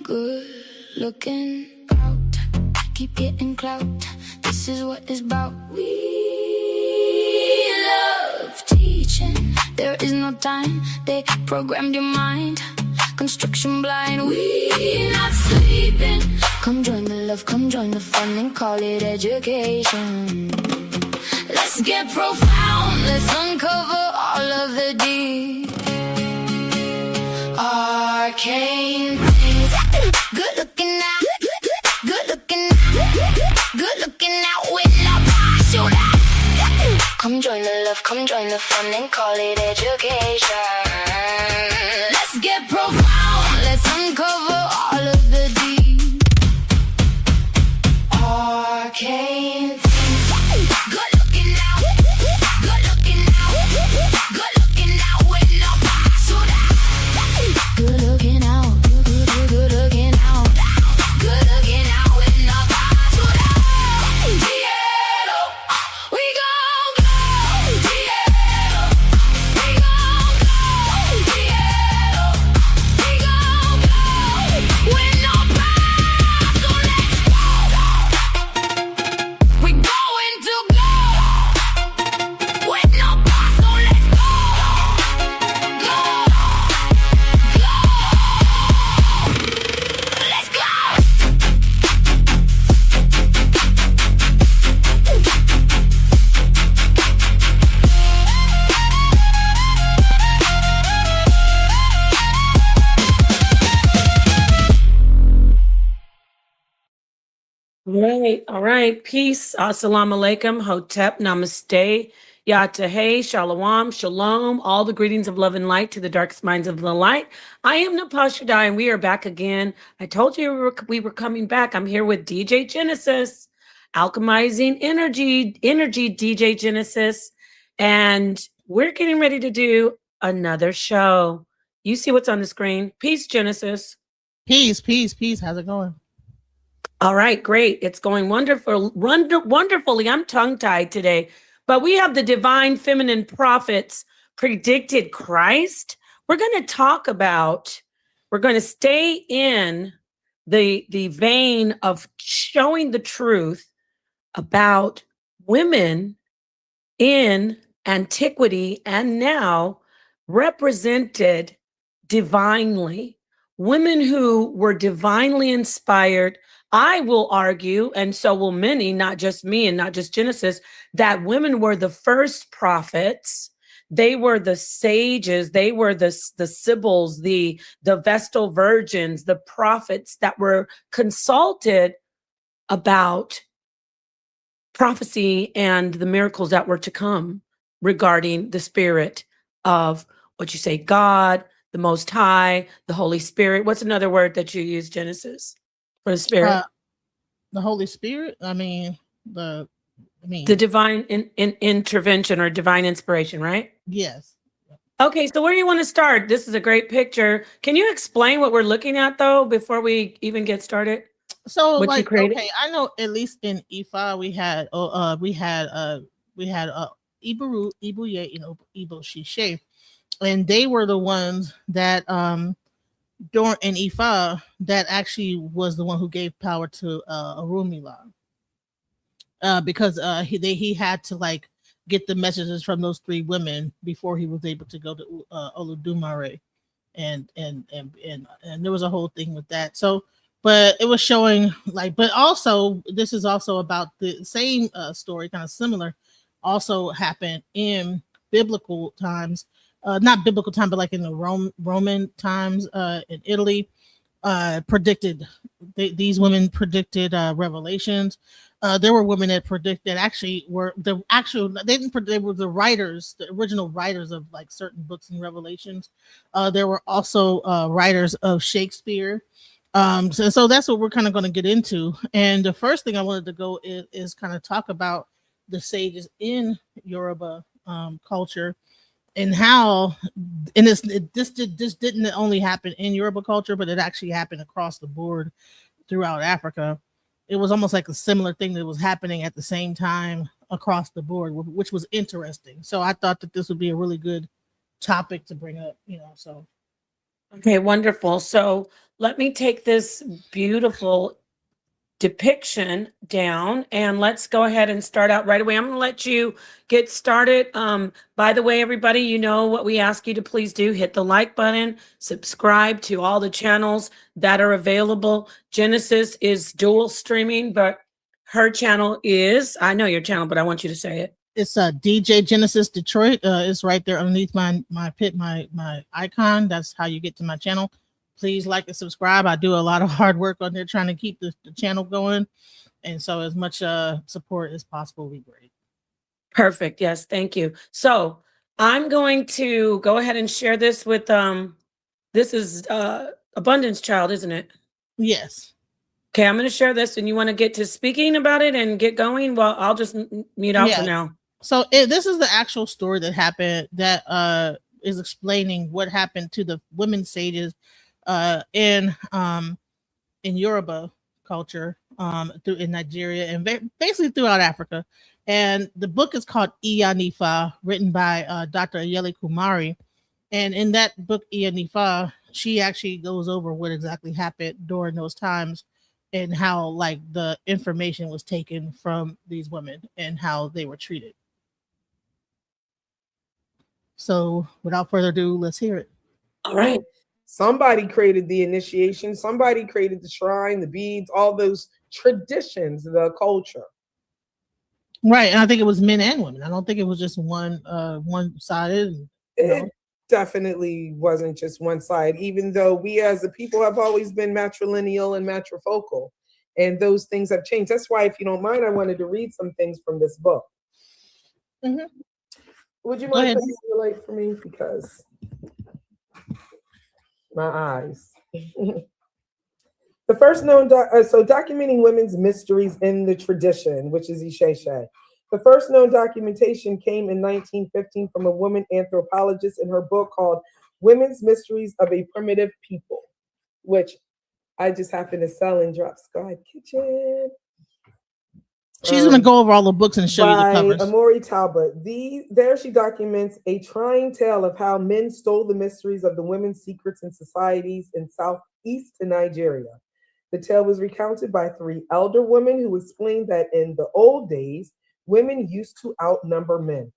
Good looking out, keep getting clout. This is what it's about. We love teaching. There is no time. They programmed your mind. Construction blind. We not sleeping. Come join the love, come join the fun, and call it education. Let's get profound. Let's uncover all of the deep. Arcane things. Good looking out. Good looking out. Good looking out with no shoot out. Come join the love, come join the fun, and call it education. Let's get profound. Let's uncover all of the deep. Arcane things. Good looking out. Good looking out. Good looking out with no shoot out. Good looking out. Good looking out. Good looking out with no shoot out. Diego, we gon' go. Diego, we gon' go. Diego, we gon' go. With no so let's go. We going to go. With no so let's go. Go. Go. Let's go. All right. Peace. Assalamu alaikum. Hotep. Namaste. Yatahe. Shalom. Shalom. All the greetings of love and light to the darkest minds of the light. I am Napashadai, and we are back again. I told you we were coming back. I'm here with DJ Genesis, Alchemizing Energy DJ Genesis, and we're getting ready to do another show. You see what's on the screen. Peace, Genesis. Peace, peace, peace. How's it going? All right, great. It's going wonderfully. I'm tongue-tied today, but we have the divine feminine prophets predicted Christ. We're going to stay in the vein of showing the truth about women in antiquity and now represented divinely. Women who were divinely inspired. I will argue, and so will many, not just me and not just Genesis, that women were the first prophets. They were the sages. They were the sibyls, the Vestal virgins, the prophets that were consulted about prophecy and the miracles that were to come regarding the spirit of what you say, God, the Most High, the Holy Spirit. What's another word that you use, Genesis? For the spirit, the Holy Spirit. The divine intervention or divine inspiration, right? Yes. Okay, so where do you want to start? This is a great picture. Can you explain what we're looking at though before we even get started? So, what you created? Okay, I know at least in Ifa we had Ibaru, Ibuye, and Ibo Shishe, and they were the ones that during in Ifa that actually was the one who gave power to Orunmila, because he had to like get the messages from those three women before he was able to go to Oludumare, and there was a whole thing with that. So, but it was showing like, but also this is also about the same story, kind of similar, also happened in biblical times. Not biblical time, but like in the Roman times in Italy, these women predicted revelations. There were women that they were the writers, the original writers of like certain books and revelations. There were also writers of Shakespeare. So that's what we're kind of going to get into. And the first thing I wanted to go is kind of talk about the sages in Yoruba culture. And how, this didn't only happen in Yoruba culture, but it actually happened across the board. throughout Africa, it was almost like a similar thing that was happening at the same time across the board, which was interesting. So I thought that this would be a really good topic to bring up, so. Okay, wonderful. So let me take this beautiful depiction down and let's go ahead and start out right away. I'm going to let you get started. By the way, everybody, you know what we ask you to please do: hit the like button, subscribe to all the channels that are available. Genesis is dual streaming, but her channel is, I know your channel, but I want you to say it. It's DJ Genesis Detroit. It's right there underneath my icon. That's how you get to my channel. Please like and subscribe. I do a lot of hard work on there trying to keep the channel going. And so as much support as possible would be great. Perfect. Yes. Thank you. So I'm going to go ahead and share this with, this is Abundance Child, isn't it? Yes. Okay. I'm going to share this and you want to get to speaking about it and get going. Well, I'll just mute out for now. So this is the actual story that happened that is explaining what happened to the women sages in Yoruba culture in Nigeria and basically throughout Africa. And the book is called Iyanifa, written by Dr. Ayele Kumari. And in that book, Iyanifa, she actually goes over what exactly happened during those times and how like the information was taken from these women and how they were treated. So without further ado, let's hear it. All right. Somebody created the initiation. Somebody created the shrine, the beads, all those traditions, the culture. Right. And I think it was men and women. I don't think it was just one-sided. It definitely wasn't just one side, even though we as a people have always been matrilineal and matrifocal. And those things have changed. That's why, if you don't mind, I wanted to read some things from this book. Mm-hmm. Would you mind putting the light for me? Because my eyes. The first known, documenting women's mysteries in the tradition, which is Isheshe. The first known documentation came in 1915 from a woman anthropologist in her book called Women's Mysteries of a Primitive People, which I just happen to sell in Drop Squad Kitchen. She's going to go over all the books and show you the covers. Amori Talbot. There she documents a trying tale of how men stole the mysteries of the women's secrets in societies in southeast Nigeria. The tale was recounted by 3 elder women who explained that in the old days, women used to outnumber men.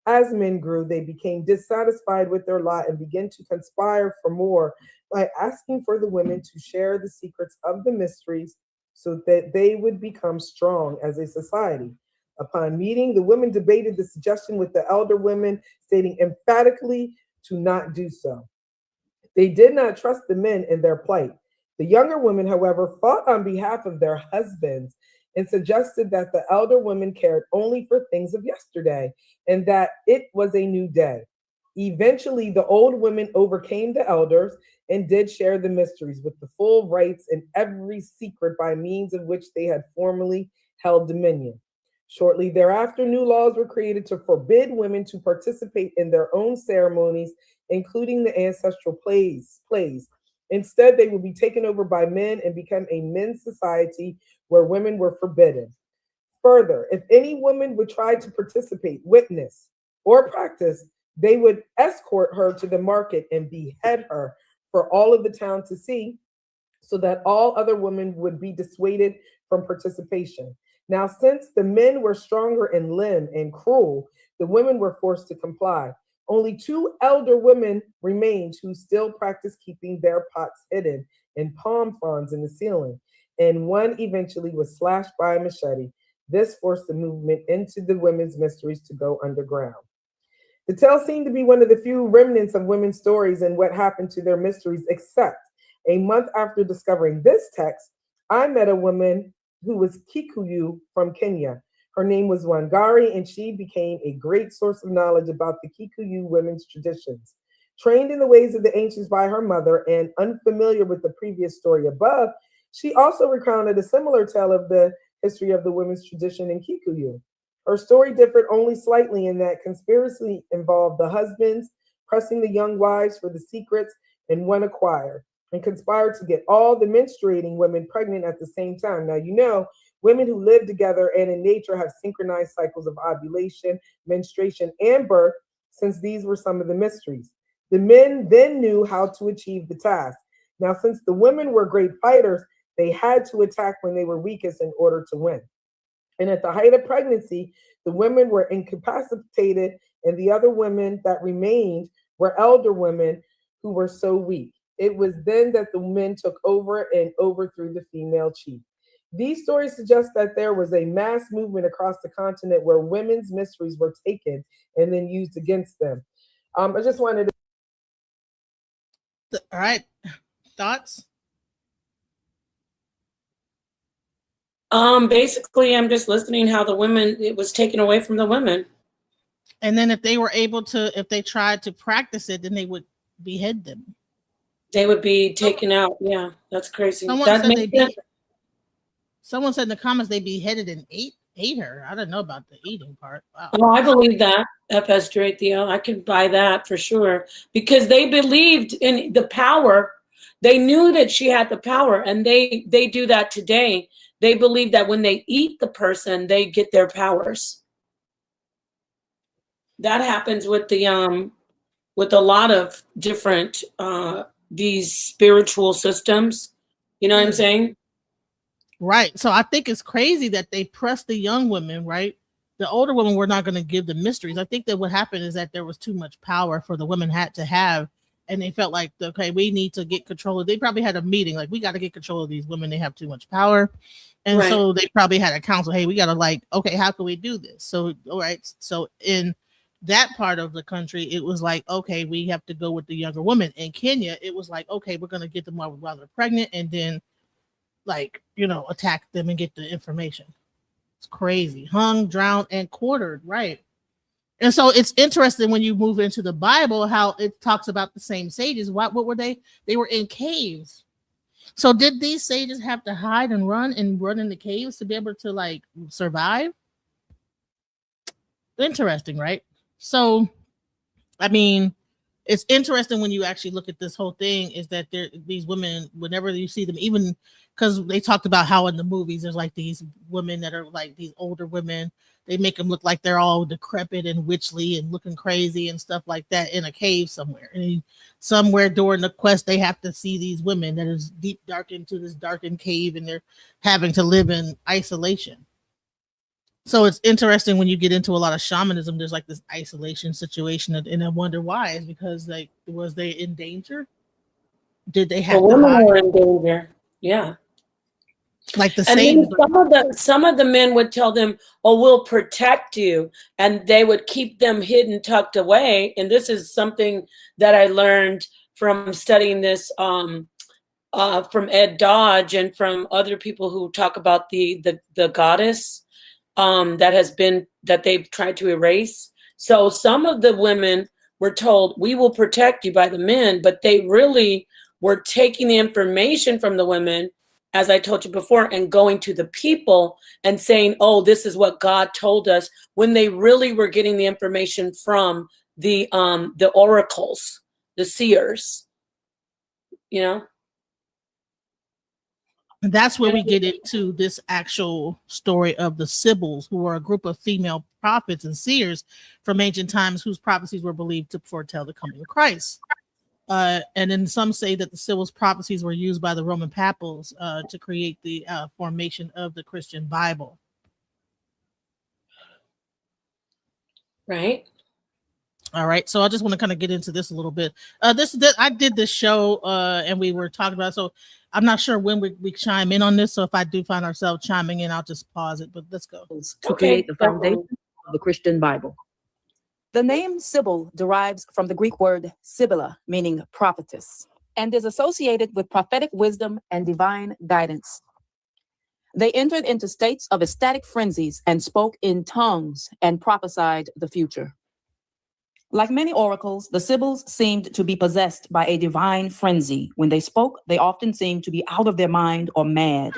As men grew, they became dissatisfied with their lot and began to conspire for more by asking for the women to share the secrets of the mysteries so that they would become strong as a society. Upon meeting, the women debated the suggestion with the elder women, stating emphatically to not do so. They did not trust the men in their plight. The younger women, however, fought on behalf of their husbands and suggested that the elder women cared only for things of yesterday and that it was a new day. Eventually, the old women overcame the elders and did share the mysteries with the full rights and every secret by means of which they had formerly held dominion. Shortly thereafter, new laws were created to forbid women to participate in their own ceremonies, including the ancestral plays. Instead, they would be taken over by men and become a men's society where women were forbidden. Further, if any woman would try to participate, witness, or practice, they would escort her to the market and behead her for all of the town to see, so that all other women would be dissuaded from participation. Now, since the men were stronger in limb and cruel, the women were forced to comply. Only 2 elder women remained who still practiced keeping their pots hidden in palm fronds in the ceiling, and one eventually was slashed by a machete. This forced the movement into the women's mysteries to go underground. The tale seemed to be one of the few remnants of women's stories and what happened to their mysteries, except a month after discovering this text, I met a woman who was Kikuyu from Kenya. Her name was Wangari, and she became a great source of knowledge about the Kikuyu women's traditions. Trained in the ways of the ancients by her mother and unfamiliar with the previous story above, she also recounted a similar tale of the history of the women's tradition in Kikuyu. Her story differed only slightly in that conspiracy involved the husbands pressing the young wives for the secrets and one acquired. and conspired to get all the menstruating women pregnant at the same time. Now, you know, women who live together and in nature have synchronized cycles of ovulation, menstruation, and birth, since these were some of the mysteries. The men then knew how to achieve the task. Now, since the women were great fighters, they had to attack when they were weakest in order to win. And at the height of pregnancy, the women were incapacitated, and the other women that remained were elder women who were so weak. It was then that the men took over and overthrew the female chief. These stories suggest that there was a mass movement across the continent where women's mysteries were taken and then used against them. I just wanted to. All right. Thoughts? Basically, I'm just listening how the women, it was taken away from the women. And then if they were able to, if they tried to practice it, then they would behead them. They would be taken out. Yeah, that's crazy. Someone That said makes sense. Someone said in the comments they beheaded and ate her. I don't know about the eating part. Wow. Oh, I believe that. FS Drake, Theo. I could buy that for sure. Because they believed in the power. They knew that she had the power, and they do that today. They believe that when they eat the person, they get their powers. That happens with the with a lot of different these spiritual systems. You know what I'm saying? Right. So I think it's crazy that they pressed the young women, right? The older women were not going to give the mysteries. I think that what happened is that there was too much power for the women had to have. And they felt like, okay, we need to get control of. They probably had a meeting, like, we got to get control of these women. They have too much power. And Right. so they probably had a council. Hey, we got to, like, okay, how can we do this? So, all right. So in that part of the country, it was like, okay, we have to go with the younger women. In Kenya, it was like, okay, we're going to get them while they're pregnant and then, like, you know, attack them and get the information. It's crazy. Hung, drowned, and quartered. Right. And so it's interesting when you move into the Bible, how it talks about the same sages. What were they? They were in caves. So did these sages have to hide and run in the caves to be able to, like, survive? Interesting, right? So, I mean, it's interesting when you actually look at this whole thing is that these women, whenever you see them, even because they talked about how in the movies there's like these women that are like these older women, they make them look like they're all decrepit and witchly and looking crazy and stuff like that in a cave somewhere. And somewhere during the quest, they have to see these women that is deep dark into this darkened cave, and they're having to live in isolation. So it's interesting when you get into a lot of shamanism, there's like this isolation situation, and I wonder why. Is because, like, was they in danger? Did they have The to women hide? were in danger. Yeah. Like the And same. then some of the men would tell them, "Oh, we'll protect you," and they would keep them hidden, tucked away. And this is something that I learned from studying this from Ed Dodge and from other people who talk about the goddess that they've tried to erase. So some of the women were told, "We will protect you," by the men, but they really were taking the information from the women, as I told you before, and going to the people and saying, "Oh, this is what God told us," when they really were getting the information from the oracles, the seers, you know? And that's where we get into this actual story of the Sibyls, who were a group of female prophets and seers from ancient times whose prophecies were believed to foretell the coming of Christ. And then some say that the Sibyls' prophecies were used by the Roman papals to create the formation of the Christian Bible. Right. All right, so I just want to kind of get into this a little bit. I did this show and we were talking about it, so I'm not sure when we chime in on this. So if I do find ourselves chiming in, I'll just pause it. But let's go. To create the foundation of the Christian Bible. The name Sibyl derives from the Greek word Sibylla, meaning prophetess, and is associated with prophetic wisdom and divine guidance. They entered into states of ecstatic frenzies and spoke in tongues and prophesied the future. Like many oracles, the Sibyls seemed to be possessed by a divine frenzy. When they spoke, they often seemed to be out of their mind or mad.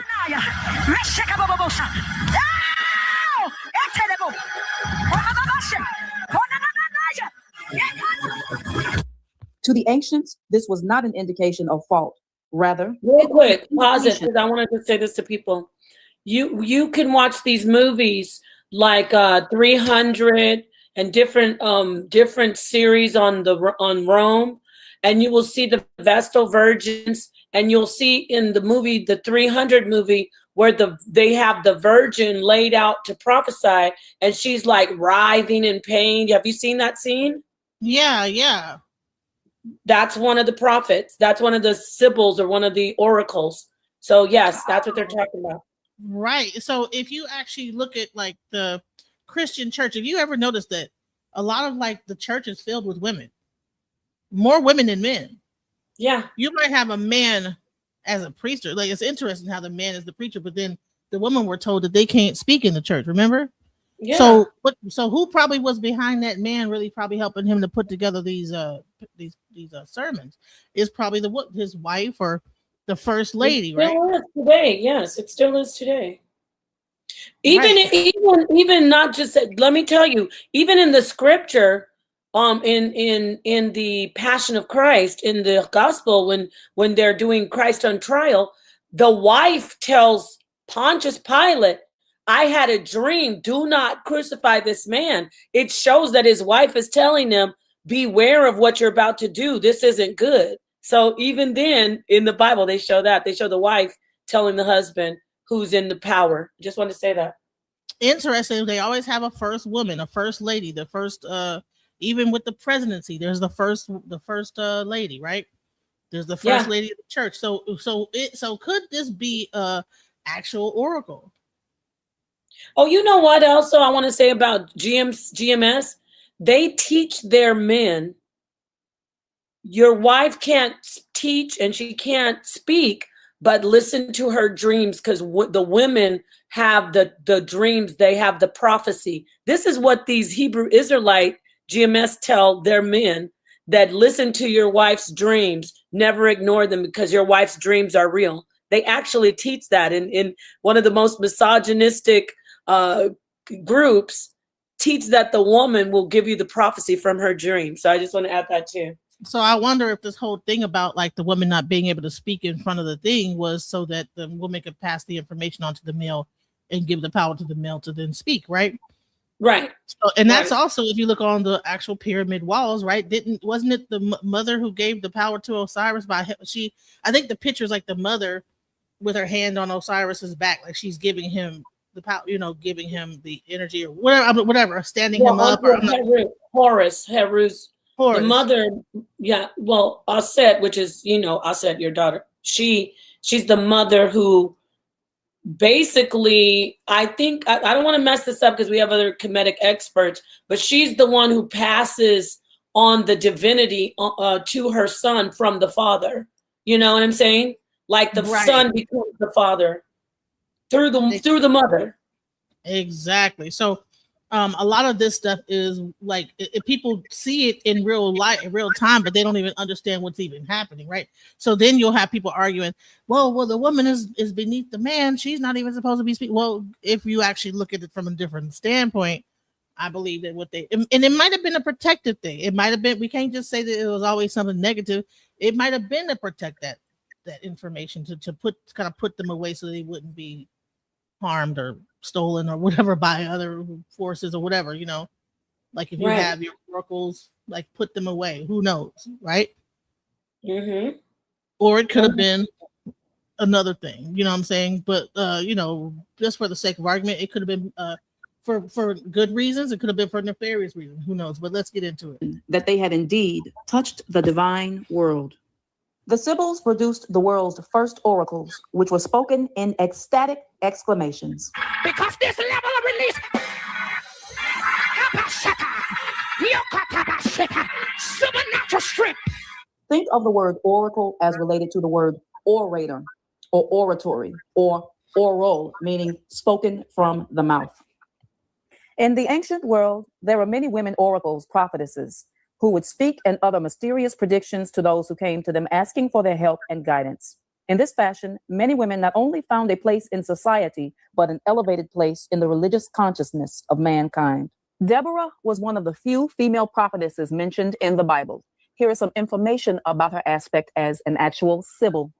To the ancients, this was not an indication of fault, Rather, Real it was an quick, pause it, invitation. because I wanted to say this to people. You can watch these movies like 300 and different series on Rome, and you will see the Vestal Virgins, and you'll see in the movie, the 300 movie, where they have the virgin laid out to prophesy, and she's like writhing in pain. Have you seen that scene? Yeah, yeah. That's one of the prophets. That's one of the sibyls or one of the oracles. So yes, that's what they're talking about. Right. So if you actually look at like the Christian church, if you ever notice that a lot of like the church is filled with women, more women than men. Yeah. You might have a man as a preacher. Like it's interesting how the man is the preacher, but then the women were told that they can't speak in the church. Remember? Yeah. So who probably was behind that man, really probably helping him to put together these sermons? Is probably his wife or the first lady, right? It still is today. Yes, it still is today. Even Right. even not just, let me tell you, even in the scripture, in the Passion of Christ, in the gospel, when they're doing Christ on trial, the wife tells Pontius Pilate, I had a dream, do not crucify this man. It shows that his wife is telling him, beware of what you're about to do. This isn't good. So even then in the Bible, they show the wife telling the husband who's in the power. Just want to say that. Interesting. They always have a first woman, a first lady, the first even with the presidency, there's the first lady, right? There's the first lady of the church. So could this be a actual oracle? Oh, you know what also I want to say about GMS? They teach their men, your wife can't teach and she can't speak, but listen to her dreams, because the women have the dreams, they have the prophecy. This is what these Hebrew Israelite GMS tell their men, that listen to your wife's dreams, never ignore them, because your wife's dreams are real. They actually teach that in one of the most misogynistic groups, teach that the woman will give you the prophecy from her dream. So I just want to add that too. So I wonder if this whole thing about like the woman not being able to speak in front of the thing was so that the woman could pass the information on to the male and give the power to the male to then speak, right? Right. So, and that's also, if you look on the actual pyramid walls, right? Wasn't it the mother who gave the power to Osiris I think the picture is like the mother with her hand on Osiris's back, like she's giving him the power, giving him the energy or whatever, standing him up. Horus. The mother, Aset, which is, Aset, your daughter. She's the mother who basically, I think, I don't want to mess this up because we have other Kemetic experts, but she's the one who passes on the divinity to her son from the father. You know what I'm saying? Like the son becomes the father through the mother. Exactly. So a lot of this stuff is like if people see it in real life, in real time, but they don't even understand what's even happening, right? So then you'll have people arguing, well, the woman is beneath the man. She's not even supposed to be speaking. Well, if you actually look at it from a different standpoint, I believe that and it might have been a protective thing. It might have been, we can't just say that it was always something negative. It might have been to protect that information, to put them away so they wouldn't be harmed or stolen or whatever by other forces or whatever, like if you have your oracles, like put them away, who knows, right? Mm-hmm. Or it could have been another thing, you know what I'm saying? But just for the sake of argument, it could have been for good reasons, it could have been for nefarious reasons, who knows? But let's get into it. That they had indeed touched the divine world. The Sibyls produced the world's first oracles, which were spoken in ecstatic exclamations. Because this level of release, supernatural strength. Think of the word oracle as related to the word orator or oratory or oral, meaning spoken from the mouth. In the ancient world, there were many women oracles, prophetesses, who would speak and utter mysterious predictions to those who came to them asking for their help and guidance. In this fashion, many women not only found a place in society, but an elevated place in the religious consciousness of mankind. Deborah was one of the few female prophetesses mentioned in the Bible. Here is some information about her aspect as an actual sibyl.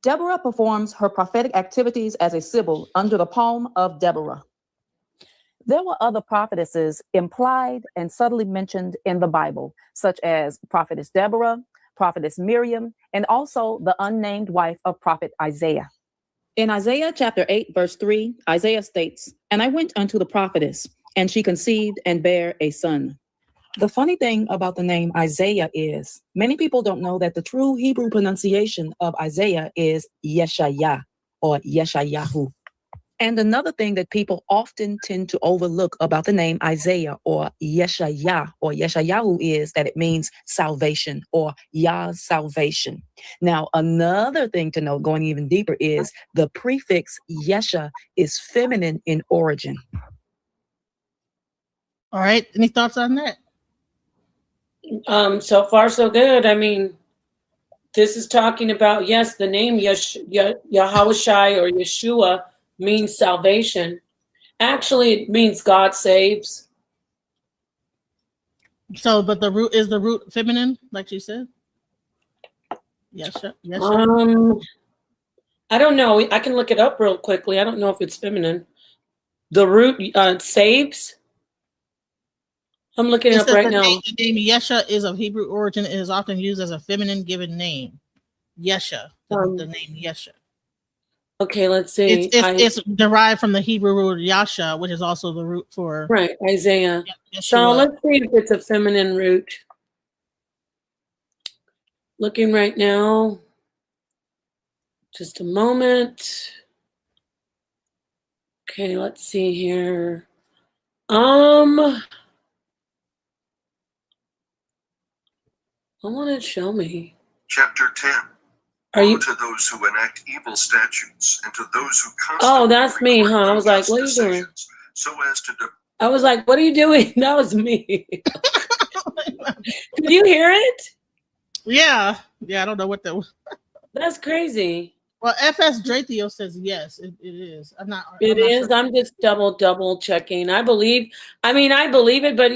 Deborah performs her prophetic activities as a sibyl under the palm of Deborah. There were other prophetesses implied and subtly mentioned in the Bible, such as Prophetess Deborah, Prophetess Miriam, and also the unnamed wife of Prophet Isaiah. In Isaiah chapter 8, verse 3, Isaiah states, "And I went unto the prophetess, and she conceived and bare a son." The funny thing about the name Isaiah is many people don't know that the true Hebrew pronunciation of Isaiah is Yeshayah or Yeshayahu. And another thing that people often tend to overlook about the name Isaiah or Yeshayah or Yeshayahu is that it means salvation or Yah's salvation. Now, another thing to note, going even deeper, is the prefix Yesha is feminine in origin. All right. Any thoughts on that? So far so good. I mean, this is talking about, yes, the name Yahawashai or Yeshua means salvation. Actually, it means God saves. So, but the root is the root feminine, like you said? Yes. I don't know. I can look it up real quickly. I don't know if it's feminine. The root saves. I'm looking it up right now. The name Yesha is of Hebrew origin and is often used as a feminine given name. Yesha, the name Yesha. Okay, let's see. It's derived from the Hebrew root Yasha, which is also the root for Isaiah. Yeshua. So let's see if it's a feminine root. Looking right now. Just a moment. Okay, let's see here. I want to show me. Chapter 10. Are you to those who enact evil statutes and to those who Oh, that's me, huh? I was like, what are you doing? So as to I was like, what are you doing? That was me. Did you hear it? Yeah. I don't know what that was. That's crazy. Well, FS Drathio says yes, it is. I'm not Sure. I'm just double checking. I believe it, but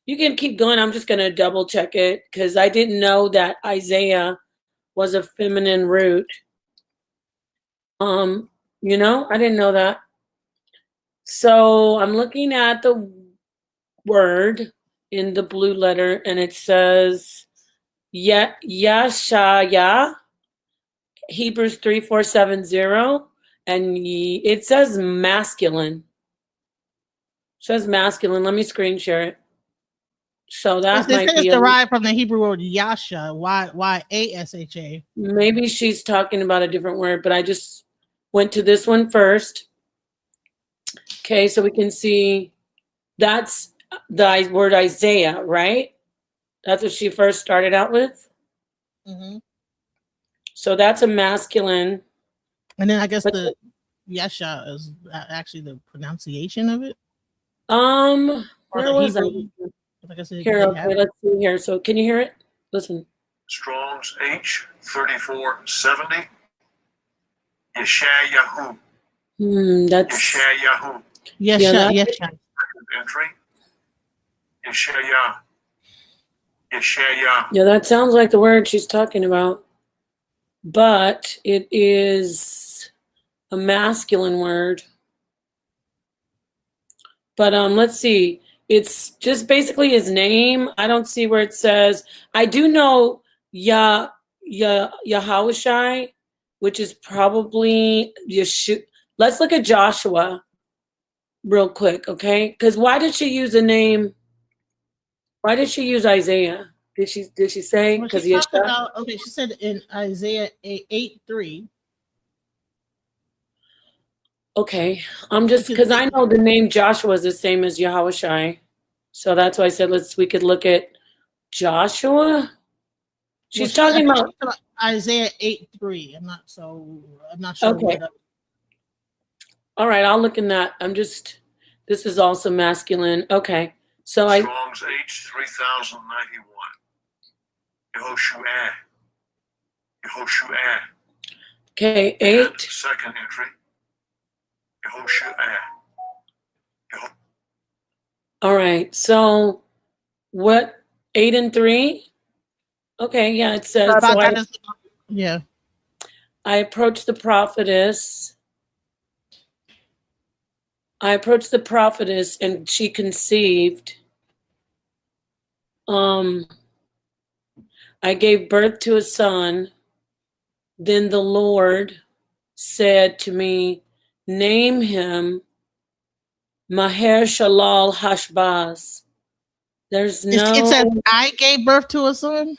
you can keep going. I'm just gonna double check it because I didn't know that Isaiah was a feminine root. I didn't know that. So I'm looking at the word in the blue letter, and it says Yashaya, Hebrews 3:470, and it says masculine. It says masculine. Let me screen share it. So that might be derived from the Hebrew word Yasha, Y-A-S-H-A. Maybe she's talking about a different word, but I just went to this one first. Okay, so we can see that's the word Isaiah, right? That's what she first started out with. Mm-hmm. So that's a masculine. And then I guess the Yasha is actually the pronunciation of it. Where was I? Like I said, here, okay, let's see here. So can you hear it? Listen. Strong's H 3470. Yeshayahu. That's Yeshayahu. Yesha. Entry. Yeshaya. Yeah, that sounds like the word she's talking about. But it is a masculine word. But let's see. It's just basically his name. I don't see where it says. I do know Yahawashai, which is probably Yeshua. Let's look at Joshua real quick, okay? Because why did she use a name? Why did she use Isaiah? Did she say? Because she talked about, she said in Isaiah 8:3. Okay, I'm just because I know the name Joshua is the same as Yahawashai, so that's why I said we could look at Joshua. She's talking about Isaiah 8:3. I'm not sure. Okay. All right, I'll look in that. This is also masculine. Okay, so Strong's H 3091. Yehoshua. Okay, 8. Second entry. All right, so what? 8 and 3. Okay, yeah, it says. Yeah. I approached the prophetess. And she conceived. I gave birth to a son. Then the Lord said to me, name him Maher Shalal Hashbaz. There's It no, said, I gave birth to a son.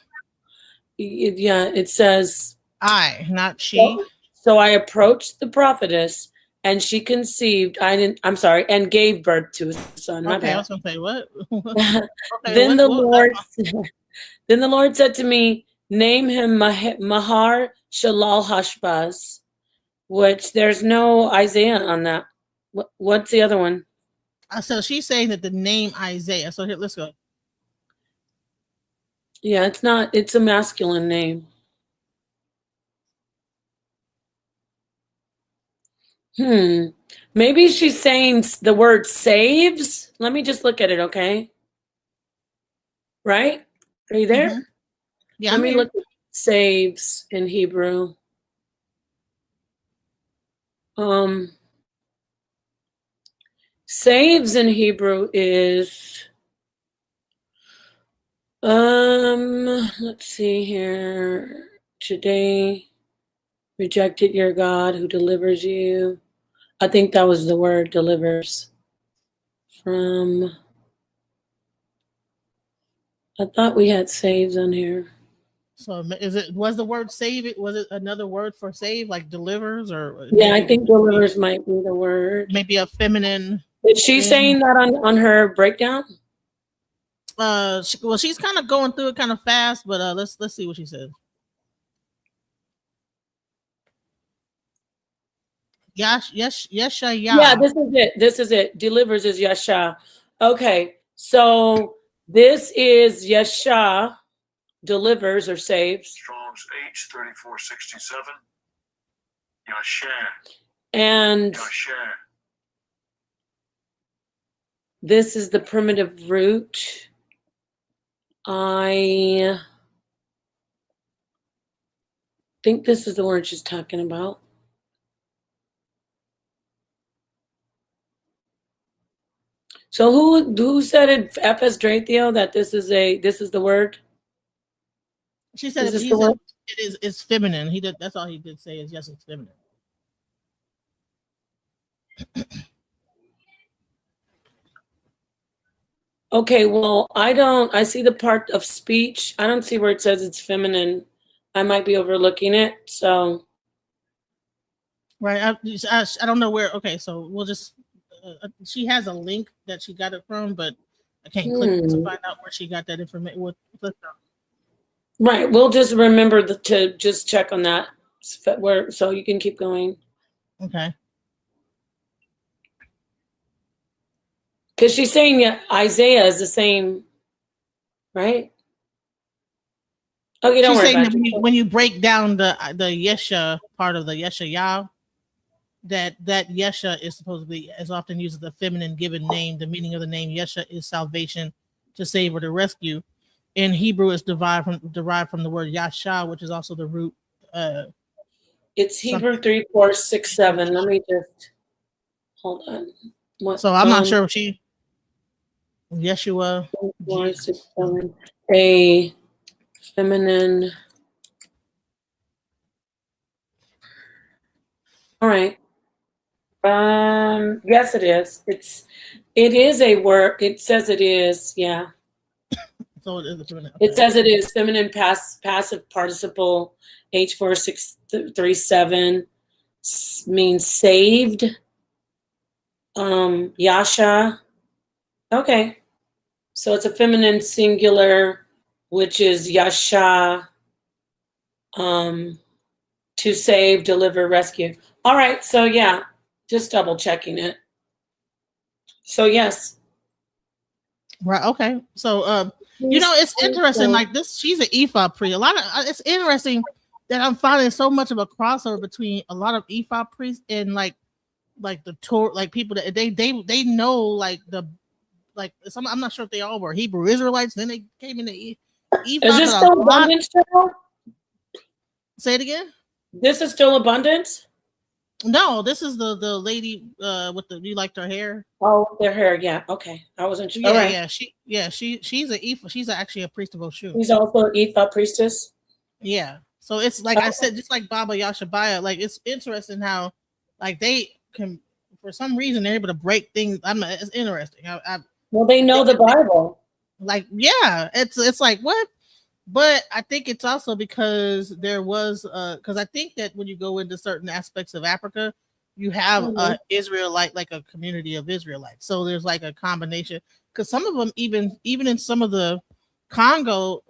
yeah, it says, I, not she. so I approached the prophetess and she conceived, and gave birth to a son. My Okay, I bad. was gonna say what? Okay, Then the what? Lord, then the Lord said to me, name him Mahar Shalal Hashbaz, which there's no Isaiah on that. What's the other one? So she's saying that the name Isaiah. So here, let's go. Yeah, it's not, it's a masculine name. Maybe she's saying the word saves. Let me just look at it, okay? Right? Are you there? Mm-hmm. Yeah, Let I'm me here. look at saves in Hebrew. Saves in Hebrew is let's see here. Today rejected your God who delivers you. I think that was the word, delivers. From, I thought we had saves on here. So was the word save it? Was it another word for save, like delivers, or Yeah, I think delivers might be the word. maybe a feminine? Is she saying that on her breakdown? She's kind of going through it kind of fast, but let's see what she says. Yes, yeah. Yeah, this is it. Delivers is Yasha. Okay, so this is Yasha, delivers or saves. Strong's H3467. Yasher. And Yasher. this is the primitive root. I think this is the word she's talking about. So who said it, F.S. Drathio, that this is the word? She said it's feminine. He did. That's all he did say is yes, it's feminine. Okay, well, I see the part of speech. I don't see where it says it's feminine. I might be overlooking it, so. Right. I don't know where. Okay, so we'll just. She has a link that she got it from, but I can't click to find out where she got that information. Right. We'll just remember to just check on that so you can keep going. Okay. Because she's saying Isaiah is the same, right? Okay, don't She's worry saying about that it. when you break down the Yesha part of the Yesha Yah, that Yesha is supposedly as often used as the feminine given name. The meaning of the name Yesha is salvation, to save or to rescue. In Hebrew, it's derived from the word Yasha, which is also the root. It's Hebrew 3467. Let me just hold on. So I'm not sure if she Yeshua 3467, a feminine. All right. Yes, it is. It is a word. It says it is. Yeah. So it is a feminine. It says it is feminine passive participle. H4637 means saved. Yasha. Okay. So it's a feminine singular, which is Yasha. To save, deliver, rescue. All right. So yeah, just double checking it. So yes. Right. Okay. So it's interesting. Like this, she's an Ephah priest. It's interesting that I'm finding so much of a crossover between a lot of Ephah priests and like the Torah, like people that they know like I'm not sure if they all were Hebrew Israelites. Then they came into Ephah. Is this still abundance show? Say it again. This is still abundance. No, this is the lady with the you liked her hair. Oh, their hair. Yeah. Okay. I wasn't sure. All right. She's a Ephah. She's actually a priest of Oshu. She's also an Ephah priestess. Yeah. So it's like I said, just like Baba Yashabaya, like it's interesting how like they can for some reason they're able to break things. It's interesting. Well, they know the Bible. Like, yeah, it's like what? But I think it's also because there was because I think that when you go into certain aspects of Africa, you have Israelite, like a community of Israelites. So there's like a combination because some of them even in some of the Congo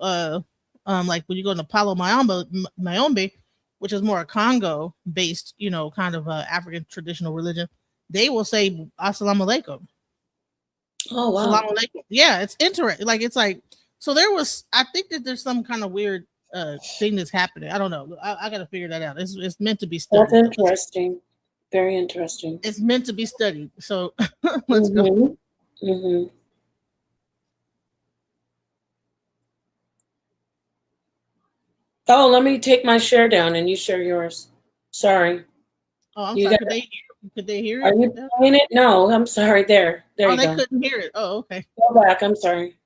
like when you go into Palo Mayombe, which is more a Congo based, kind of African traditional religion, they will say Assalamu alaikum. Oh wow. Assalamu alaikum. Yeah, it's interesting. Like it's like so there was I think that there's some kind of weird thing that's happening. I don't know. I gotta figure that out. It's meant to be studied. That's interesting. Very interesting. It's meant to be studied. So let's go. Mm-hmm. Oh, let me take my share down and you share yours. Sorry. Oh, I'm sorry. Could they hear it? Are you playing it? No, I'm sorry. There you go. They couldn't hear it. Oh, okay. Go back. I'm sorry.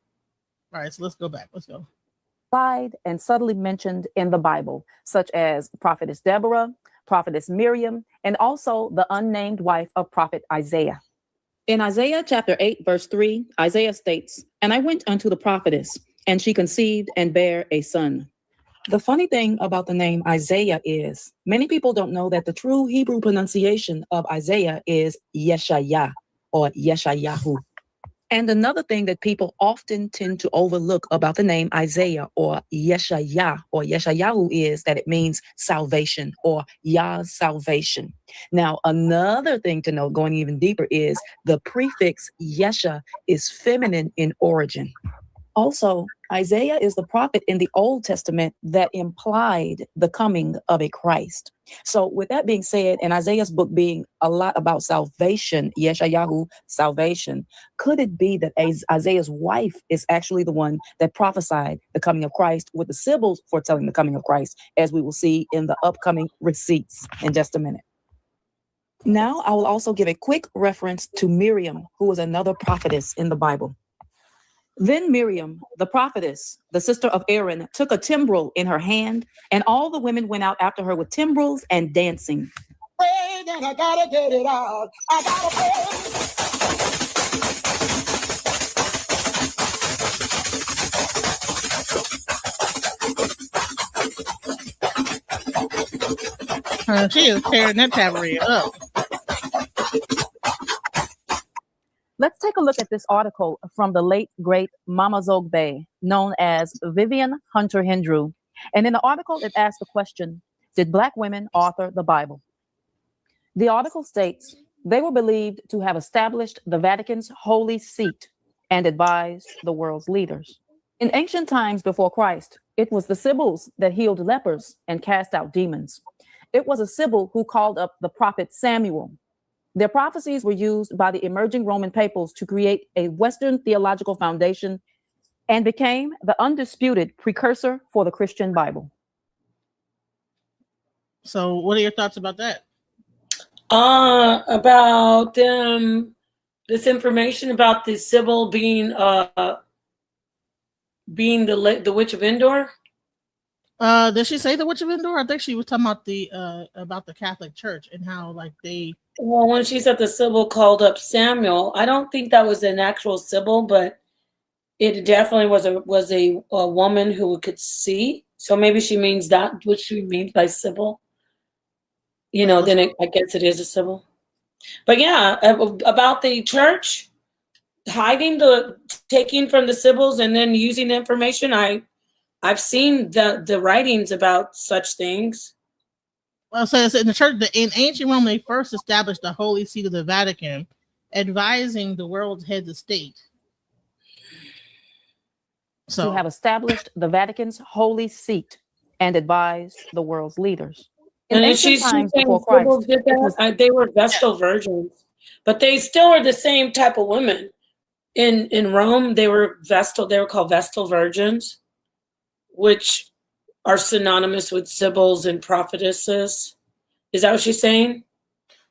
All right, so let's go back. Let's go. And subtly mentioned in the Bible, such as Prophetess Deborah, Prophetess Miriam, and also the unnamed wife of Prophet Isaiah. In Isaiah chapter 8, verse 3, Isaiah states, "And I went unto the prophetess, and she conceived and bare a son." The funny thing about the name Isaiah is many people don't know that the true Hebrew pronunciation of Isaiah is Yeshayah or Yeshayahu. And another thing that people often tend to overlook about the name Isaiah or Yeshayah or Yeshayahu is that it means salvation or Yah's salvation. Now, another thing to note going even deeper is the prefix Yesha is feminine in origin. Also, Isaiah is the prophet in the Old Testament that implied the coming of a Christ. So with that being said, and Isaiah's book being a lot about salvation, Yeshayahu, salvation, could it be that Isaiah's wife is actually the one that prophesied the coming of Christ with the Sibyls foretelling the coming of Christ, as we will see in the upcoming receipts in just a minute. Now, I will also give a quick reference to Miriam, who was another prophetess in the Bible. Then Miriam, the prophetess, the sister of Aaron, took a timbrel in her hand, and all the women went out after her with timbrels and dancing. I gotta get it out. I gotta pray. She is tearing that cabaret up. Let's take a look at this article from the late, great Mama Zogbe, known as Vivian Hunter Hendrew. And in the article, it asks the question, did Black women author the Bible? The article states, they were believed to have established the Vatican's holy seat and advised the world's leaders. In ancient times before Christ, it was the Sibyls that healed lepers and cast out demons. It was a Sibyl who called up the prophet Samuel. Their prophecies were used by the emerging Roman papals to create a Western theological foundation and became the undisputed precursor for the Christian Bible. So what are your thoughts about that? About this information about the Sibyl being the witch of Endor. Did she say the witch of Endor? I think she was talking about the Catholic Church and how like they. Well, when she said the Sibyl called up Samuel, I don't think that was an actual Sibyl, but it definitely was a woman who could see. So maybe she means that, what she means by Sibyl. Then I guess it is a Sibyl. But yeah, about the church hiding taking from the Sibyls and then using the information, I've seen the writings about such things. Well, so it's in the church, in ancient Rome, they first established the Holy Seat of the Vatican, advising the world's heads of state. So to have established the Vatican's holy seat and advised the world's leaders. In ancient times before Christ, they were Vestal virgins, but they still are the same type of women. In Rome, they were Vestal. They were called Vestal virgins, which are synonymous with sibyls and prophetesses. Is that what she's saying?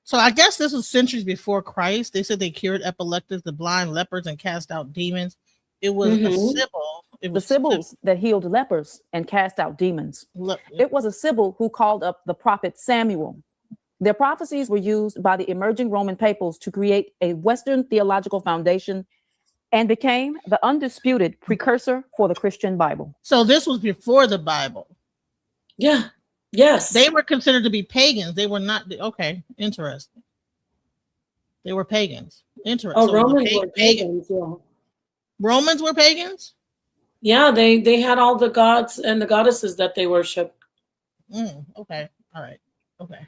So I guess this was centuries before Christ. They said they cured epileptics, the blind, lepers, and cast out demons. It was a sibyl. It The was sibyls that healed lepers and cast out demons. It was a sibyl who called up the prophet Samuel. Their prophecies were used by the emerging Roman papals to create a Western theological foundation and became the undisputed precursor for the Christian Bible. So this was before the Bible. Yeah. Yes. They were considered to be pagans. They were not. Okay, interesting. They were pagans. Interesting. Oh, So Romans were pagans. Yeah. Romans were pagans? Yeah, they had all the gods and the goddesses that they worship. Okay. All right. Okay.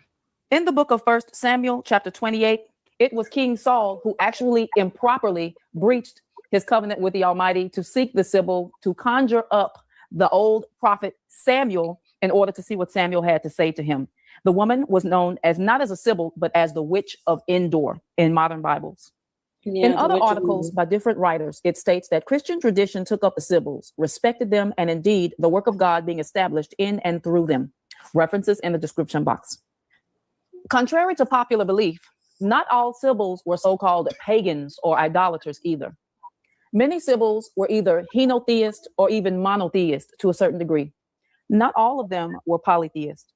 In the book of 1 Samuel, chapter 28, it was King Saul who actually improperly breached his covenant with the Almighty to seek the sibyl to conjure up the old prophet Samuel in order to see what Samuel had to say to him. The woman was known as not as a sibyl, but as the witch of Endor in modern Bibles. Yeah, in other articles by different writers, it states that Christian tradition took up the sibyls, respected them, and indeed the work of God being established in and through them. References in the description box. Contrary to popular belief, not all sibyls were so-called pagans or idolaters either. Many sibyls were either henotheist or even monotheist to a certain degree. Not all of them were polytheist.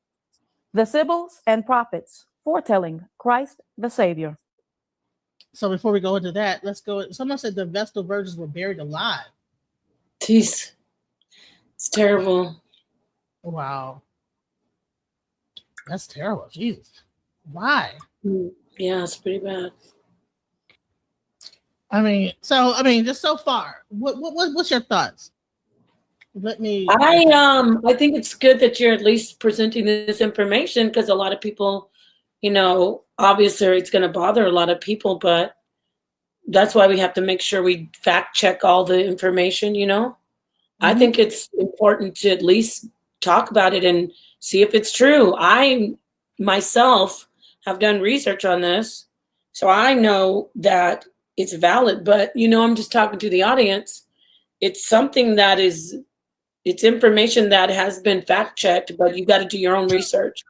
The sibyls and prophets foretelling Christ the Savior. So before we go into that, let's go. Someone said the Vestal virgins were buried alive. Jeez. It's terrible. Wow. That's terrible. Jesus. Why? Yeah, it's pretty bad. I mean, just so far, what's your thoughts? I think it's good that you're at least presenting this information, because a lot of people, obviously it's going to bother a lot of people, but that's why we have to make sure we fact check all the information, I think it's important to at least talk about it and see if it's true. I myself have done research on this, so I know that it's valid, but I'm just talking to the audience. It's something that it's information that has been fact checked, but you got to do your own research.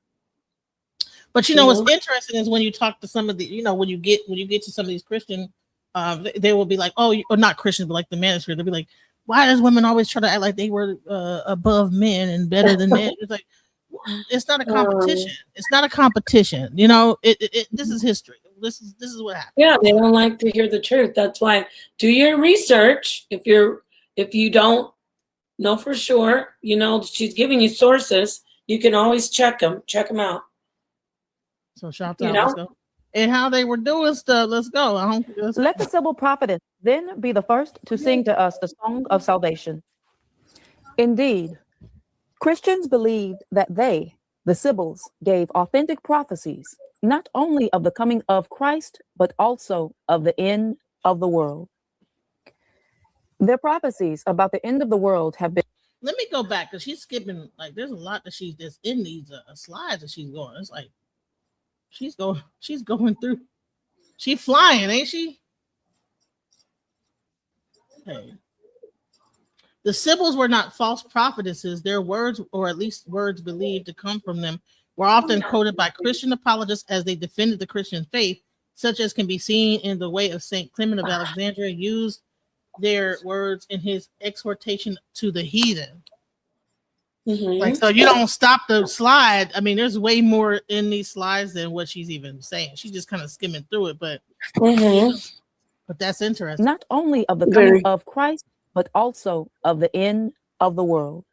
But what's interesting is when you talk to some of the, when you get to some of these Christian, they will be like, oh, or not Christians, but like the manosphere, they'll be like, why does women always try to act like they were above men and better than men? It's like, it's not a competition. It's not a competition. This is history. This is what happened. Yeah, they don't like to hear the truth. That's why do your research. If you don't know for sure, she's giving you sources, you can always check them out. So shout out, let's go. And how they were doing stuff. Let's go. Let the sibyl prophetess then be the first to sing to us the song of salvation. Indeed, Christians believed that they, the sibyls, gave authentic prophecies, not only of the coming of Christ, but also of the end of the world. Their prophecies about the end of the world have been. Let me go back, because she's skipping, like, there's a lot that she's just in these slides that she's going. It's like, she's going through. She flying, ain't she? Hey. The sibyls were not false prophetesses. Their words, or at least words believed to come from them, were often quoted by Christian apologists as they defended the Christian faith, such as can be seen in the way of St. Clement of Alexandria used their words in his exhortation to the heathen. Like, so you don't stop the slide. I mean, there's way more in these slides than what she's even saying. She's just kind of skimming through it, but that's interesting. Not only of the coming of Christ, but also of the end of the world.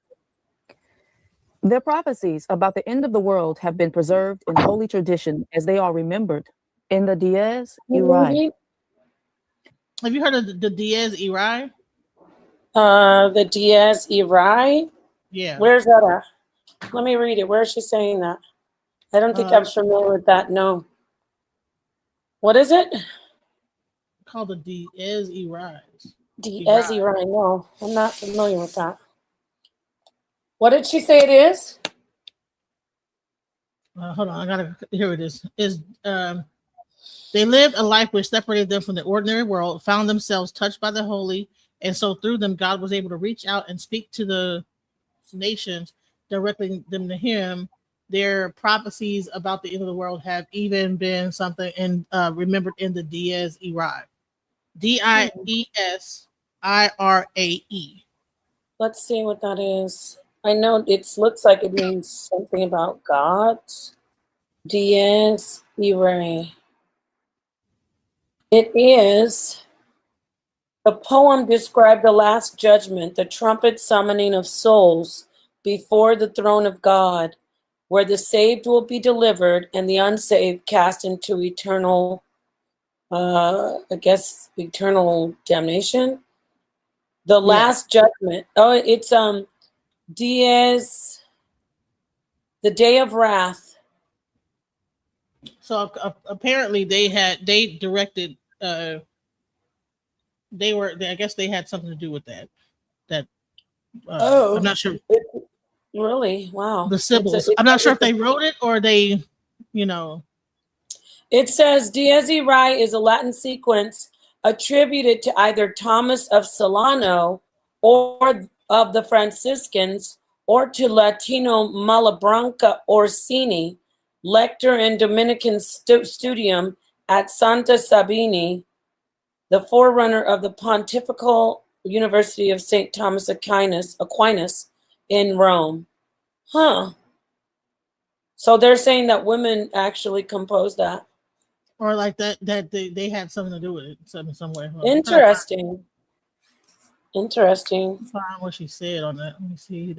Their prophecies about the end of the world have been preserved in holy tradition as they are remembered in the Dies Irae. Have you heard of the Dies Irae? The Dies Irae? Yeah. Where's that at? Let me read it. Where is she saying that? I don't think I'm familiar with that. No. What is it? Called the Dies Irae. Dies Irae. No, I'm not familiar with that. What did she say it is? Hold on, here it is. They lived a life which separated them from the ordinary world, found themselves touched by the holy, and so through them, God was able to reach out and speak to the nations directing them to him, their prophecies about the end of the world have even been something remembered in the Dies Irae. Diesirae. Let's see what that is. I know it looks like it means something about God. Dies Irae. It is. The poem described the last judgment, the trumpet summoning of souls before the throne of God, where the saved will be delivered and the unsaved cast into eternal, eternal damnation. The last judgment. Oh, it's Dies, the day of wrath. So apparently they directed. I guess they had something to do with that. I'm not sure. Really? Wow. The Sibyls. I'm not sure if they wrote it or they, It says Dies Irae is a Latin sequence attributed to either Thomas of Celano or of the Franciscans, or to Latino Malabranca Orsini, lector in Dominican Studium at Santa Sabini, the forerunner of the Pontifical University of St. Thomas Aquinas in Rome. Huh. So they're saying that women actually composed that. Or like that they had something to do with it some way. Interesting. Interesting. Find what she said on that. Let me see.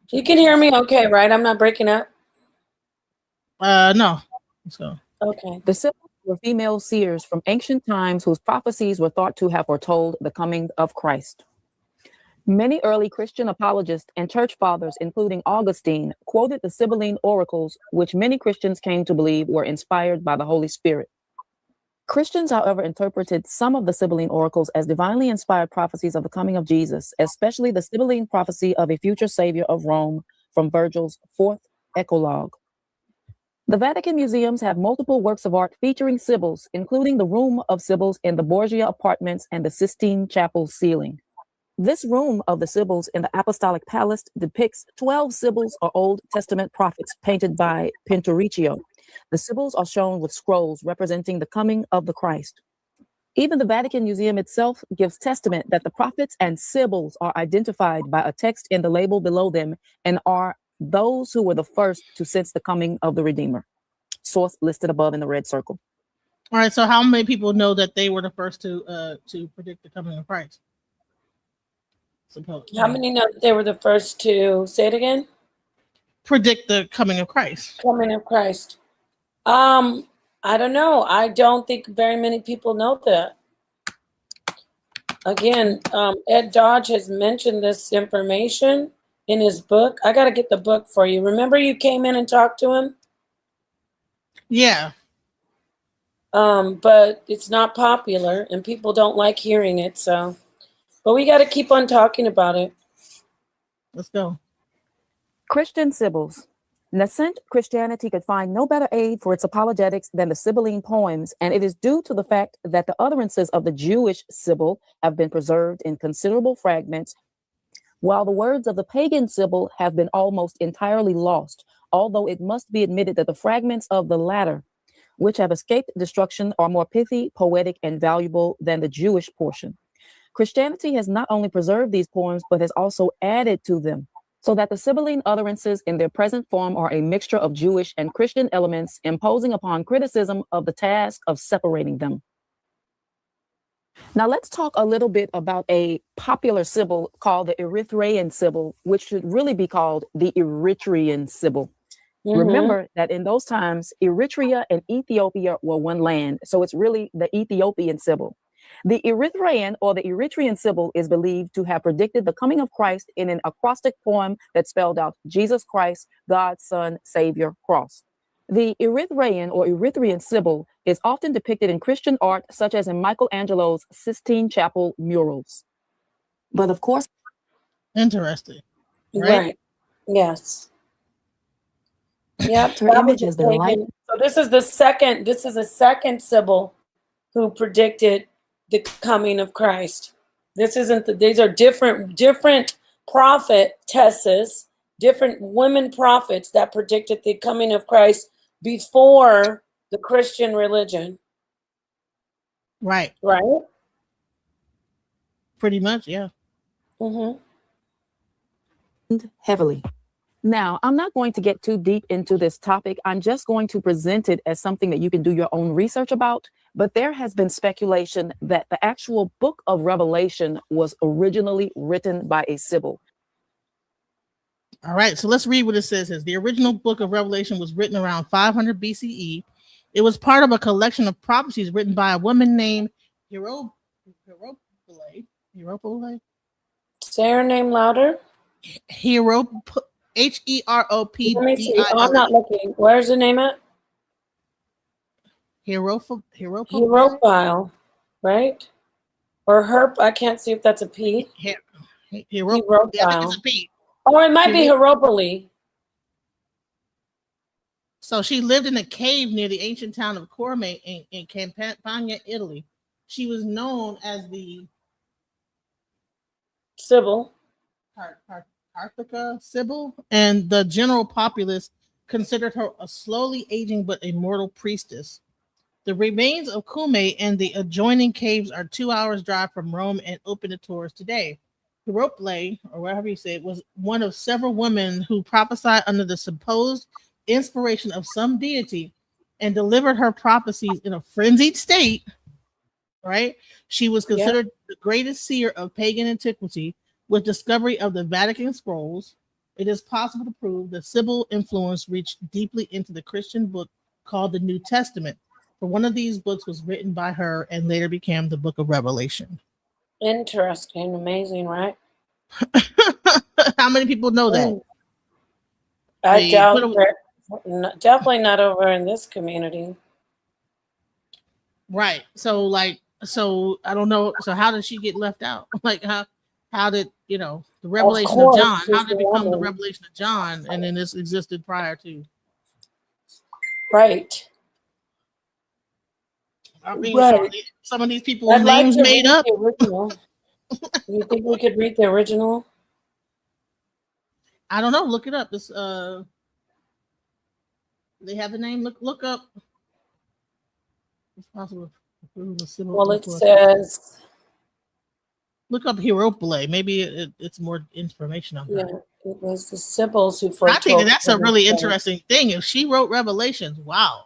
You can hear me okay, right? I'm not breaking up? No. So okay. The Sibyls were female seers from ancient times whose prophecies were thought to have foretold the coming of Christ. Many early Christian apologists and church fathers, including Augustine, quoted the Sibylline oracles, which many Christians came to believe were inspired by the Holy Spirit. Christians, however, interpreted some of the Sibylline oracles as divinely inspired prophecies of the coming of Jesus, especially the Sibylline prophecy of a future savior of Rome from Virgil's 4th Eclogue. The Vatican museums have multiple works of art featuring Sibyls, including the Room of Sibyls in the Borgia Apartments and the Sistine Chapel ceiling. This room of the Sibyls in the Apostolic Palace depicts 12 Sibyls or Old Testament prophets painted by Pinturicchio. The Sibyls are shown with scrolls representing the coming of the Christ. Even the Vatican Museum itself gives testament that the prophets and Sibyls are identified by a text in the label below them and are those who were the first to sense the coming of the Redeemer. Source listed above in the red circle. All right, so how many people know that they were the first to predict the coming of Christ? How many know that they were the first to, say it again? Predict the coming of Christ. Coming of Christ. I don't know. I don't think very many people know that. Again, Ed Dodge has mentioned this information in his book. I got to get the book for you. Remember you came in and talked to him? Yeah. But it's not popular and people don't like hearing it. So, but we got to keep on talking about it. Let's go. Christian Sibyls. Nascent Christianity could find no better aid for its apologetics than the Sibylline poems, and it is due to the fact that the utterances of the Jewish Sibyl have been preserved in considerable fragments, while the words of the pagan Sibyl have been almost entirely lost, although it must be admitted that the fragments of the latter, which have escaped destruction, are more pithy, poetic, and valuable than the Jewish portion. Christianity has not only preserved these poems, but has also added to them, so that the Sibylline utterances in their present form are a mixture of Jewish and Christian elements, imposing upon criticism of the task of separating them. Now let's talk a little bit about a popular Sibyl called the Erythraean Sibyl, which should really be called the Eritrean Sibyl. Mm-hmm. Remember that in those times, Eritrea and Ethiopia were one land, so it's really the Ethiopian Sibyl. The Erythraean or the Eritrean Sibyl is believed to have predicted the coming of Christ in an acrostic poem that spelled out Jesus Christ, God's Son, Savior, Cross. The Erythraean or Erythraean Sibyl is often depicted in Christian art, such as in Michelangelo's Sistine Chapel murals. But of course, interesting, right? Yes. Yep. Her image has been lightened. So this is the second Sibyl who predicted the coming of Christ. This isn't these are different prophetesses, different women prophets that predicted the coming of Christ before the Christian religion, Right. right? Pretty much, yeah. Mm-hmm. Heavily. Now, I'm not going to get too deep into this topic. I'm just going to present it as something that you can do your own research about. But there has been speculation that the actual book of Revelation was originally written by a Sibyl. All right, so let's read what it says. The original book of Revelation was written around 500 BCE. It was part of a collection of prophecies written by a woman named Hieropyle. Say her name louder. Heropile. Let me see. Heropidile. Oh, I'm not looking. Where's the name at? Heropile. Heropile, right? Or herp. I can't see if that's a P. Heropile. Yeah, I think it's a P. Or it might be Heropile. So she lived in a cave near the ancient town of Corme in Campania, Italy. She was known as the Sibyl. Arthica Sibyl, and the general populace considered her a slowly aging but immortal priestess. The remains of Cumae and the adjoining caves are 2 hours drive from Rome and open to tourists today. Heropile, or whatever you say it, was one of several women who prophesied under the supposed inspiration of some deity and delivered her prophecies in a frenzied state. Right? She was considered the greatest seer of pagan antiquity. With discovery of the Vatican scrolls, it is possible to prove that Sibyl influence reached deeply into the Christian book called the New Testament. For one of these books was written by her and later became the book of Revelation. Interesting. Amazing, right? How many people know that? I doubt it. Definitely not over in this community. Right. So I don't know. So how did she get left out? Like how did the revelation of John? How did it become the revelation of John? And then this existed prior to. Right. I mean, some of these people's names made up. You think we could read the original? I don't know. Look it up. It's they have the name. Look up. It's possible. Well, it says. Look up Heropile. Maybe it's more information on that. Yeah, it was the Sibyls who foretold. I think that's a really interesting thing. If she wrote Revelations, wow.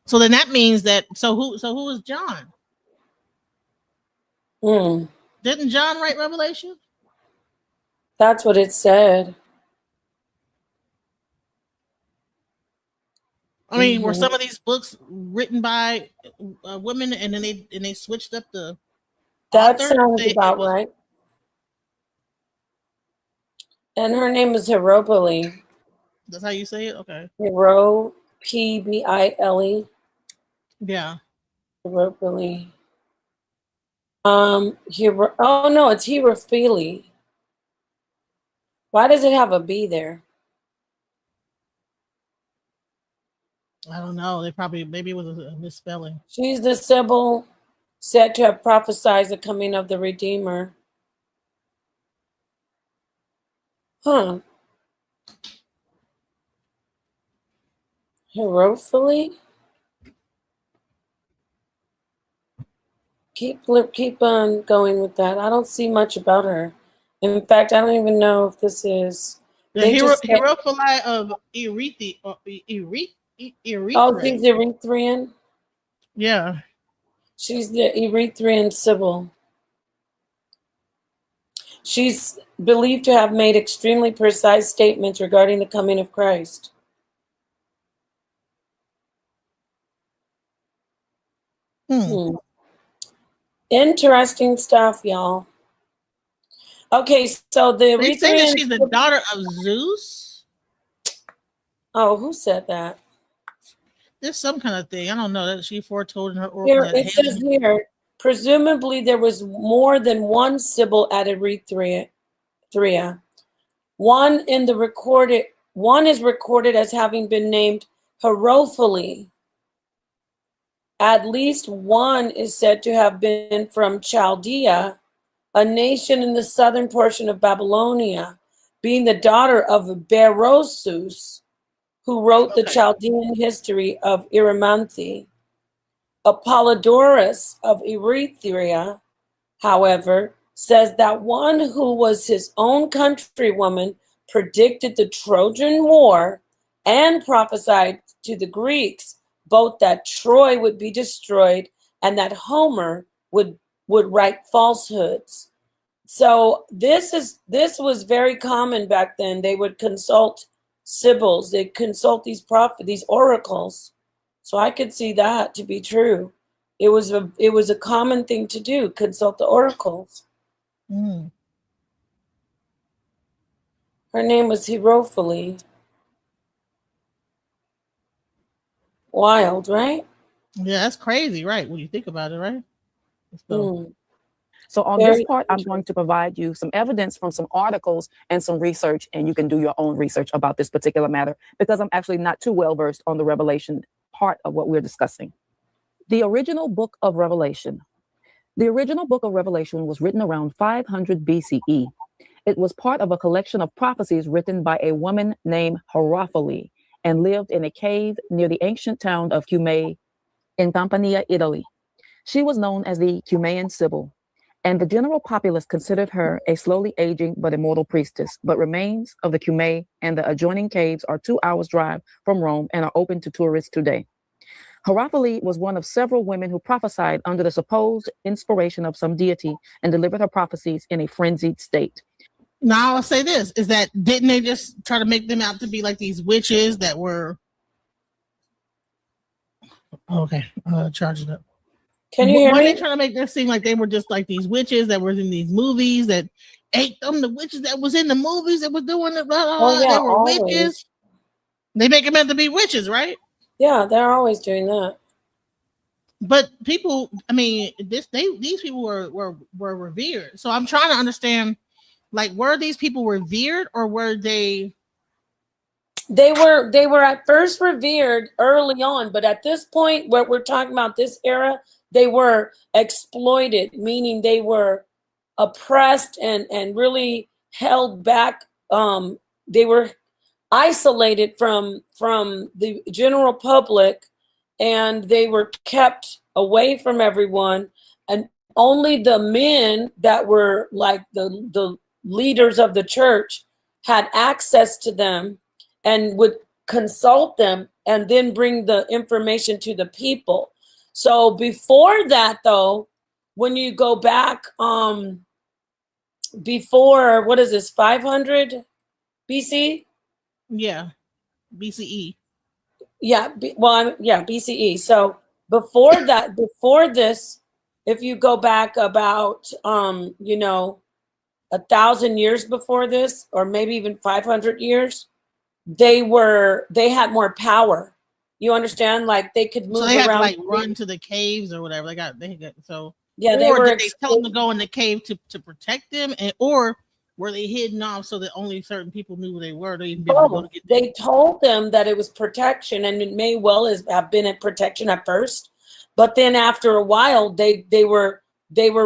So then that means that. So who is John? Didn't John write Revelation? That's what it said. I mean, were some of these books written by women, and then they switched up the. That sounds about right. And her name is Heropile. That's how you say it? Okay. Heropile. Yeah. Heropile. Oh no, it's Herophile. Why does it have a B there? I don't know. Maybe it was a misspelling. She's the Sibyl said to have prophesied the coming of the Redeemer. Huh. Herophile? Keep on going with that. I don't see much about her. In fact, I don't even know if this is the Herophile of Erythrea. Oh, she's Erythrean? Yeah. She's the Erythrean Sibyl. She's believed to have made extremely precise statements regarding the coming of Christ. Interesting stuff, y'all. Okay, so they say that she's the daughter of Zeus. Oh, who said that? There's some kind of thing. I don't know that she foretold in her oracle. Here, it says here, presumably there was more than one Sibyl at Erythrea. One is recorded as having been named Herophile, At least one is said to have been from Chaldea, a nation in the southern portion of Babylonia, being the daughter of Berosus, who wrote the Okay. Chaldean history of Erymanthe. Apollodorus of Erythrea, however, says that one who was his own countrywoman predicted the Trojan War and prophesied to the Greeks both that Troy would be destroyed and that Homer would write falsehoods. So this was very common back then. They would consult sibyls, they'd consult these prophets, these oracles. So I could see that to be true. It was a common thing to do, consult the oracles. Mm. Her name was Hierophile. Wild, right? Yeah, that's crazy, right? When you think about it, right? So, Mm. So on Very this part, I'm interesting. going to provide you some evidence from some articles and some research, and you can do your own research about this particular matter because I'm actually not too well versed on the Revelation part of what we're discussing. The original book of Revelation. The original book of Revelation was written around 500 BCE. It was part of a collection of prophecies written by a woman named Hierophile and lived in a cave near the ancient town of Cumae in Campania, Italy. She was known as the Cumaean Sibyl, and the general populace considered her a slowly aging but immortal priestess. But remains of the Cumae and the adjoining caves are 2 hours' drive from Rome and are open to tourists today. Hierophile was one of several women who prophesied under the supposed inspiration of some deity and delivered her prophecies in a frenzied state. now I'll say this: is that didn't they just try to make them out to be like these witches that were? Okay, charge it up. Can you hear Were they me? trying to make them seem like they were just like these witches that were in these movies that ate them? The witches that was in the movies that was doing it, blah, blah, Oh blah. yeah, They were always. witches. They make them out to be witches, right? Yeah, they're always doing that. But people, I mean, these people were revered. So I'm trying to understand, like, were these people revered or were they? They were at first revered early on, but at this point, what we're talking about, this era, they were exploited, meaning they were oppressed and really held back. They were isolated from the general public, and they were kept away from everyone. And only the men that were like the leaders of the church had access to them and would consult them and then bring the information to the people. So before that, though, when you go back, before, what is this, 500 BC? Yeah, BCE. Yeah, yeah, BCE. So before that, before this, if you go back about, 1,000 years before this, or maybe even 500 years, they had more power. You understand? Like they could So move they had to around. like run to the caves or whatever. They got so. Yeah, they Or were did they tell them to go in the cave to protect them, and or were they hidden off so that only certain people knew who they were? They even be able to go to get them? They told them that it was protection, and it may well have been a protection at first, but then after a while, they were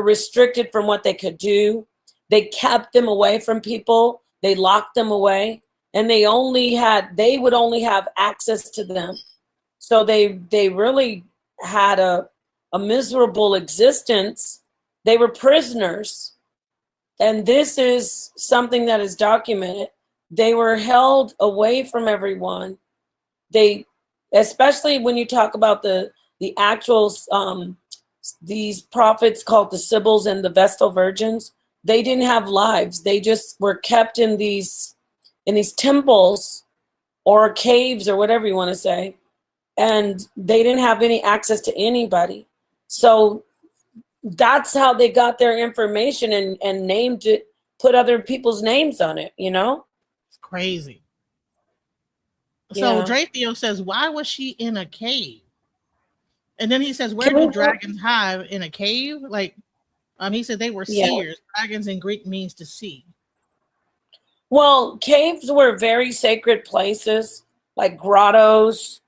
restricted from what they could do. They kept them away from people. They locked them away, and they would only have access to them. So they really had a miserable existence. They were prisoners. And this is something that is documented. They were held away from everyone. They, especially when you talk about the actual, these prophets called the Sibyls and the Vestal Virgins, they didn't have lives. They just were kept in these temples or caves or whatever you want to say. And they didn't have any access to anybody. So that's how they got their information and named it, put other people's names on it, It's crazy. So Yeah. Drathio says, why was she in a cave? And then he says, where Can do we- dragons hide? In a cave? Like, he said they were Yeah. seers. Dragons in Greek means to see. Well, caves were very sacred places, like grottos,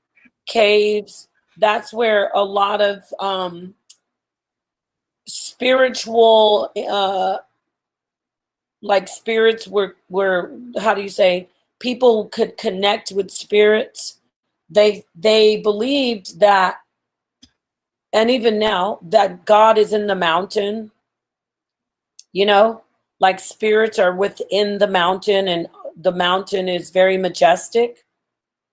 caves. that's where a lot of spiritual like spirits were how do you say, people could connect with spirits. They believed that, and even now, that God is in the mountain, you know, like spirits are within the mountain, and the mountain is very majestic.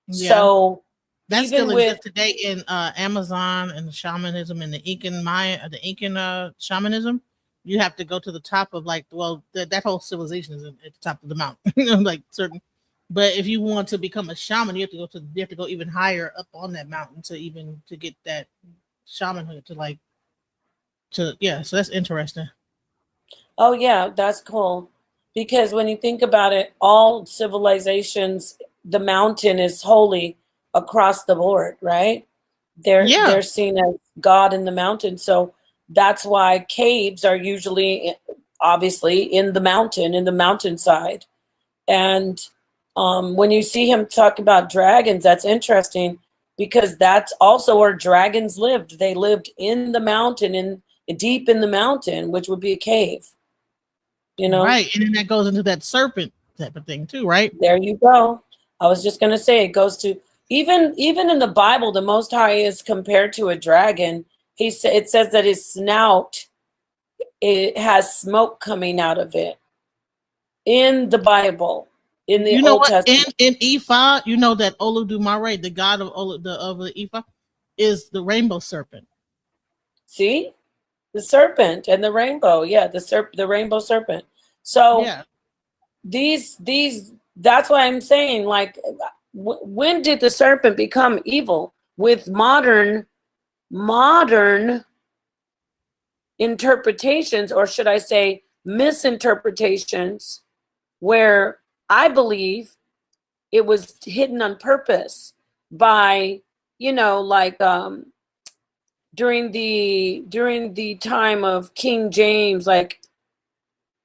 Yeah. So That even still with, exists today in Amazon and the shamanism and the Incan Maya, the Incan shamanism. You have to go to the top of like, well, that whole civilization is at the top of the mountain, you know, like certain. But if you want to become a shaman, you have to go even higher up on that mountain to get that shamanhood to like to yeah. So that's interesting. oh yeah, that's cool. Because when you think about it, all civilizations, the mountain is holy across the board, right? Yeah, They're seen as God in the mountain. So that's why caves are usually obviously in the mountain, in the mountainside. And when you see him talk about dragons, that's interesting because that's also where dragons lived. They lived in the mountain, in deep in the mountain, which would be a cave. You know, right. And then that goes into that serpent type of thing too, right? there you go. I was just gonna say it goes to even in the Bible, the Most High is compared to a dragon. It says that his snout, it has smoke coming out of it in the Bible, in the You know Old what? In Testament. Ifa, you know that Olodumare, the god of the Ifa, is the rainbow serpent. See, the serpent and the rainbow. Yeah, the rainbow serpent. So Yeah. these that's why I'm saying, like, when did the serpent become evil? With modern interpretations, or should I say misinterpretations, where I believe it was hidden on purpose by, like during the time of King James, like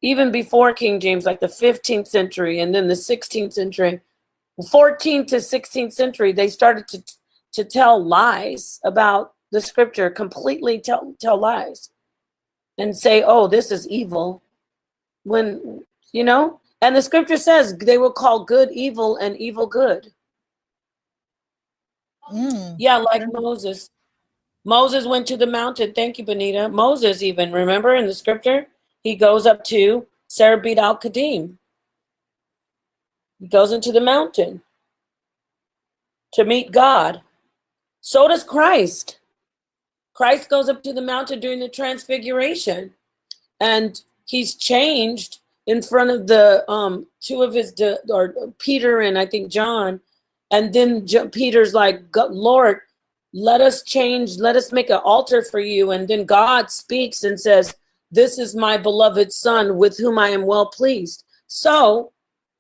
even before King James, like the 15th century and then the 16th century, 14th to 16th century, they started to tell lies about the scripture, completely tell lies and say, oh, this is evil. When, and the scripture says they will call good evil and evil good. Yeah, like Okay. Moses. Moses went to the mountain. Thank you, Benita. Moses, even, remember in the scripture, he goes up to Sarabit al-Kadim. He goes into the mountain to meet God. So does Christ. Christ goes up to the mountain during the transfiguration, and he's changed in front of the two of his or Peter and I think John, and then Peter's like, Lord, let us make an altar for you. And then God speaks and says, this is my beloved son with whom I am well pleased. So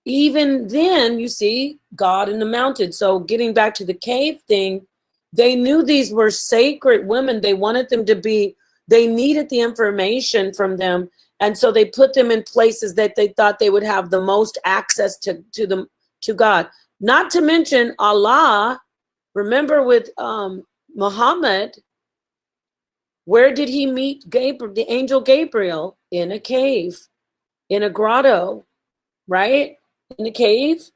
even then, you see God in the mountain. So getting back to the cave thing, they knew these were sacred women. They wanted them to be, they needed the information from them. And so they put them in places that they thought they would have the most access to God. Not to mention Allah. Remember with Muhammad, where did he meet Gabriel, the angel Gabriel? In a cave, in a grotto, right? In a cave.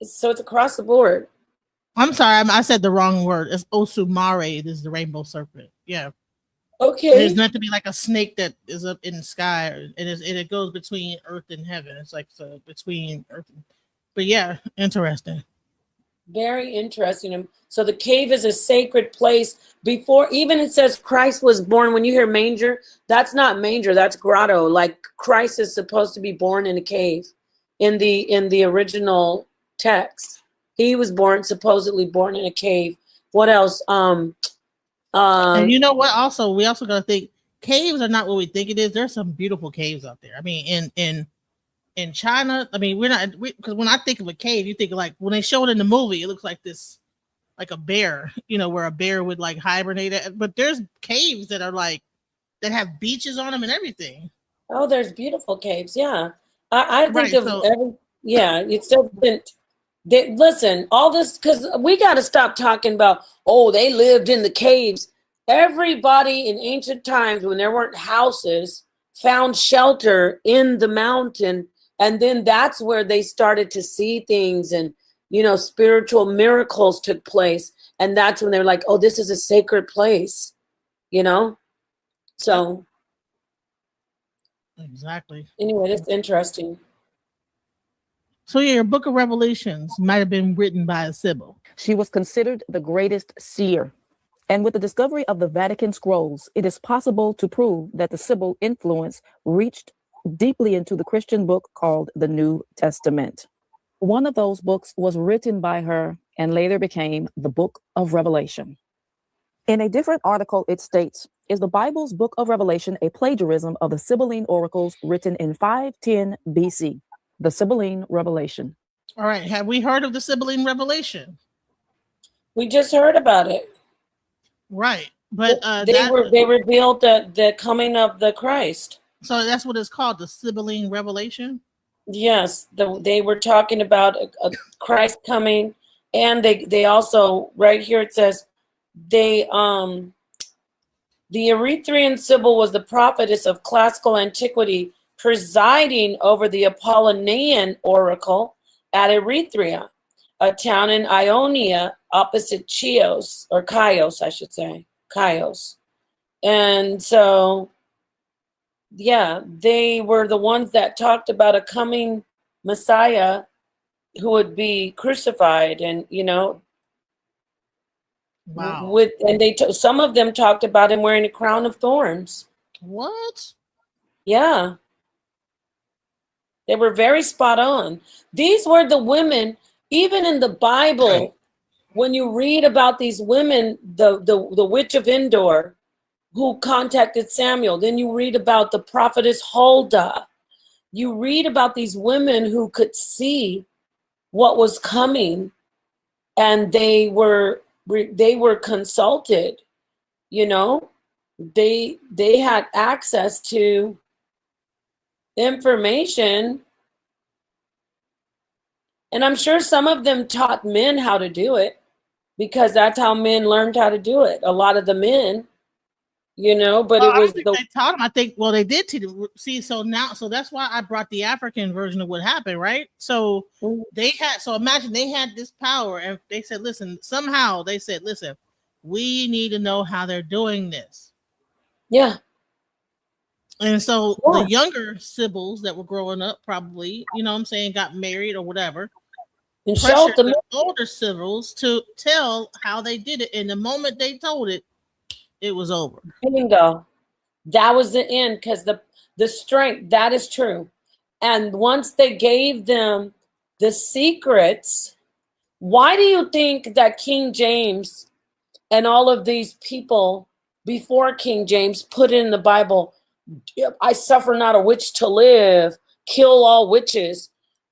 So it's across the board. I'm sorry, I said the wrong word. It's Osumare. It is the rainbow serpent. Yeah. There's Okay. meant to be like a snake that is up in the sky, and it goes between earth and heaven. It's like between earth. But yeah, interesting. Very interesting. So the cave is a sacred place. Before even it says Christ was born. When you hear manger, that's not manger, that's grotto. Like Christ is supposed to be born in a cave in the original text. He was supposedly born in a cave. What else? And you know what? Also, we also gotta think caves are not what we think it is. There's some beautiful caves out there. I mean, in China, I mean, because when I think of a cave, you think of like when they show it in the movie, it looks like this, like a bear, where a bear would like hibernate at. But there's caves that are like that have beaches on them and everything. Oh, there's beautiful caves. Yeah. I think Right. of So yeah, it still didn't. Listen, all this, because we got to stop talking about, oh, they lived in the caves. Everybody in ancient times, when there weren't houses, found shelter in the mountain. And then that's where they started to see things, and, spiritual miracles took place. And that's when they're like, oh, this is a sacred place, So Exactly. anyway, that's interesting. So yeah, your book of Revelations might have been written by a Sybil. She was considered the greatest seer. And with the discovery of the Vatican scrolls, it is possible to prove that the Sybil influence reached deeply into the Christian book called the New Testament. One of those books was written by her and later became the Book of Revelation. In a different article, it states, is the Bible's Book of Revelation a plagiarism of the Sibylline oracles written in 510 BC? The Sibylline Revelation. All right. Have we heard of the Sibylline Revelation? We just heard about it. Right. But they revealed the coming of the Christ. So that's what it's called, the Sibylline Revelation? Yes. They were talking about a Christ coming, and they also, right here it says, the Erythraean Sibyl was the prophetess of classical antiquity, presiding over the Apollonian oracle at Erythrea, a town in Ionia opposite Chios, or Chios, I should say, Chios. And so, yeah, they were the ones that talked about a coming Messiah who would be crucified, and wow. Some of them talked about him wearing a crown of thorns. What? Yeah. They were very spot on. These were the women, even in the Bible, when you read about these women, the witch of Endor who contacted Samuel, then you read about the prophetess Huldah. You read about these women who could see what was coming, and they were consulted, they had access to information, and I'm sure some of them taught men how to do it, because that's how men learned how to do it. A lot of the men, but it was they taught them. I think, well, they did teach them. See, so that's why I brought the African version of what happened, right? So imagine they had this power, and they said, listen, we need to know how they're doing this. Yeah. And so the younger Sibyls that were growing up probably, got married or whatever, and pressured the older Sibyls to tell how they did it. And the moment they told it, it was over. Bingo. That was the end, because the strength, that is true. And once they gave them the secrets, why do you think that King James and all of these people before King James put in the Bible, I suffer not a witch to live, kill all witches?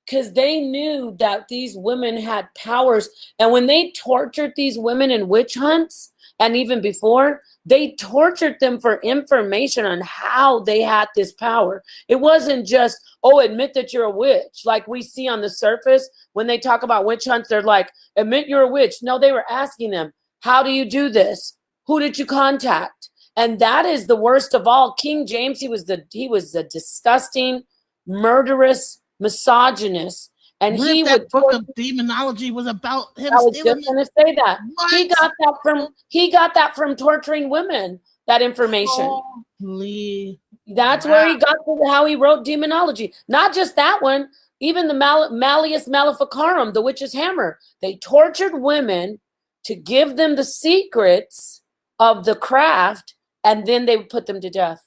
Because they knew that these women had powers. And when they tortured these women in witch hunts, and even before, they tortured them for information on how they had this power. It wasn't just, admit that you're a witch. Like we see on the surface, when they talk about witch hunts, they're like, admit you're a witch. No, they were asking them, how do you do this? Who did you contact? And that is the worst of all. King James, he was a disgusting, murderous, misogynist. And book of demonology was about him. I was just going to say that. What? He got that from torturing women, that information. That's where he got how he wrote demonology. Not just that one, even the Malleus Maleficarum, the witch's hammer. They tortured women to give them the secrets of the craft, and then they would put them to death.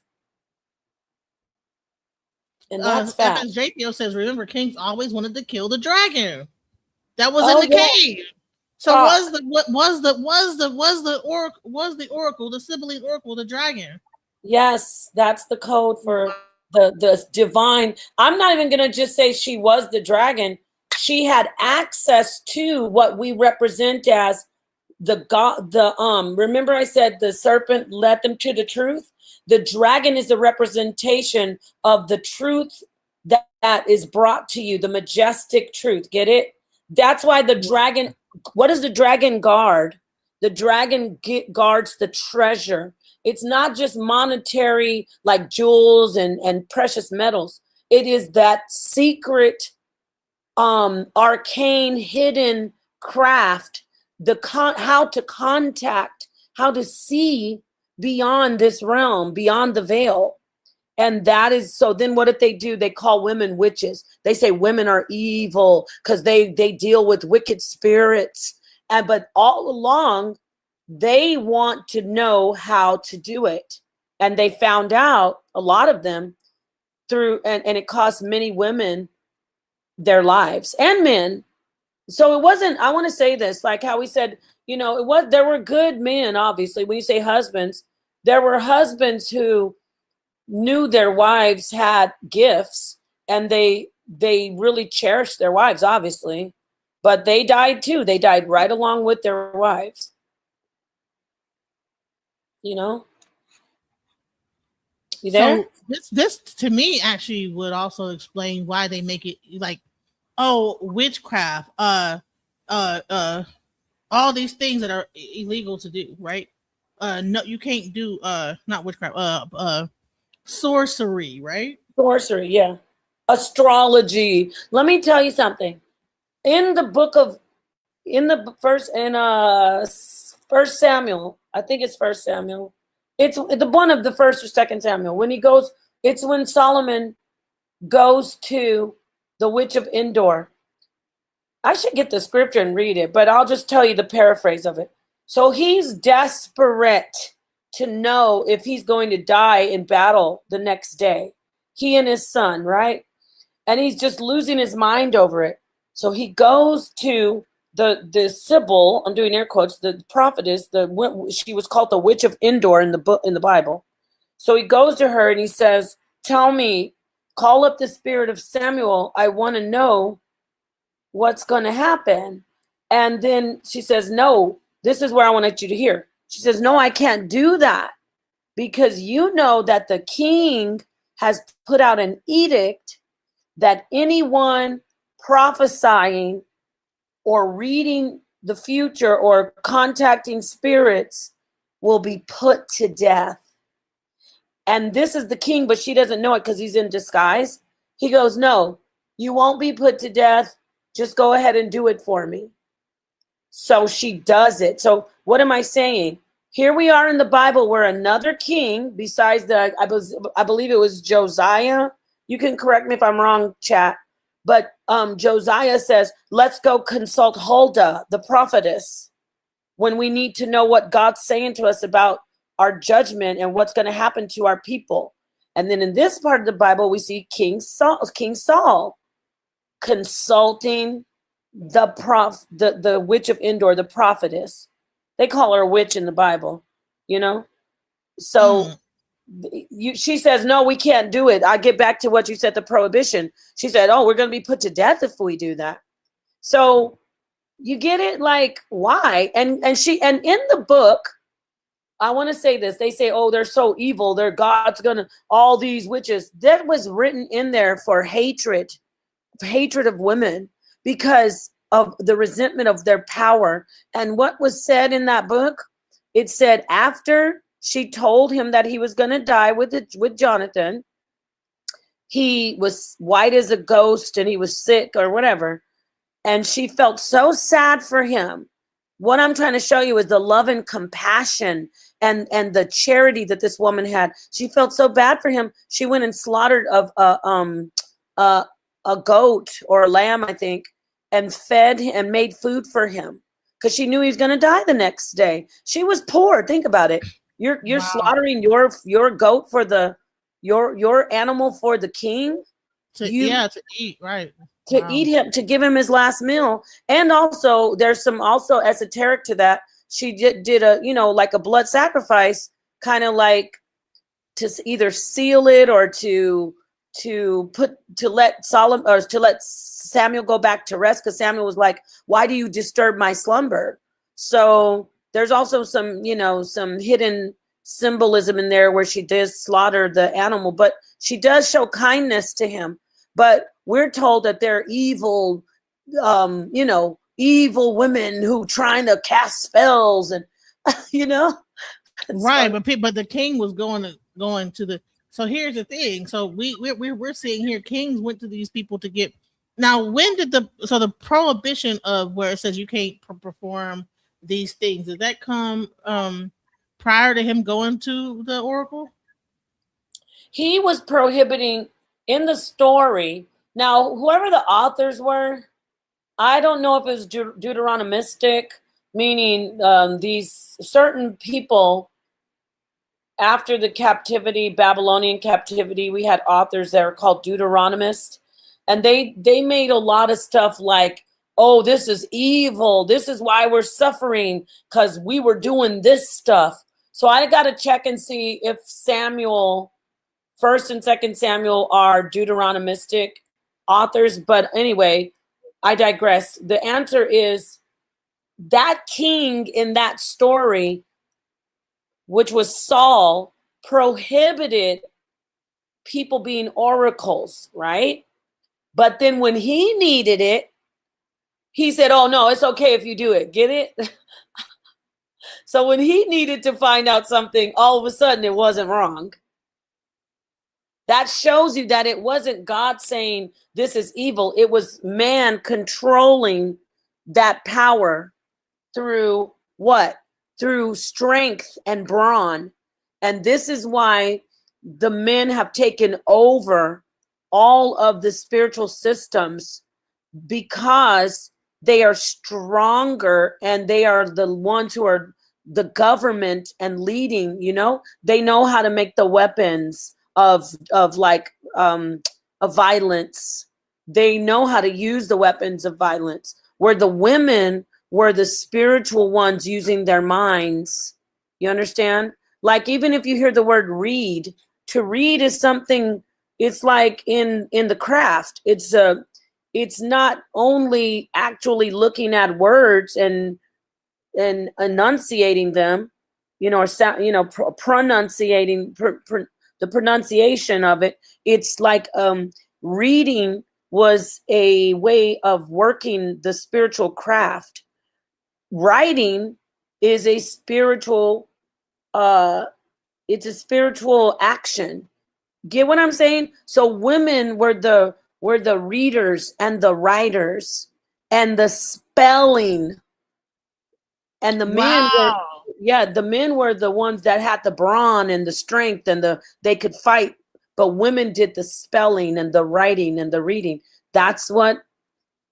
And that's fact. JPO says, remember, kings always wanted to kill the dragon that was in the cave. So was the oracle, the Sibylline oracle, the dragon? Yes, that's the code for the divine. I'm not even going to just say she was the dragon. She had access to what we represent as the God. Remember I said the serpent led them to the truth. The dragon is a representation of the truth that is brought to you, the majestic truth. Get it? That's why the dragon, what does the dragon guard? The dragon guards the treasure. It's not just monetary like jewels and precious metals. It is that secret, arcane, hidden craft, how to contact, how to see beyond this realm, beyond the veil. And that is, so then what did they do? They call women witches. They say women are evil because they deal with wicked spirits. But all along, they want to know how to do it. And they found out, a lot of them, through, and it cost many women their lives and men. So it wasn't, I want to say this, like how we said, there were good men, obviously. When you say husbands, there were husbands who knew their wives had gifts, and they really cherished their wives, obviously, but they died too. They died right along with their wives. You there? So this to me actually would also explain why they make it like, oh, witchcraft, all these things that are illegal to do, right? No, you can't do not witchcraft, sorcery, right? Sorcery, yeah. Astrology. Let me tell you something. In First Samuel, I think it's First Samuel. It's the one of the First or Second Samuel. It's when Solomon goes to the witch of Endor. I should get the scripture and read it, but I'll just tell you the paraphrase of it. So he's desperate to know if he's going to die in battle the next day. He and his son, right? And he's just losing his mind over it. So he goes to the Sibyl, I'm doing air quotes, the prophetess, she was called the witch of Endor in the Bible. So he goes to her and he says, tell me, call up the spirit of Samuel. I want to know what's going to happen. And then she says, no, this is where I wanted you to hear. She says, no, I can't do that, because you know that the king has put out an edict that anyone prophesying or reading the future or contacting spirits will be put to death. And this is the king, but she doesn't know it because he's in disguise. He goes, no, you won't be put to death. Just go ahead and do it for me. So she does it. So what am I saying? Here we are in the Bible where another king, besides I believe it was Josiah. You can correct me if I'm wrong, chat. But Josiah says, let's go consult Huldah, the prophetess, when we need to know what God's saying to us about our judgment and what's going to happen to our people. And then in this part of the Bible, we see King Saul consulting the witch of Endor, the prophetess. They call her a witch in the Bible, So she says, no, we can't do it. I get back to what you said, the prohibition. She said, oh, we're going to be put to death if we do that. So you get it? Like, why? And in the book, I want to say this. They say, oh, they're so evil. All these witches. That was written in there for hatred of women because of the resentment of their power. And what was said in that book, it said after she told him that he was going to die with Jonathan, he was white as a ghost and he was sick or whatever. And she felt so sad for him. What I'm trying to show you is the love and compassion and the charity that this woman had. She felt so bad for him. She went and slaughtered a goat or a lamb, I think, and fed and made food for him because she knew he was going to die the next day. She was poor. Think about it. You're Wow. slaughtering your goat for your animal for the king to eat, right? To eat him, to give him his last meal. And also there's some also esoteric to that. She did a, like a blood sacrifice, kind of like to either seal it or to let Samuel go back to rest, because Samuel was like, why do you disturb my slumber? So there's also some hidden symbolism in there where she does slaughter the animal, but she does show kindness to him. But we're told that they're evil, you know, evil women who trying to cast spells and, you know, it's Right, funny. but the king was going to the. So here's the thing. So we're seeing here kings went to these people to get. Now, when did the prohibition of where it says you can't perform these things, did that come prior to him going to the oracle? He was prohibiting in the story. Now, whoever the authors were, I don't know if it was Deuteronomistic, meaning these certain people after the captivity, Babylonian captivity, we had authors that were called Deuteronomists, and they made a lot of stuff like, oh, this is evil. This is why we're suffering because we were doing this stuff. So I got to check and see if Samuel, 1st and 2nd Samuel, are Deuteronomistic authors. But anyway, I digress. The answer is that king in that story, which was Saul, prohibited people being oracles, right? But then when he needed it, he said, oh, no, it's okay if you do it. Get it? So when he needed to find out something, all of a sudden it wasn't wrong. That shows you that it wasn't God saying this is evil. It was man controlling that power through what? Through strength and brawn. And this is why the men have taken over all of the spiritual systems, because they are stronger and they are the ones who are the government and leading, you know, they know how to make the weapons of violence. They know how to use the weapons of violence, where the women were the spiritual ones using their minds. You understand? Like, even if you hear the word read, to read is something, it's like in the craft. It's not only actually looking at words and enunciating them, you know, or sound, you know, pronunciating the pronunciation of it. It's like reading was a way of working the spiritual craft. Writing is a spiritual it's a spiritual action. Get what I'm saying? So women were the readers and the writers and the spelling, and the men were, Wow. yeah, the men were the ones that had the brawn and the strength and they could fight, but women did the spelling and the writing and the reading. That's what,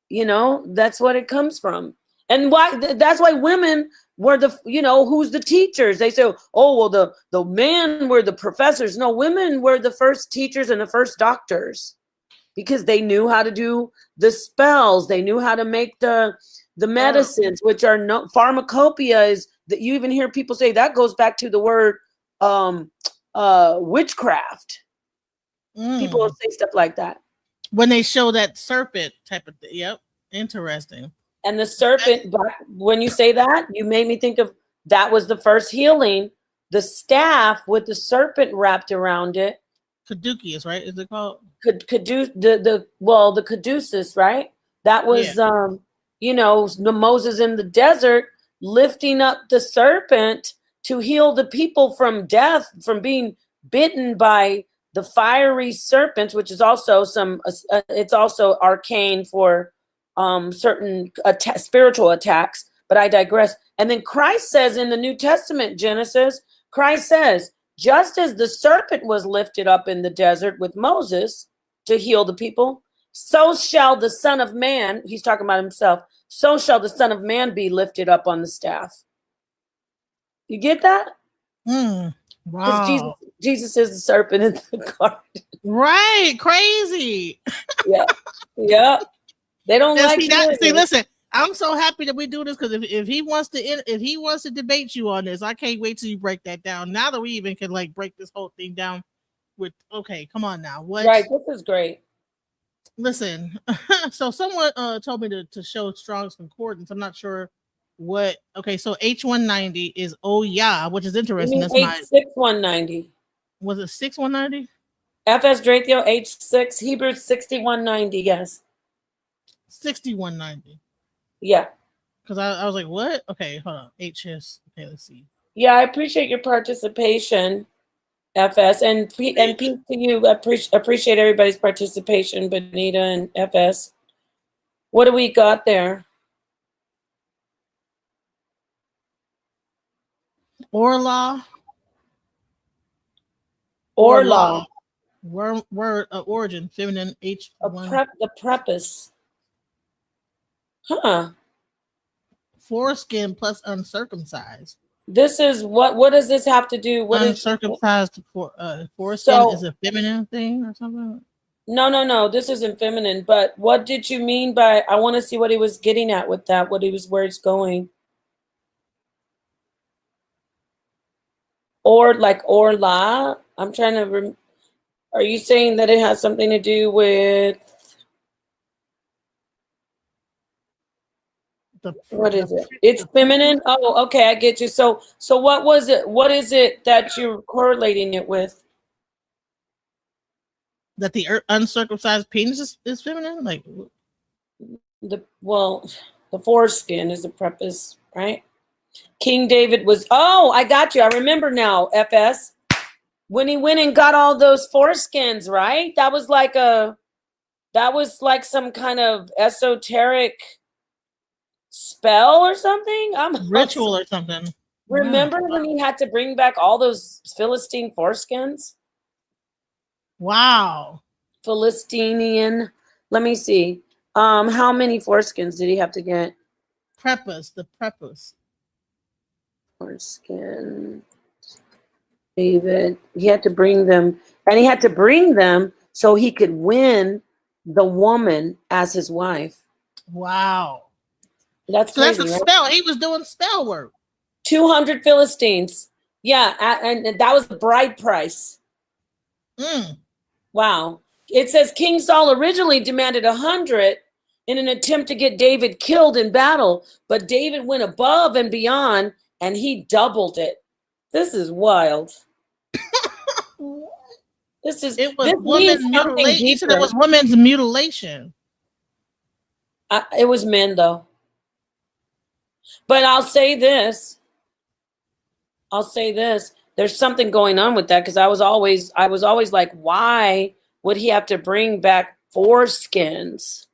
you know, that's what it comes from. And why that's why women were the, you know, who's the teachers? They say, oh, well, the men were the professors. No, women were the first teachers and the first doctors, because they knew how to do the spells. They knew how to make the medicines, which are no pharmacopoeia, is that you even hear people say that goes back to the word witchcraft. People will say stuff like that. When they show that serpent type of thing. Yep. Interesting. And the serpent, when you say that, you made me think of, that was the first healing, the staff with the serpent wrapped around it. Caduceus, right? Is it called? The caduceus, right? That was you know, Moses in the desert lifting up the serpent to heal the people from death, from being bitten by the fiery serpents, which is also it's also arcane for certain spiritual attacks, but I digress. And then Christ says in the New Testament, Genesis, Christ says, just as the serpent was lifted up in the desert with Moses to heal the people, so shall the Son of Man, he's talking about himself, so shall the Son of Man be lifted up on the staff. You get that? Wow. Because Jesus is the serpent in the garden. Right. Crazy. Yeah. Yeah. They don't like that. See, listen, I'm so happy that we do this, because if he wants to debate you on this, I can't wait till you break that down. Now that we even can like break this whole thing down with, okay, come on now. What? Right. This is great. Listen, so someone told me to show Strong's Concordance. I'm not sure what. Okay, so H190 is oh yeah, which is interesting. That's my 6190. Was it 6190? FS Drathio H6 Hebrews 6190. Yes. 6190. Yeah. Because I was like, what? Okay, hold on. HS. Okay, let's see. Yeah, I appreciate your participation, FS, and peace to you. Appreciate everybody's participation, Benita and FS. What do we got there? Orla. Orla. Word origin, feminine H1. The preface. Huh. Foreskin plus uncircumcised. This is what does this have to do? What is uncircumcised foreskin So- is a feminine thing or something? No, this isn't feminine, but what did you mean by, I want to see what he was getting at with that, where it's going. Or like Orla, I'm trying to, are you saying that it has something to do with, what is it? It's feminine? Oh, okay, I get you. So what was it? What is it that you're correlating it with? That the uncircumcised penis is feminine? Like The foreskin is a preface, right? King David was, oh, I got you. I remember now, FS. When he went and got all those foreskins, right? That was like some kind of esoteric spell or something. ritual or something. Remember when he had to bring back all those Philistine foreskins? Wow. Philistinian. Let me see. How many foreskins did he have to get? The preface. Foreskin. David. He had to bring them, and he had to bring them so he could win the woman as his wife. Wow. That's so crazy, that's a right? spell. He was doing spell work. 200 Philistines. Yeah, and that was the bride price. Wow. It says King Saul originally demanded 100 in an attempt to get David killed in battle, but David went above and beyond, and he doubled it. This is wild. It was women's mutilation. He said it was women's mutilation. It was men, though. But I'll say this. There's something going on with that, because I was always like, why would he have to bring back foreskins?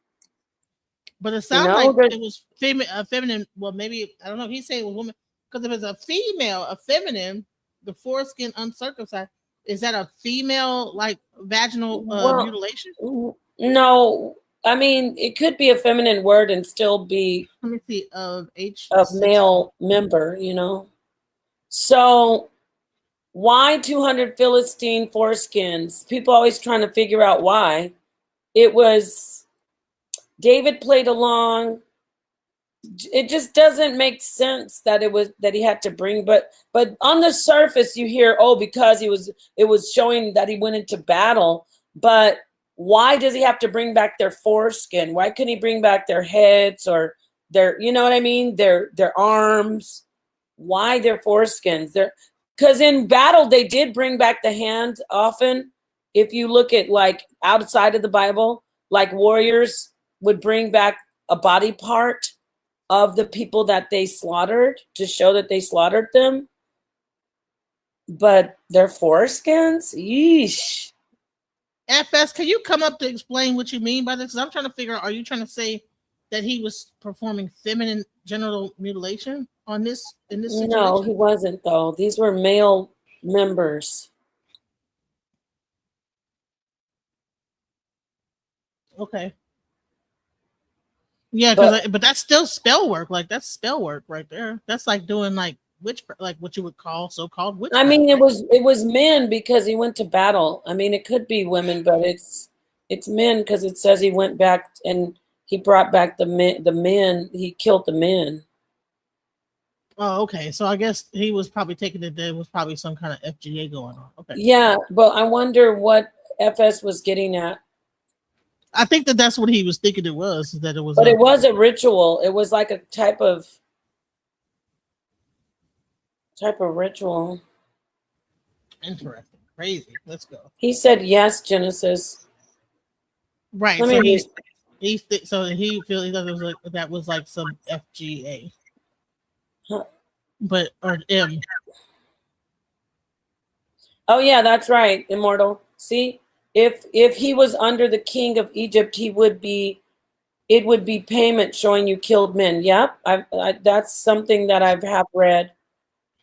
But it sounds like it was feminine. Well, maybe I don't know if he's saying it was woman, because if it's a female, a feminine, the foreskin uncircumcised, is that a female like vaginal mutilation? No, I mean it could be a feminine word and still be. Let me see of male member, you know. So why 200 Philistine foreskins? People always trying to figure out why. It was David played along. It just doesn't make sense that he had to bring, but on the surface you hear, oh, because it was showing that he went into battle. But why does he have to bring back their foreskin? Why couldn't he bring back their heads or their, you know what I mean? Their arms? Why their foreskins? Because in battle they did bring back the hand often. If you look at like outside of the Bible, like warriors would bring back a body part of the people that they slaughtered to show that they slaughtered them. But their foreskins? Yeesh. FS, can you come up to explain what you mean by this? Because I'm trying to figure out, are you trying to say that he was performing feminine genital mutilation in this situation? No, he wasn't, though. These were male members. Okay. Yeah, but that's still spell work. Like that's spell work right there. That's like doing like what you would call so-called witchcraft. I mean, it was men because he went to battle. I mean, it could be women, but it's men because it says he went back and he brought back the men. He killed the men. Oh, okay. So I guess he was probably taking it. There was probably some kind of FGA going on. Okay. Yeah, but I wonder what FS was getting at. I think that's what he was thinking it was. That it was. But it was a ritual. It was like a type of ritual. Interesting. Crazy. Let's go. He said yes, Genesis. Right. So he feels he thought it was like that was like some FGA, Huh. but or M. Oh yeah, that's right, Immortal. See, if he was under the king of Egypt, it would be payment showing you killed men. Yep, that's something that have read.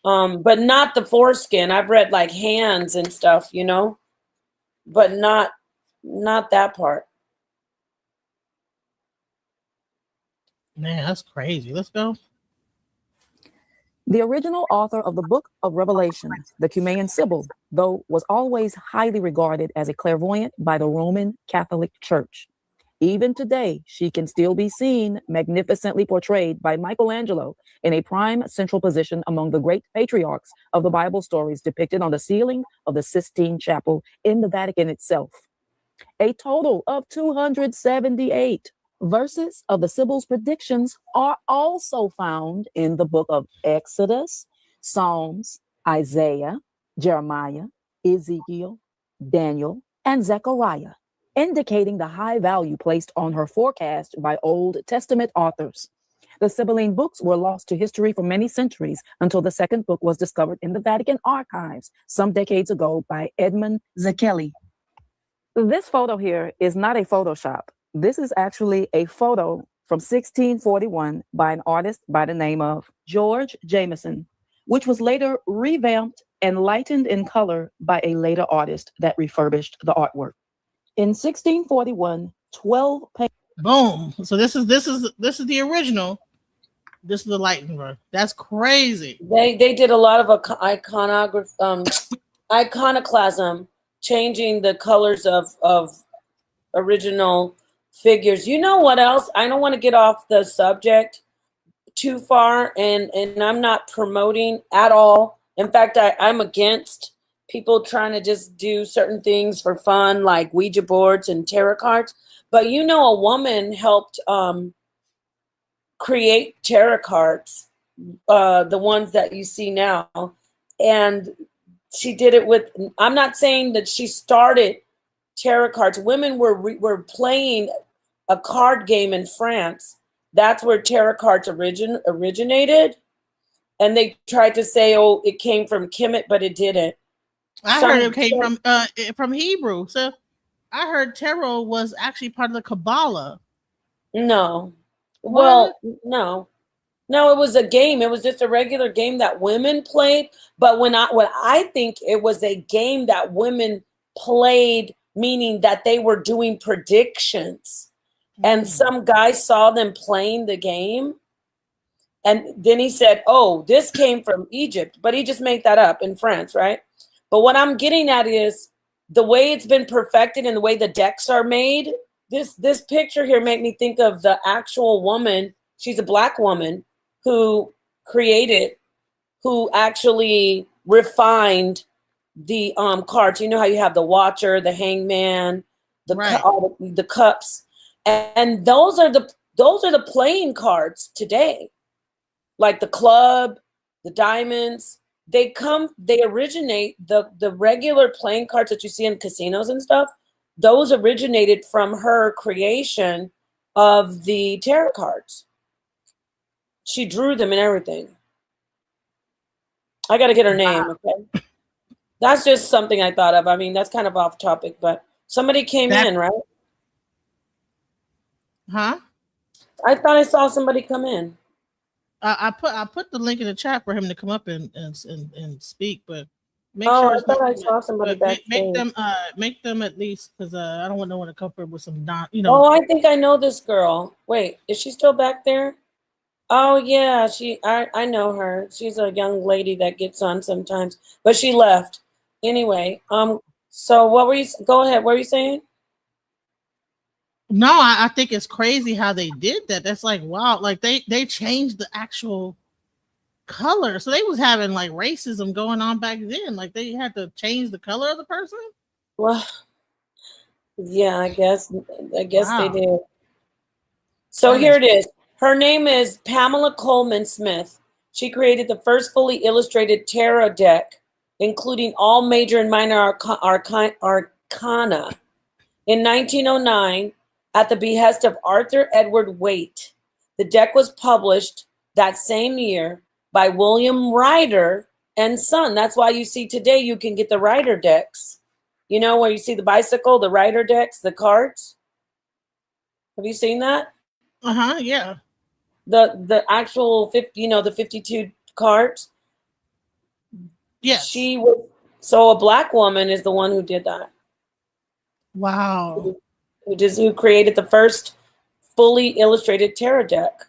But not the foreskin. I've read like hands and stuff, but not that part. Man, that's crazy. Let's go. The original author of the book of Revelation, the Cumaean Sibyl, though, was always highly regarded as a clairvoyant by the Roman Catholic Church. Even today, she can still be seen magnificently portrayed by Michelangelo in a prime central position among the great patriarchs of the Bible stories depicted on the ceiling of the Sistine Chapel in the Vatican itself. A total of 278 verses of the Sibyl's predictions are also found in the book of Exodus, Psalms, Isaiah, Jeremiah, Ezekiel, Daniel, and Zechariah, indicating the high value placed on her forecast by Old Testament authors. The Sibylline books were lost to history for many centuries until the second book was discovered in the Vatican archives some decades ago by Edmund Zekeli. This photo here is not a Photoshop. This is actually a photo from 1641 by an artist by the name of George Jameson, which was later revamped and lightened in color by a later artist that refurbished the artwork. In 1641, 12 Boom. So this is the original. This is the lighting, bro. That's crazy. They did a lot of iconoclasm, changing the colors of original figures. You know what else? I don't want to get off the subject too far, and I'm not promoting at all. In fact, I'm against people trying to just do certain things for fun, like Ouija boards and tarot cards. But a woman helped create tarot cards, the ones that you see now, and she did it with. I'm not saying that she started tarot cards. Women were playing a card game in France. That's where tarot cards originated, and they tried to say, "Oh, it came from Kemet," but it didn't. I heard it came from Hebrew. So I heard tarot was actually part of the Kabbalah. No, well, no, it was a game. It was just a regular game that women played. But what I think it was a game that women played, meaning that they were doing predictions, and some guy saw them playing the game, and then he said, "Oh, this came from Egypt," but he just made that up in France, right? But what I'm getting at is the way it's been perfected and the way the decks are made. This picture here made me think of the actual woman. She's a black woman who actually refined the cards. You know how you have the Watcher, the Hangman, the cups, and those are the playing cards today, like the club, the diamonds. They originate the regular playing cards that you see in casinos and stuff. Those originated from her creation of the tarot cards. She drew them and everything. I got to get her name. Okay. That's just something I thought of. I mean, that's kind of off topic, but somebody came in, right? Huh? I thought I saw somebody come in. I put the link in the chat for him to come up and speak, but make sure. I thought I saw somebody back. Make them at least, because I don't want no one to come up with some Oh, I think I know this girl. Wait, is she still back there? Oh yeah, I know her. She's a young lady that gets on sometimes, but she left. Anyway, so what were you? Go ahead. What were you saying? No, I think it's crazy how they did that. That's like, wow, like they changed the actual color. So they was having like racism going on back then. Like they had to change the color of the person. Well, yeah, I guess they did. So here it is. Her name is Pamela Coleman Smith. She created the first fully illustrated tarot deck, including all major and minor arcana. In 1909, at the behest of Arthur Edward Waite. The deck was published that same year by William Ryder and Son. That's why you see today you can get the Ryder decks. You know, where you see the bicycle, the Ryder decks, the carts. Have you seen that? Yeah. The actual 50, the 52 carts. Yes. She was so a black woman is the one who did that. Wow. Who created the first fully illustrated tarot deck.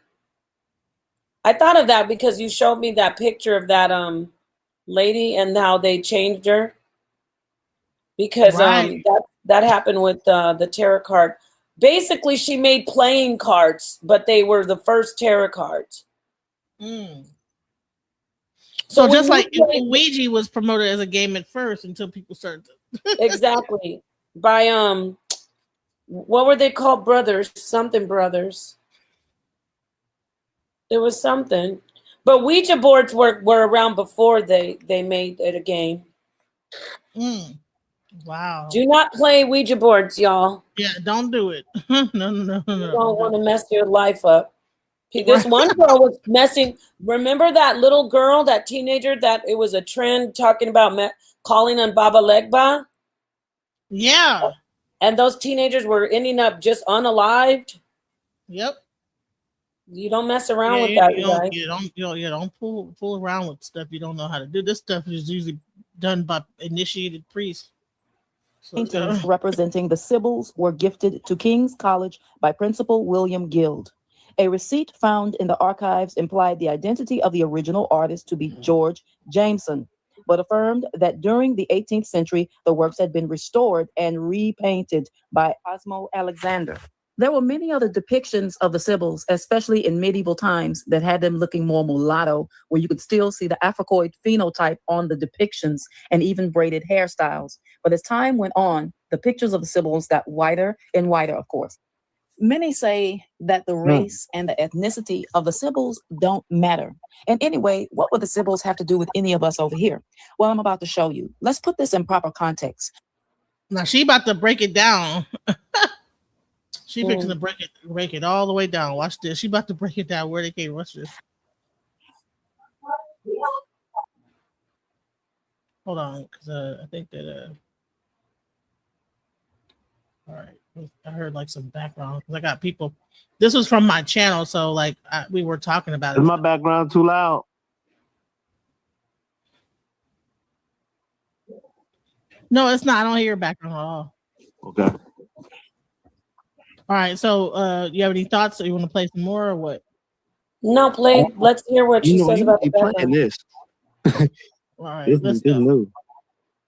I thought of that because you showed me that picture of that lady and how they changed her. Because Right. that happened with the tarot card. Basically, she made playing cards, but they were the first tarot cards. Mm. So So just when like you play- Ouija was promoted as a game at first until people started to exactly by what were they called? Brothers, something brothers. There was something, but Ouija boards were around before they made it a game. Mm. Wow. Do not play Ouija boards, y'all. Yeah, don't do it. No. You don't want to mess your life up. This one girl was messing. Remember that little girl, that teenager, that it was a trend talking about calling on Baba Legba? Yeah. And those teenagers were ending up just unalived. Yep. You don't mess around with You that, don't, guys. you don't fool around with stuff you don't know how to do. This stuff is usually done by initiated priests. So, Paintings representing the Sibyls were gifted to King's College by Principal William Guild. A receipt found in the archives implied the identity of the original artist to be George Jameson, but affirmed that during the 18th century, the works had been restored and repainted by Cosmo Alexander. There were many other depictions of the Sibyls, especially in medieval times, that had them looking more mulatto, where you could still see the Africoid phenotype on the depictions and even braided hairstyles. But as time went on, the pictures of the Sibyls got whiter and whiter, of course. Many say that the race and the ethnicity of the Sibyls don't matter. And anyway, what would the Sibyls have to do with any of us over here? Well, I'm about to show you. Let's put this in proper context. now she about to break it down. She fixing to break it all the way down. Watch this. She about to break it down where they came. Watch this. Hold on, because I think that all right. I heard like some background because I got people. This was from my channel, so like we were talking about it. Is my background too loud? No, it's not. I don't hear your background at all. Okay. All right. So you have any thoughts? Or you want to play some more or what? No, play. Let's hear what she says about the playing background. this. All right. This Let's is go. new.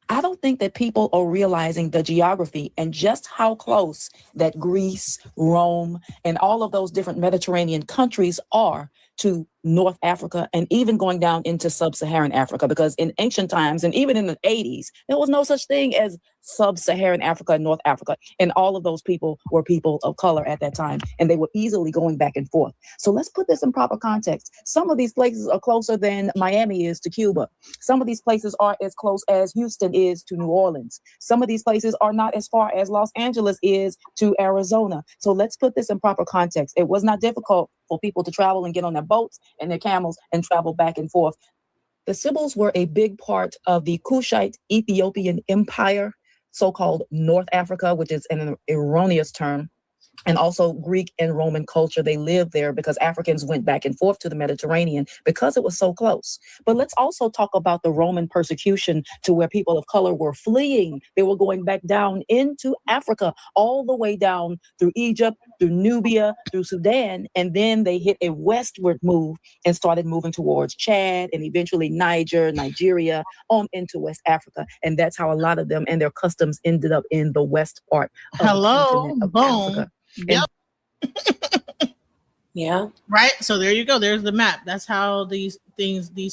I don't think that people are realizing the geography and just how close that Greece, Rome, and all of those different Mediterranean countries are to North Africa and even going down into sub-Saharan Africa, because in ancient times and even in the 80s, there was no such thing as sub-Saharan Africa and North Africa. And all of those people were people of color at that time, and they were easily going back and forth. So let's put this in proper context. Some of these places are closer than Miami is to Cuba. Some of these places are as close as Houston is to New Orleans. Some of these places are not as far as Los Angeles is to Arizona. So let's put this in proper context. It was not difficult for people to travel and get on their boats and their camels and travel back and forth. The Sibyls were a big part of the Kushite Ethiopian Empire, so-called North Africa, which is an erroneous term, and also Greek and Roman culture. They lived there because Africans went back and forth to the Mediterranean because it was so close. But let's also talk about the Roman persecution to where people of color were fleeing. They were going back down into Africa, all the way down through Egypt, through Nubia, through Sudan, and then they hit a westward move and started moving towards Chad and eventually Nigeria, on into West Africa. And that's how a lot of them and their customs ended up in the west part of the continent of Africa. Yep. Yeah. Right. So there you go. There's the map. That's how these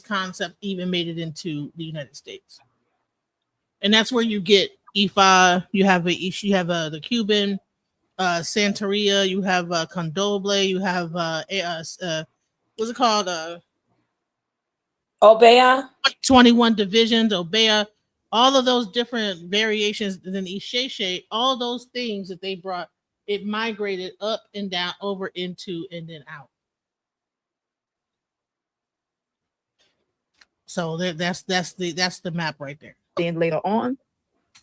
concepts even made it into the United States. And that's where you get Ifa. You have the Cuban, Santeria. You have Condoble. You have what's it called? Obeah. 21 divisions. Obeah. All of those different variations. And then Isheshe. All those things that they brought it migrated up and down, over into, and then out. So that's the map right there. Then later on,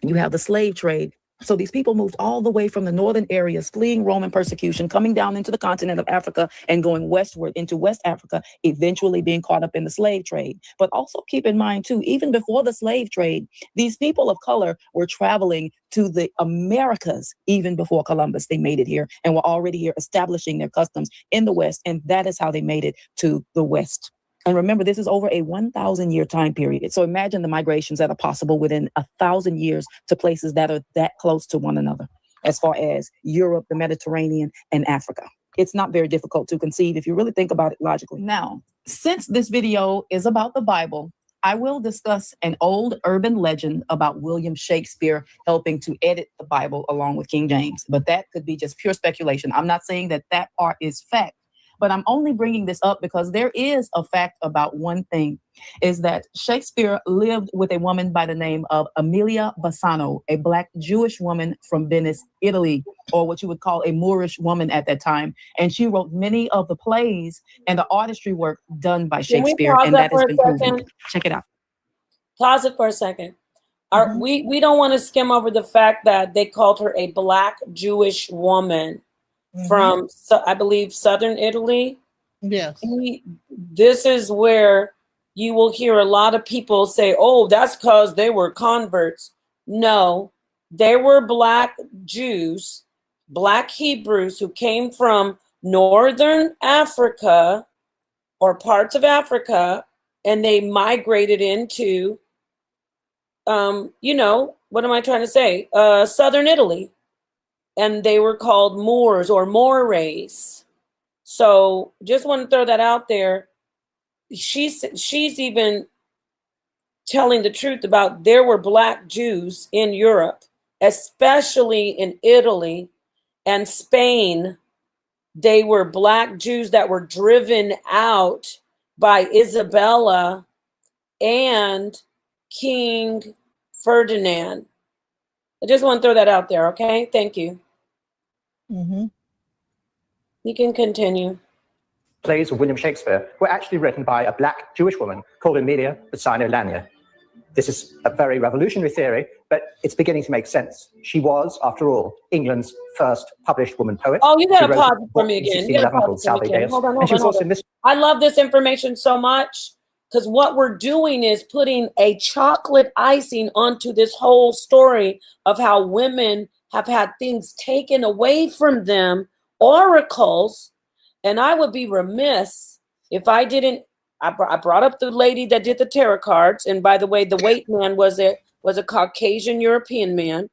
you have the slave trade. So these people moved all the way from the northern areas, fleeing Roman persecution, coming down into the continent of Africa and going westward into West Africa, eventually being caught up in the slave trade. But also keep in mind, too, even before the slave trade, these people of color were traveling to the Americas even before Columbus. They made it here and were already here establishing their customs in the West. And that is how they made it to the West. And remember, this is over a 1,000-year time period. So imagine the migrations that are possible within 1,000 years to places that are that close to one another, as far as Europe, the Mediterranean, and Africa. It's not very difficult to conceive if you really think about it logically. Now, since this video is about the Bible, I will discuss an old urban legend about William Shakespeare helping to edit the Bible along with King James. But that could be just pure speculation. I'm not saying that that part is fact. But I'm only bringing this up because there is a fact about one thing, is that Shakespeare lived with a woman by the name of Amelia Bassano, a Black Jewish woman from Venice, Italy, or what you would call a Moorish woman at that time. And she wrote many of the plays and the artistry work done by Shakespeare. And that has been proven. Check it out. Pause it for a second. We don't want to skim over the fact that they called her a Black Jewish woman. From, I believe, southern Italy. Yes. This is where you will hear a lot of people say, oh, that's because they were converts. No, they were Black Jews, Black Hebrews who came from northern Africa or parts of Africa, and they migrated into, what am I trying to say? Southern Italy. And they were called Moors or Morays. So just want to throw that out there. She's even telling the truth about there were Black Jews in Europe, especially in Italy and Spain. They were Black Jews that were driven out by Isabella and King Ferdinand. I just want to throw that out there, okay? Thank you. You can continue. Plays of William Shakespeare were actually written by a Black Jewish woman called Amelia Bassano Lanier. This is a very revolutionary theory, but it's beginning to make sense. She was, after all, England's first published woman poet. Oh, you got to pause it for me again. Hold on. I love this information so much, because what we're doing is putting a chocolate icing onto this whole story of how women have had things taken away from them, oracles. And I would be remiss if I didn't. I brought up the lady that did the tarot cards. And by the way, the white man was a Caucasian European man.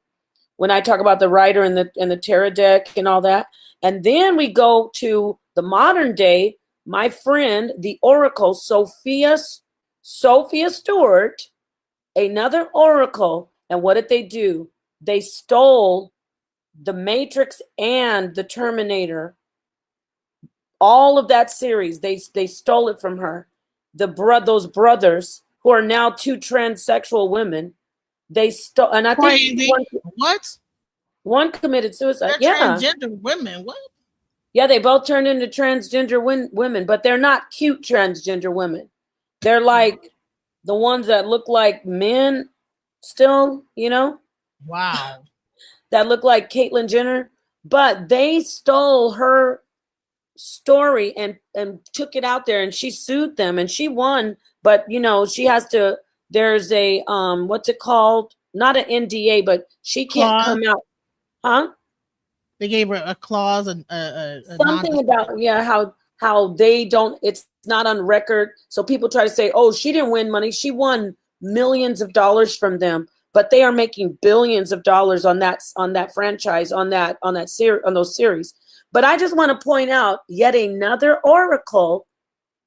When I talk about the writer and the tarot deck and all that. And then we go to the modern day, my friend, the oracle, Sophia Stewart, another oracle. And what did they do? They stole the Matrix and the Terminator, all of that series. They stole it from her. Those brothers who are now two transsexual women, they stole. And I think one committed suicide. They're transgender women. What? Yeah, they both turned into transgender women, but they're not cute transgender women. They're like the ones that look like men still, Wow. That look like Caitlyn Jenner, but they stole her story and took it out there, and she sued them and she won. But she has to. There's a what's it called? Not an NDA, but she can't come out. Huh? They gave her a clause and something about how they don't. It's not on record. So people try to say, oh, she didn't win money. She won millions of dollars from them. But they are making billions of dollars on that franchise, on those series. But I just want to point out yet another oracle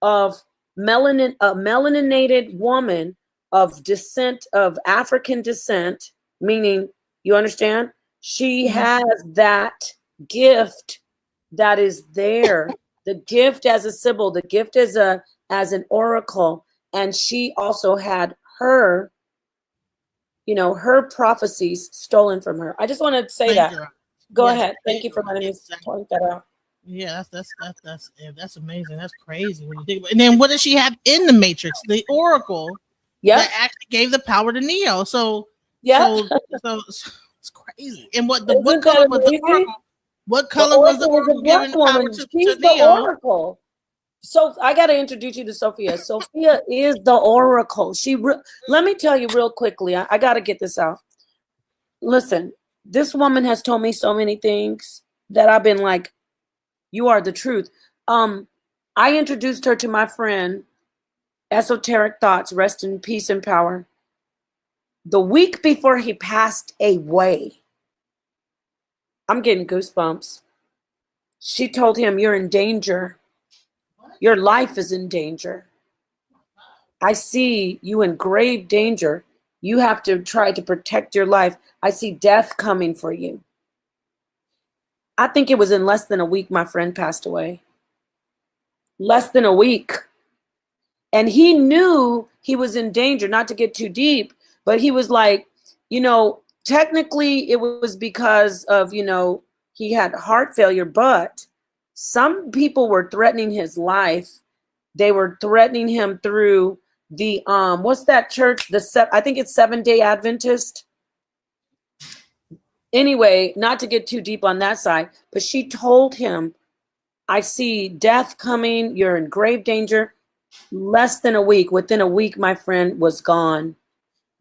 of a melaninated woman of descent, of African descent, meaning, you understand? She has that gift that is there, the gift as a symbol, the gift as an oracle, and she also had her prophecies stolen from her. I just want to say that. Go Yes, ahead. Thank you for letting me exactly. point that out. Yeah, that's amazing. That's crazy when you think about it. And then what does she have in the Matrix? The Oracle Yep. that actually gave the power to Neo. So Yep. so it's crazy. And what Isn't color that was the amazing? Oracle? What The color was the Oracle was a Oracle black giving the power woman. to She's the Neo? Oracle. So I got to introduce you to Sophia. Sophia is the Oracle. Let me tell you real quickly. I got to get this out. Listen, this woman has told me so many things that I've been like, you are the truth. I introduced her to my friend, Esoteric Thoughts, rest in peace and power. The week before he passed away, I'm getting goosebumps. She told him, you're in danger. Your life is in danger. I see you in grave danger. You have to try to protect your life. I see death coming for you. I think it was in less than a week my friend passed away. Less than a week. And he knew he was in danger, not to get too deep, but he was like, technically it was because of, he had heart failure, but some people were threatening his life. They were threatening him through the, what's that church? I think it's 7-Day Adventist. Anyway, not to get too deep on that side, but she told him, I see death coming. You're in grave danger. Less than a week. Within a week, my friend was gone.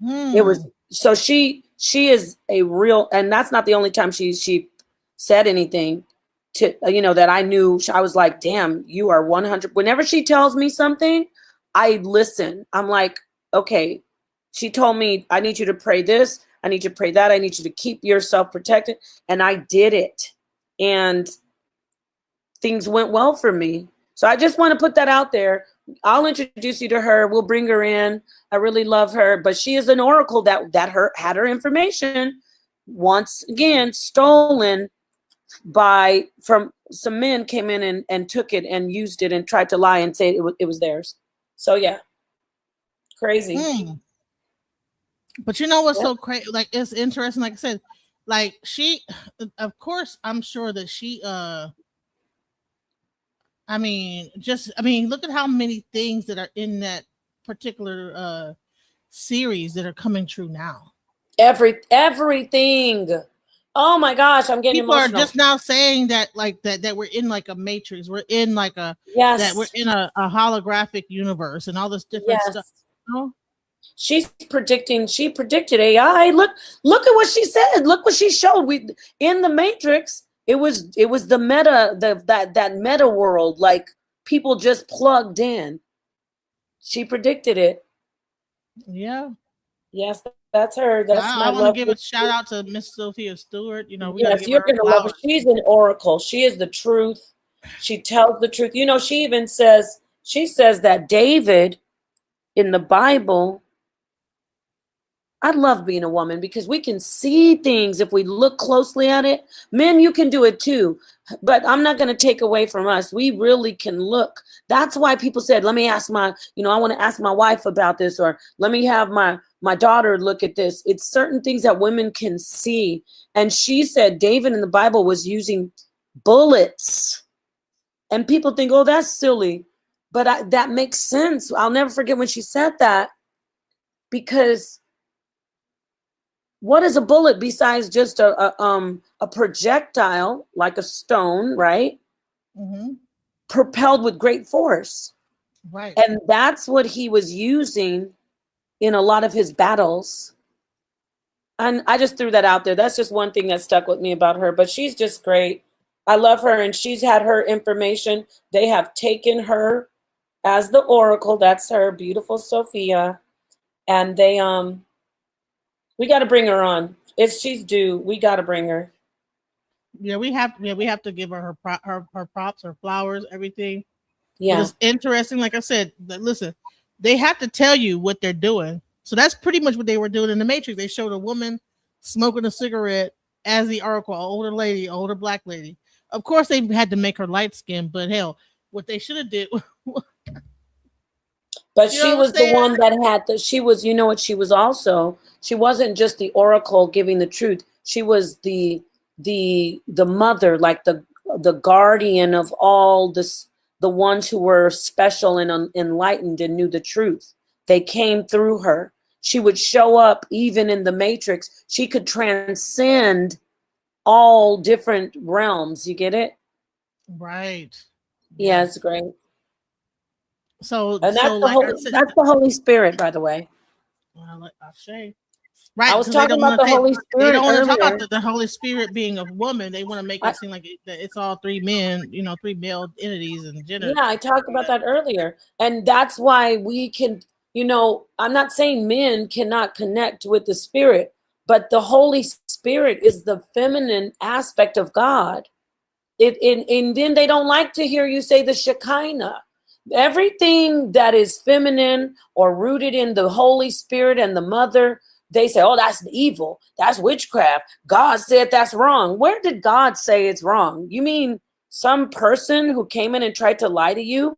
It was so she is a real, and that's not the only time she said anything to that I knew. I was like, damn, you are 100. Whenever she tells me something, I listen. I'm like, okay. She told me, I need you to pray this. I need you to pray that. I need you to keep yourself protected, and I did it, and things went well for me. So I just want to put that out there. I'll introduce you to her. We'll bring her in. I really love her, but she is an oracle that had her information once again stolen from some men came in and took it and used it and tried to lie and say it was theirs. So yeah, crazy. But you know what's so crazy? Like, it's interesting. Like I said, like she, of course, I'm sure that she, look at how many things that are in that particular series that are coming true now. Everything. Oh my gosh, I'm getting People emotional. are just now saying that that we're in like a matrix. We're in like that we're in a holographic universe and all this different stuff. You know? She predicted AI. Look at what she said. Look what she showed. In the Matrix, it was the meta, that meta world, like people just plugged in. She predicted it. Yeah. Yes, that's her. I want to give a shout out to Miss Sophia Stewart. We got to give you're her gonna love her. She's an oracle. She is the truth. She tells the truth. She even says that David in the Bible. I love being a woman because we can see things if we look closely at it. Men, you can do it too, but I'm not going to take away from us. We really can look. That's why people said, let me ask I want to ask my wife about this, or let me have my daughter look at this. It's certain things that women can see. And she said David in the Bible was using bullets, and people think, oh, that's silly. But that makes sense. I'll never forget when she said that, because what is a bullet besides just a projectile, like a stone, right? Mm-hmm. Propelled with great force. Right. And that's what he was using in a lot of his battles. And I just threw that out there. That's just one thing that stuck with me about her. But she's just great. I love her, and she's had her information. They have taken her as the oracle. That's her, beautiful Sophia. And they we got to bring her on. She's due. We got to bring her. Yeah, we have to give her her props, her flowers, everything. Yeah. But it's interesting. Like I said, listen, they have to tell you what they're doing. So that's pretty much what they were doing in the Matrix. They showed a woman smoking a cigarette as the oracle, an older black lady. Of course, they had to make her light skinned, but hell, what they should have did. But she was the one that had she was, what she was also, she wasn't just the oracle giving the truth. She was the the mother, like the guardian of all this, the ones who were special and enlightened and knew the truth. They came through her. She would show up even in the matrix. She could transcend all different realms. You get it? Right. Yeah, it's great. So, And that's so the like I Holy, said, that's the Holy Spirit, by the way. well, like I say, right? I was 'cause they talking don't about want the to Holy they Spirit don't want to talk earlier. about the Holy Spirit being a woman. They want to make it seem like that it's all three men, you know, three male entities and gender. Yeah, I talked about that earlier. And that's why we can, you know, I'm not saying men cannot connect with the Spirit, but the Holy Spirit is the feminine aspect of God. And then they don't like to hear you say the Shekinah. Everything that is feminine or rooted in the Holy Spirit and the mother, they say, oh, that's evil. That's witchcraft. God said that's wrong. Where did God say it's wrong? You mean some person who came in and tried to lie to you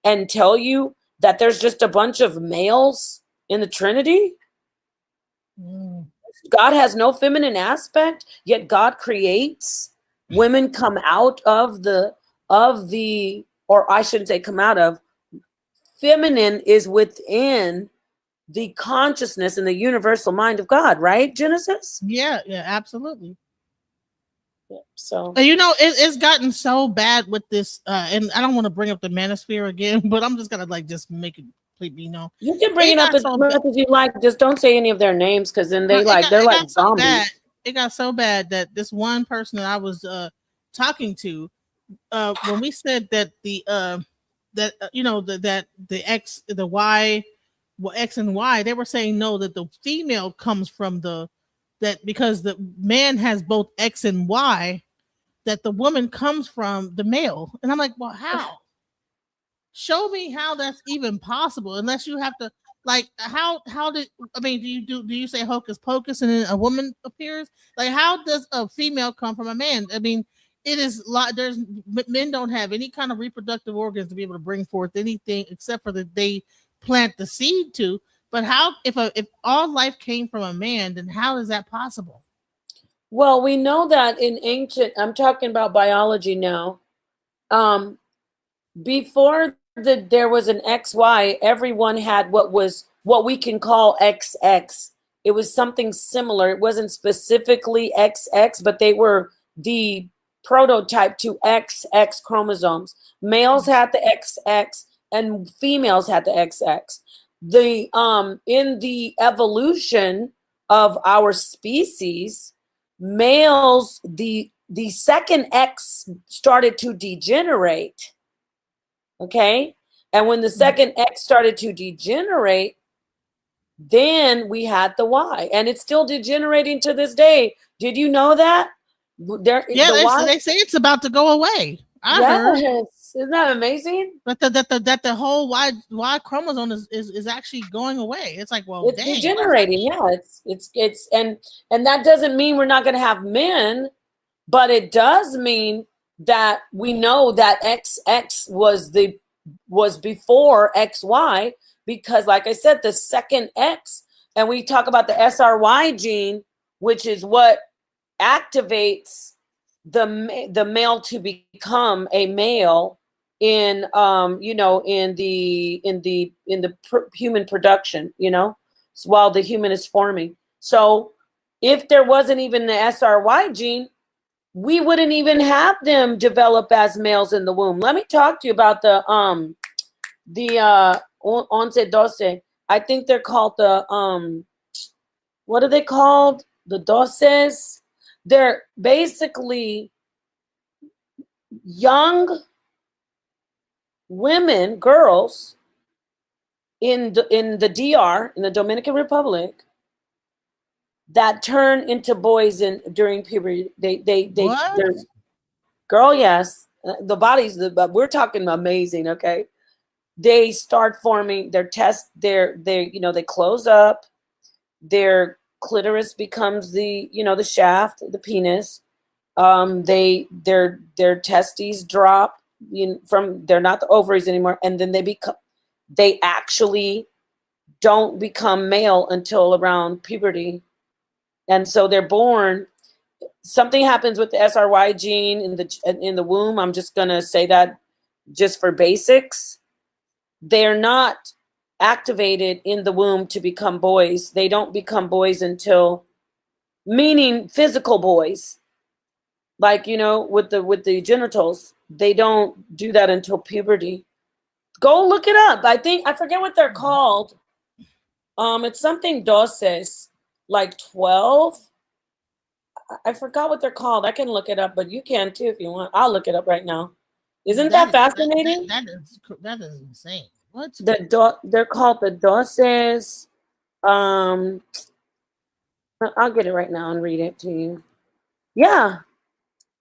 and tell you that there's just a bunch of males in the Trinity? God has no feminine aspect, yet God creates. Women come out of the, or I shouldn't say come out of, feminine is within the consciousness and the universal mind of God, right, Genesis? Yeah, absolutely. Yeah, so, And you know, it's gotten so bad with this, and I don't want to bring up the manosphere again, but I'm just gonna like just make it completely, you know. you can bring it up got as so much as you like. Just don't say any of their names, because then they're like it got so zombies. bad. It got so bad that this one person that I was talking to, when we said that you know that the X, the Y, well, X and Y, they were saying no, that the female comes from that because the man has both X and Y, that the woman comes from the male. And I'm like, well, how? Show me how that's even possible, unless you have to, like, how did, I mean, do you say hocus pocus and then a woman appears? Like, how does a female come from a man? I mean, it is like there's men don't have any kind of reproductive organs to be able to bring forth anything except for that they plant the seed to. But how, if all life came from a man, then how is that possible? Well, we know that in ancient, I'm talking about biology now. Before there was an XY, everyone had what we can call XX. It was something similar. It wasn't specifically XX, but they were the prototype to XX chromosomes. Males had the XX and females had the XX. The in the evolution of our species, males, the second X started to degenerate. Okay. And when the second X started to degenerate, then we had the Y, and it's still degenerating to this day. Did you know that? Yeah, they say it's about to go away. I heard. Isn't that amazing? But that the whole Y chromosome is actually going away. It's like, well, It's degenerating. Yeah, it's and that doesn't mean we're not going to have men, but it does mean that we know that XX was before XY, because like I said, the second X, and we talk about the SRY gene, which is what activates the male to become a male in in the human production, while the human is forming. So if there wasn't even the SRY gene, we wouldn't even have them develop as males in the womb. Let me talk to you about the 11-12. I think they're called the what are they called? The doses. They're basically young women, girls in the DR, in the Dominican Republic, that turn into boys during puberty. They're, girl, yes, the bodies. We're talking amazing. Okay, they start forming their they close up. Their clitoris becomes the shaft, the penis. Their testes drop from, they're not the ovaries anymore, and then they actually don't become male until around puberty, and so they're born. something happens with the SRY gene in the womb. I'm just gonna say that just for basics. They're not activated in the womb to become boys. They don't become boys until, meaning physical boys, like, you know, with the genitals. They don't do that until puberty. Go look it up. I forget what they're called. It's something doses, like 12. I forgot what they're called. I can look it up, but you can too if you want. I'll look it up right now. Isn't that fascinating? That is insane. What? They're called the doses. I'll get it right now and read it to you. Yeah.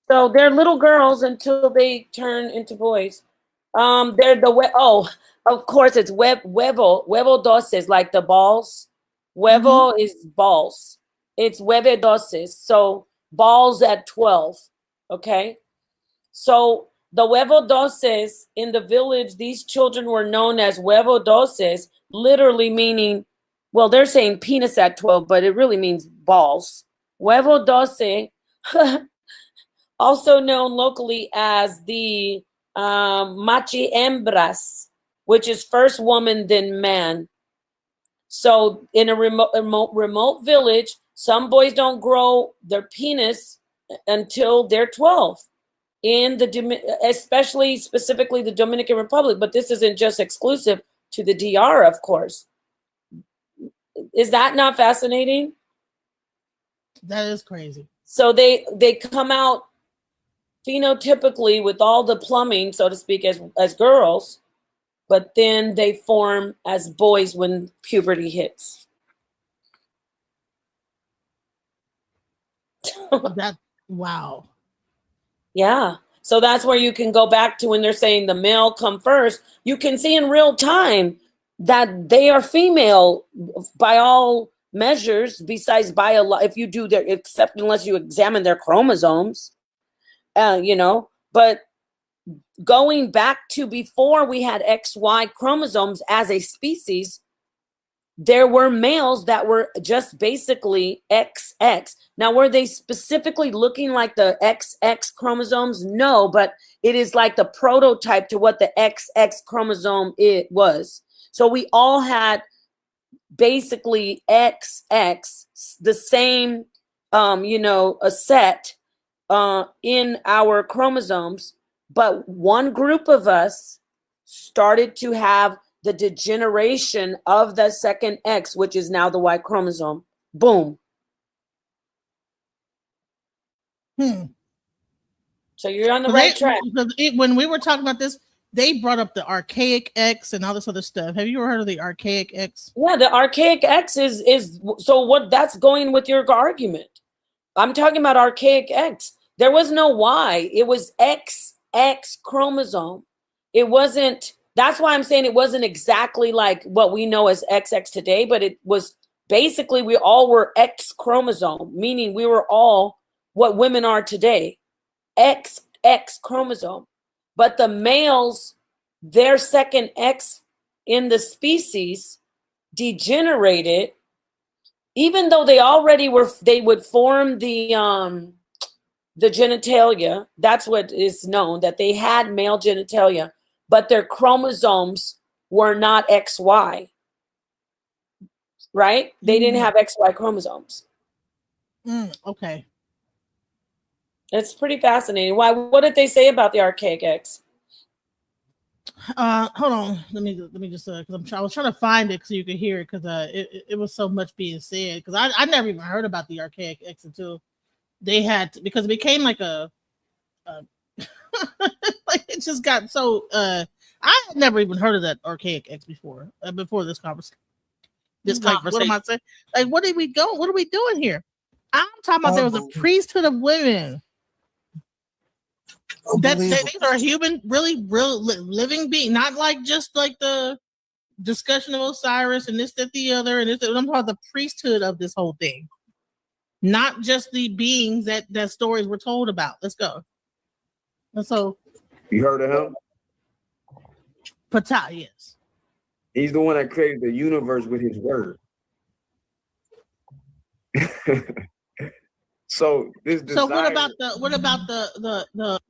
So they're little girls until they turn into boys. They're of course it's huevo doses, like the balls. Huevo is balls. It's hueve doses. So balls at 12. Okay. So the huevo doses in the village, these children were known as huevo doses, literally meaning, well, they're saying penis at 12, but it really means balls. Huevo doce, also known locally as the machi hembras, which is first woman then man. So in a remote village, some boys don't grow their penis until they're 12. Especially specifically the Dominican Republic, but this isn't just exclusive to the DR, of course. Is that not fascinating? That is crazy. So they come out phenotypically with all the plumbing, so to speak, as girls, but then they form as boys when puberty hits. Wow. Yeah. So that's where you can go back to when they're saying the male come first. You can see in real time that they are female by all measures, besides if you do except unless you examine their chromosomes, but going back to before we had XY chromosomes as a species, there were males that were just basically XX. Now, were they specifically looking like the XX chromosomes? No, but it is like the prototype to what the XX chromosome it was. So we all had basically XX, the same, a set in our chromosomes. But one group of us started to have the degeneration of the second X, which is now the Y chromosome. Boom. So you're on the right track. When we were talking about this, they brought up the archaic X and all this other stuff. Have you ever heard of the archaic X? Yeah, the archaic X is so what that's going with your argument. I'm talking about archaic X. There was no Y. It was XX chromosome. It wasn't. That's why I'm saying it wasn't exactly like what we know as XX today, but it was basically we all were X chromosome, meaning we were all what women are today, XX chromosome. But the males, their second X in the species degenerated, even though they already they would form the genitalia. That's what is known, that they had male genitalia, but their chromosomes were not XY, right? They didn't have XY chromosomes. Okay. It's pretty fascinating. Why? What did they say about the archaic X? Hold on. Let me just because I was trying to find it so you could hear it, because it was so much being said, because I never even heard about the archaic X until they had to, because it became like a like it just got so I had never even heard of that archaic X before this conversation. What am I saying? Like, what are we going? What are we doing here? I'm talking about there was a priesthood of women. That these are human, really real living beings, not like just like the discussion of Osiris and this, that, the other, and this. I'm talking about the priesthood of this whole thing, not just the beings that stories were told about. Let's go. And so, you heard of him? Ptah, yes. He's the one that created the universe with his word. So this So what desire, about the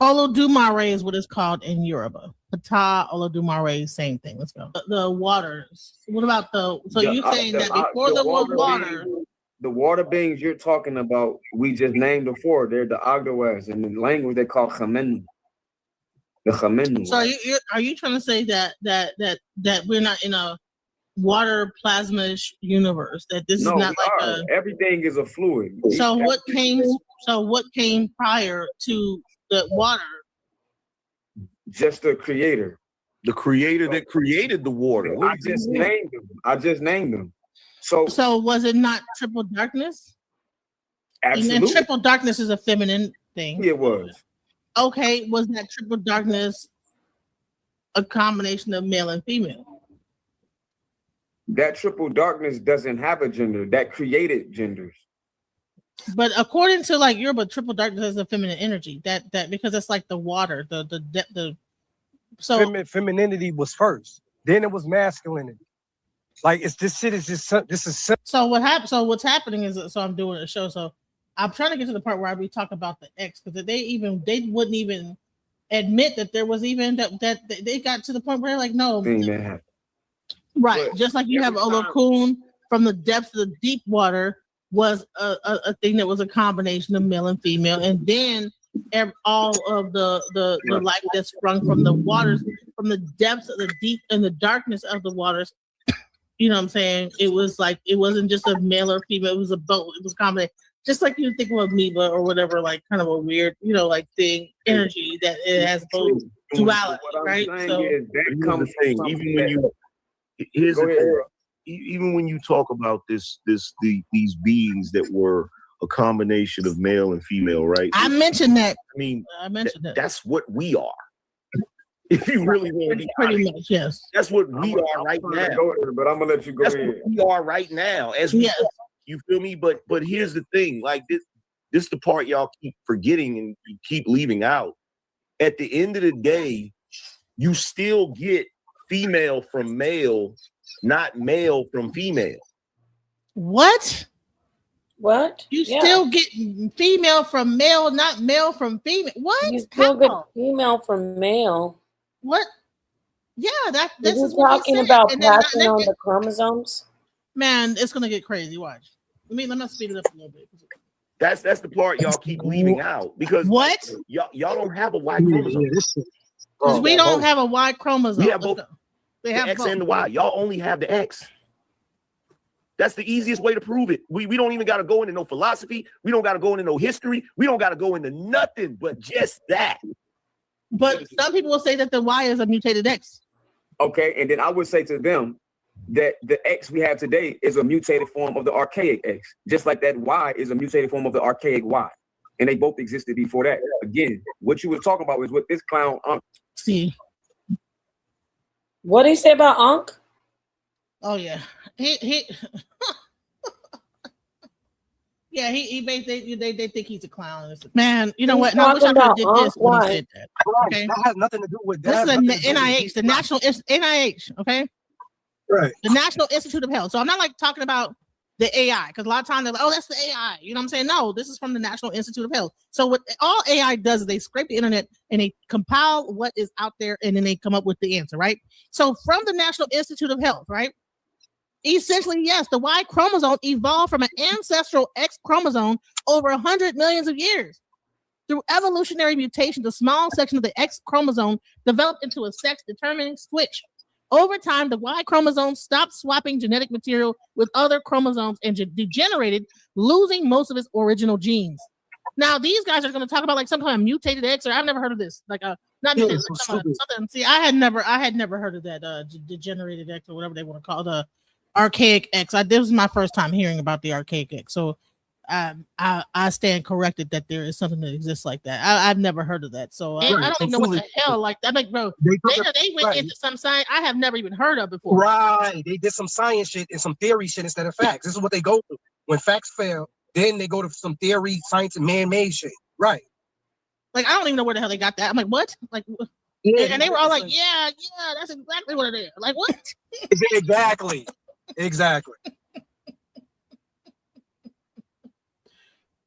Olodumare is what it's called in Yoruba. Pata, Olodumare, same thing. Let's go. The waters. What about you're saying that before there was water? The water beings you're talking about, we just named the four. They're the Agdawas. In the language they call Khamenu. The Khamenu. So are you trying to say that we're not in a water plasma-ish universe? That this is not like everything is a fluid. So what came prior to the water? Just the creator. The creator that created the water. I just named them. So was it not triple darkness? Absolutely. And triple darkness is a feminine thing. It was. Okay, was that triple darkness a combination of male and female? That triple darkness doesn't have a gender. That created genders. But according to like Yoruba, triple darkness is a feminine energy. That because it's like the water, the femininity was first. Then it was masculinity. Like this is so what happened. So what's happening is I'm doing a show. So I'm trying to get to the part where we talk about the X, because they wouldn't even admit that there was even that they got to the point where like no. Right, but just like you have Olokun from the depths of the deep water was a thing that was a combination of male and female, and then all of the life that sprung from the waters, from the depths of the deep and the darkness of the waters. You know what I'm saying? It was like it wasn't just a male or female; it was a both. It was a combination. Just like you think of amoeba or whatever, like kind of a weird, like thing, energy that it has both duality, right? So that comes thing. Even when you here's the thing. Even when you talk about these beings that were a combination of male and female, right? I mentioned that. I mean, I mentioned that. That's what we are. If you really want to be pretty honest, much, yes. That's what we are right now. But I'm gonna let you go That's ahead. what we are right now. As we, you feel me? But here's the thing: like this is the part y'all keep forgetting and you keep leaving out. At the end of the day, you still get female from male, not male from female. What? You Yeah. still get female from male, not male from female. What? You still get female from male. What? Yeah, this Is is what talking he said. about And then passing on the chromosomes. Man, it's gonna get crazy. Watch. Let me speed it up a little bit. That's the part y'all keep leaving out because what? Y'all don't have a Y chromosome. Because we don't have a Y chromosome. We have both. They have the X both. and the Y. Y'all only have the X. That's the easiest way to prove it. We don't even got to go into no philosophy. We don't got to go into no history. We don't got to go into nothing but just that. But some people will say that the Y is a mutated X. Okay, and then I would say to them that the X we have today is a mutated form of the archaic X, just like that Y is a mutated form of the archaic Y. And they both existed before that. Again, what you were talking about was what this clown see. What did he say about Ankh? Oh yeah, he yeah, he basically they think he's a clown. Man, you know what? No, I wish I could have did this when he said that. Okay, that has nothing to do with this that. is a NIH, the National NIH. Okay, right? The National Institute of Health. So I'm not like talking about the AI, because a lot of times they're like, oh, that's the AI. You know what I'm saying? No, this is from the National Institute of Health. So what all AI does is they scrape the internet and they compile what is out there and then they come up with the answer, right? So from the National Institute of Health, right? Essentially, yes, the Y chromosome evolved from an ancestral X chromosome over 100 millions of years. Through evolutionary mutation, the small section of the X chromosome developed into a sex-determining switch. Over time, the Y chromosome stopped swapping genetic material with other chromosomes and degenerated, losing most of its original genes. Now, these guys are going to talk about like some kind of mutated X, or I've never heard of this. Like not mutated, like something. See, I had never heard of that degenerated X or whatever they want to call the archaic X. This was my first time hearing about the archaic X. So I stand corrected that there is something that exists like that. I've never heard of that. So I don't even know what the hell. Like I'm like, bro, they went into some science I have never even heard of before. Right. They did some science shit and some theory shit instead of facts. This is what they go to. When facts fail, then they go to some theory, science, and man-made shit. Right. Like I don't even know where the hell they got that. I'm like, what? Like and they were all like, yeah, that's exactly what it is. Like, what? Exactly.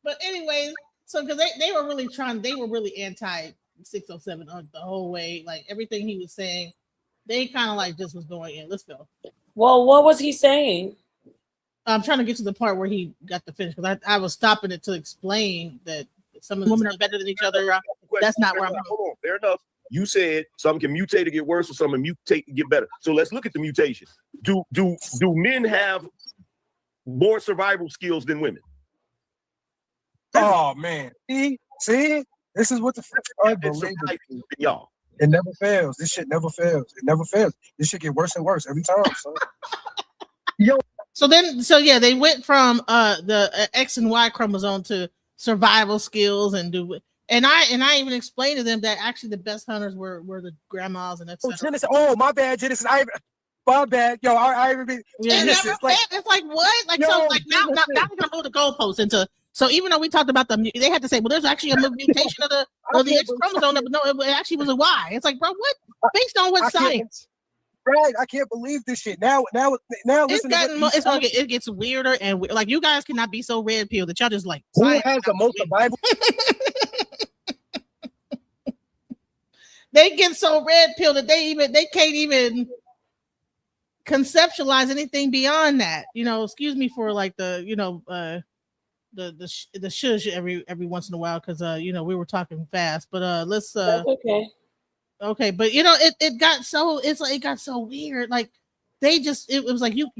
But anyway, so because they were really anti 607 the whole way, like everything he was saying, they kind of like just was going in. Let's go. Well, what was he saying? I'm trying to get to the part where he got to finish because I was stopping it to explain that some of the women are better than each other. That's not where I'm going. Hold on, fair enough. You said some can mutate to get worse, or some can mutate to get better. So let's look at the mutation. Do men have more survival skills than women? Oh man, see, this is what the y'all. It never fails. This shit never fails. It never fails. This shit get worse and worse every time. So. Yo. So yeah, they went from the X and Y chromosome to survival skills and I even explained to them that actually the best hunters were the grandmas and etc. Genesis. Oh, my bad, Genesis. My bad. Yo, I even. It's like what? Like, yo, so like now we're gonna move the goalposts into. So even though we talked about they had to say, well, there's actually a mutation of the X chromosome. No, it actually was a Y. It's like, bro, what? Based on what science? Right, I can't believe this shit. Now, it gets weirder and like you guys cannot be so red pill that y'all just like. Who has the most Bible? They get so red pill that they can't even conceptualize anything beyond that. Excuse me for like the shush every once in a while because we were talking fast, but let's That's okay. Okay, but it got so weird. Like it was like you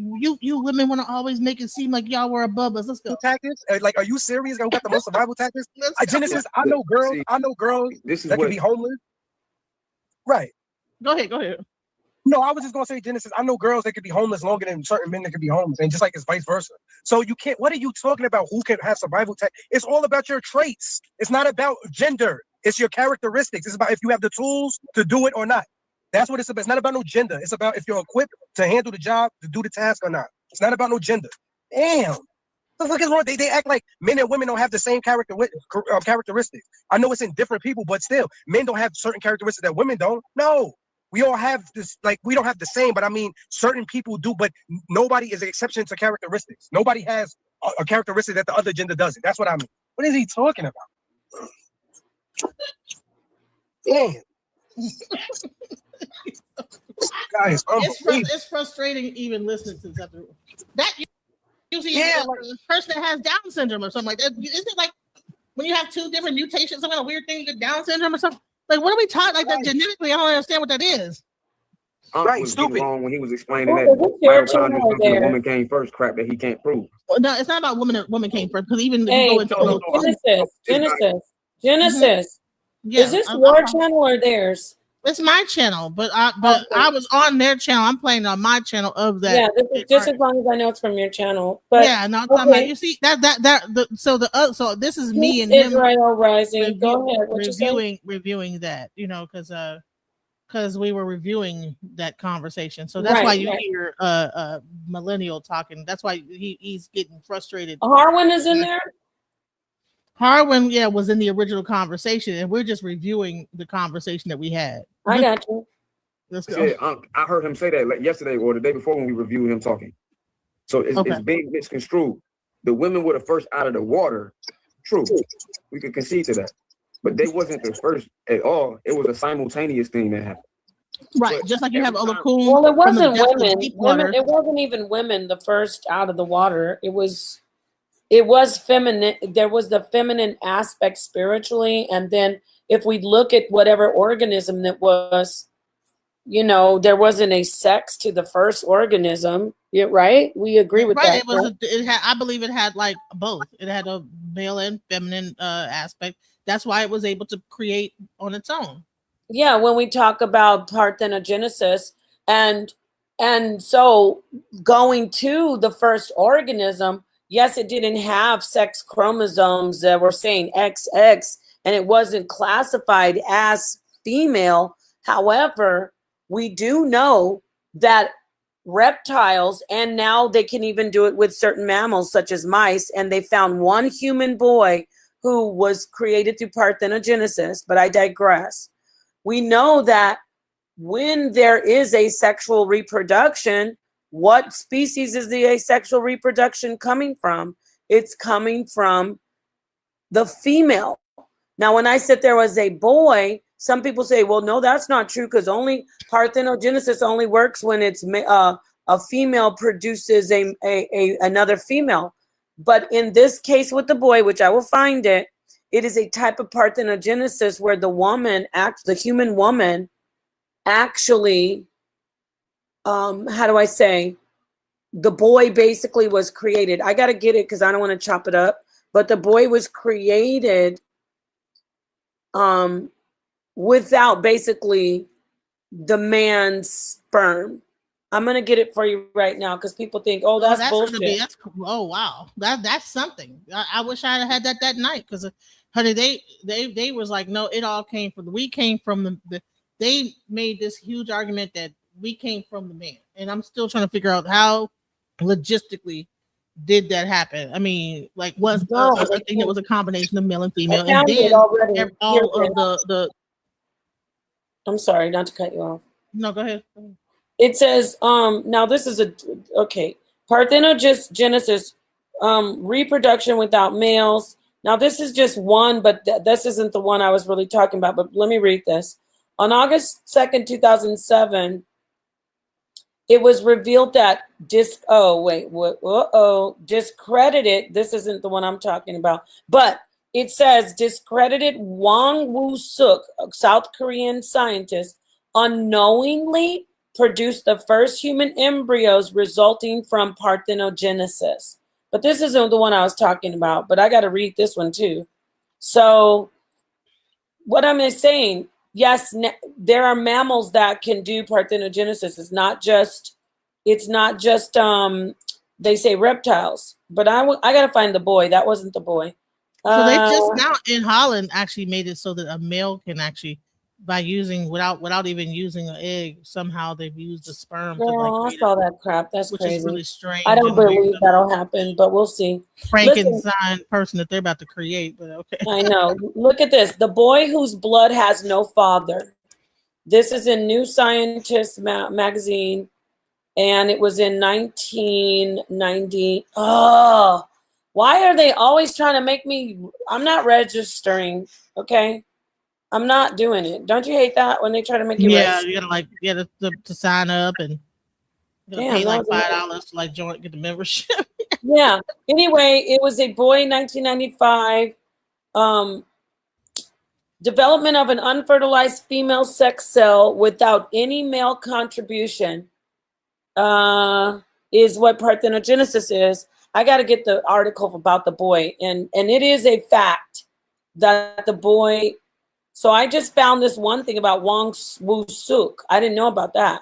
women want to always make it seem like y'all were above us. Let's go. Tactics? Like, are you serious? Who got the most survival tactics? Genesis, I know girls that can be homeless. Right. Go ahead. No, I was just gonna say, Genesis, I know girls that could be homeless longer than certain men that could be homeless, and just like it's vice versa. So you can't. What are you talking about? Who can have survival tactics? It's all about your traits. It's not about gender. It's your characteristics. It's about if you have the tools to do it or not. That's what it's about. It's not about no gender. It's about if you're equipped to handle the job, to do the task or not. It's not about no gender. Damn. What the fuck is wrong? They act like men and women don't have the same characteristics. I know it's in different people, but still, men don't have certain characteristics that women don't. No. We all have this, like, we don't have the same, but I mean, certain people do, but nobody is an exception to characteristics. Nobody has a characteristic that the other gender doesn't. That's what I mean. What is he talking about? Damn. Guys, it's frustrating even listening to that. You see, a person that has Down syndrome or something like that. Isn't it like when you have two different mutations, some kind of weird thing, you get Down syndrome or something? Like, what are we talking like that genetically? I don't understand what that is. Right, stupid. Wrong when he was explaining that the woman came first crap that he can't prove. Well, no, it's not about woman came first because even if you go into Genesis. Yeah, is this your channel or theirs? It's my channel, but I was on their channel. I'm playing on my channel of that. Yeah, this is just as long as I know it's from your channel. But yeah, no, I'm about, you see so this is me and him. Israel Rising. Go ahead. Reviewing that, because we were reviewing that conversation. So that's why you hear millennial talking. That's why he's getting frustrated. Harwin is in there. Harwin, was in the original conversation, and we're just reviewing the conversation that we had. I got you. Let's go. I heard him say that yesterday or the day before when we reviewed him talking. So it's being misconstrued. The women were the first out of the water. True. We could concede to that. But they wasn't the first at all. It was a simultaneous thing that happened. Right, but just like you have other cool. Well, it wasn't women. It wasn't even women the first out of the water. It was feminine. There was the feminine aspect spiritually, and then if we look at whatever organism that was, there wasn't a sex to the first organism. Right? We agree with that. I believe it had like both. It had a male and feminine aspect. That's why it was able to create on its own. Yeah, when we talk about parthenogenesis and so going to the first organism, yes, it didn't have sex chromosomes that were saying XX, and it wasn't classified as female. However, we do know that reptiles, and now they can even do it with certain mammals such as mice, and they found one human boy who was created through parthenogenesis, but I digress. We know that when there is asexual reproduction, what species is the asexual reproduction coming from? It's coming from the female. Now, when I said there was a boy, some people say, well, no, that's not true, because only parthenogenesis only works when it's a female produces another female. But in this case with the boy, which I will find it, it is a type of parthenogenesis where the human woman actually, how do I say, the boy basically was created. I got to get it because I don't want to chop it up. But the boy was created without basically the man's sperm. I'm going to get it for you right now because people think, oh, that's bullshit. Oh, wow. That's something. I wish I had had that night, because, honey, they was like, no, it all came from, we came from they made this huge argument that we came from the man. And I'm still trying to figure out how logistically did that happen. I mean, like, I think it was a combination of male and female. And then all of the I'm sorry, not to cut you off. No, go ahead. It says, now this is parthenogenesis, reproduction without males. Now this is just one, but this isn't the one I was really talking about, but let me read this. On August 2nd, 2007, it was revealed that discredited, this isn't the one I'm talking about, but it says discredited Wang Woo-suk, a South Korean scientist, unknowingly produced the first human embryos resulting from parthenogenesis. But this isn't the one I was talking about, but I got to read this one too. So what I'm saying, yes, there are mammals that can do parthenogenesis. It's not just they say reptiles, but I got to find the boy. That wasn't the boy. So they just now in Holland actually made it so that a male can actually, by using without even using an egg, somehow they've used the sperm. Oh, I saw that crap. That's which crazy. is really strange. I don't believe that'll happen, but we'll see. Frankenstein person that they're about to create, but okay. I know. Look at this. The boy whose blood has no father. This is in New Scientist magazine, and it was in 1990. Oh, why are they always trying to make me? I'm not registering, okay? I'm not doing it. Don't you hate that when they try to make you register? You gotta to sign up and pay like $5 to get the membership. Yeah. Anyway, it was a boy in 1995. Development of an unfertilized female sex cell without any male contribution is what parthenogenesis is. I got to get the article about the boy, and it is a fact that the boy. So I just found this one thing about Wang Woo-suk. I didn't know about that,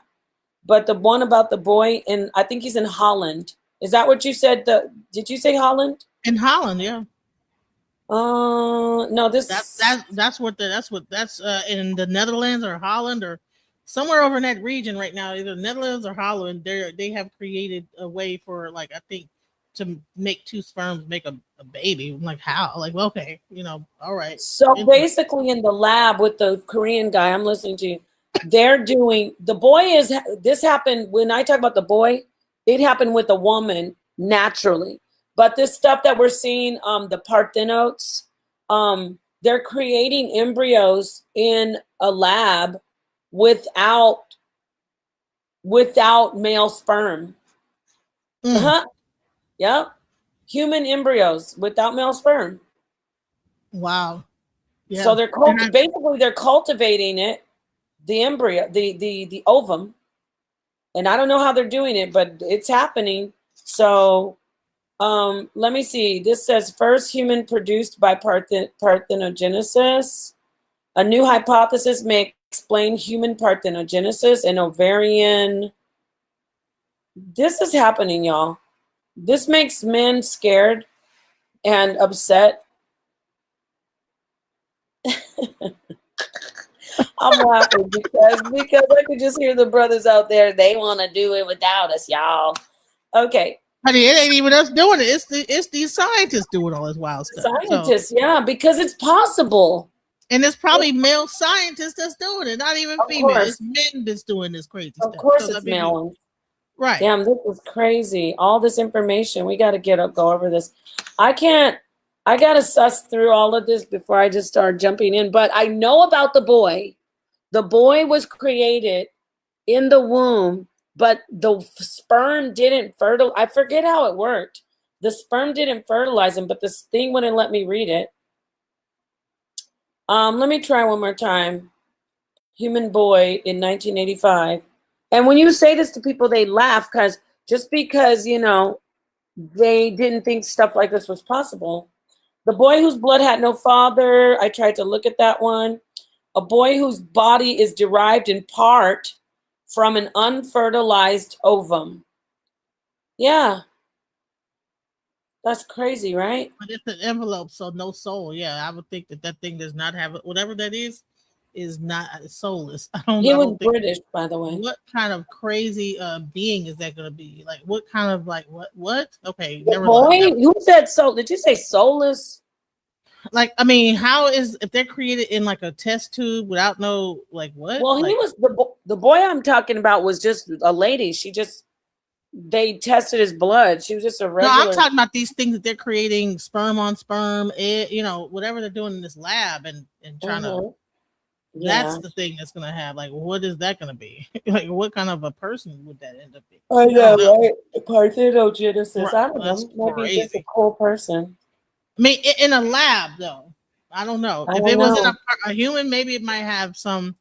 but the one about the boy, and I think he's in Holland. Is that what you said? Did you say Holland? In Holland, yeah. No, this that's in the Netherlands or Holland or somewhere over in that region right now, either Netherlands or Holland. They have created a way for, like, I think, to make two sperms make a baby. I'm like, how? Like, well, okay, all right. So basically in the lab with the Korean guy I'm listening to, they're doing, this happened, when I talk about the boy, it happened with a woman naturally. But this stuff that we're seeing, the parthenotes, they're creating embryos in a lab without male sperm. Yep. Human embryos without male sperm. Wow. Yeah. So they're cultivating it, the embryo, the ovum. And I don't know how they're doing it, but it's happening. So let me see. This says first human produced by parthenogenesis. A new hypothesis may explain human parthenogenesis and ovarian. This is happening, y'all. This makes men scared and upset. I'm laughing because I could just hear the brothers out there. They want to do it without us, y'all. Okay. Honey, it ain't even us doing it. It's these scientists doing all this wild stuff. Scientists, yeah, because it's possible. And it's probably male scientists that's doing it, not even female. It's men that's doing this crazy stuff. Of course, it's male. Right. Damn, this is crazy. All this information. We got to go over this. I can't. I gotta suss through all of this before I just start jumping in. But I know about the boy. The boy was created in the womb, but the sperm didn't fertilize. I forget how it worked. The sperm didn't fertilize him, but this thing wouldn't let me read it. Let me try one more time. Human boy in 1985. And when you say this to people, they laugh because you know, they didn't think stuff like this was possible. The boy whose blood had no father. I tried to look at that one. A boy whose body is derived in part from an unfertilized ovum. Yeah. That's crazy, right? But it's an envelope, so no soul. Yeah, I would think that thing does not have it. Whatever that is not soulless. He was British, by the way. What kind of crazy being is that going to be? Like, what kind of like what? Okay, never. Boy, who said soul? Did you say soulless? Like, I mean, how is if they're created in like a test tube without no like what? Well, like, he was the boy I'm talking about was just a lady. They tested his blood. She was just a regular. No, I'm talking about these things that they're creating, sperm on sperm, you know, whatever they're doing in this lab and trying to. Yeah. That's the thing that's gonna have. Like, what is that gonna be? Like, what kind of a person would that end up being? I know, right? Parthenogenesis. Right. I don't know. Maybe just a cool person. I mean, in a lab, though, I don't know. If it wasn't a human, maybe it might have some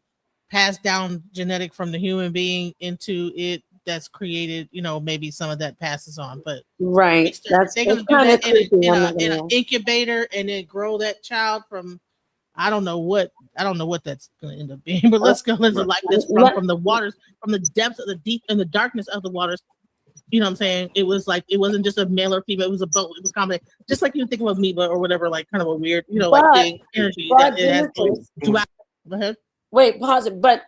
passed down genetic from the human being into it that's created. You know, maybe some of that passes on. But right, they're gonna do that in an incubator and then grow that child from. I don't know what that's going to end up being, but let's go into like this from the waters, from the depths of the deep and the darkness of the waters. You know what I'm saying? It was like, it wasn't just a male or female, it was a boat. It was combined, just like you think of amoeba or whatever, like kind of a weird, you know, like thing, energy that it has. Go ahead. Wait, pause it. But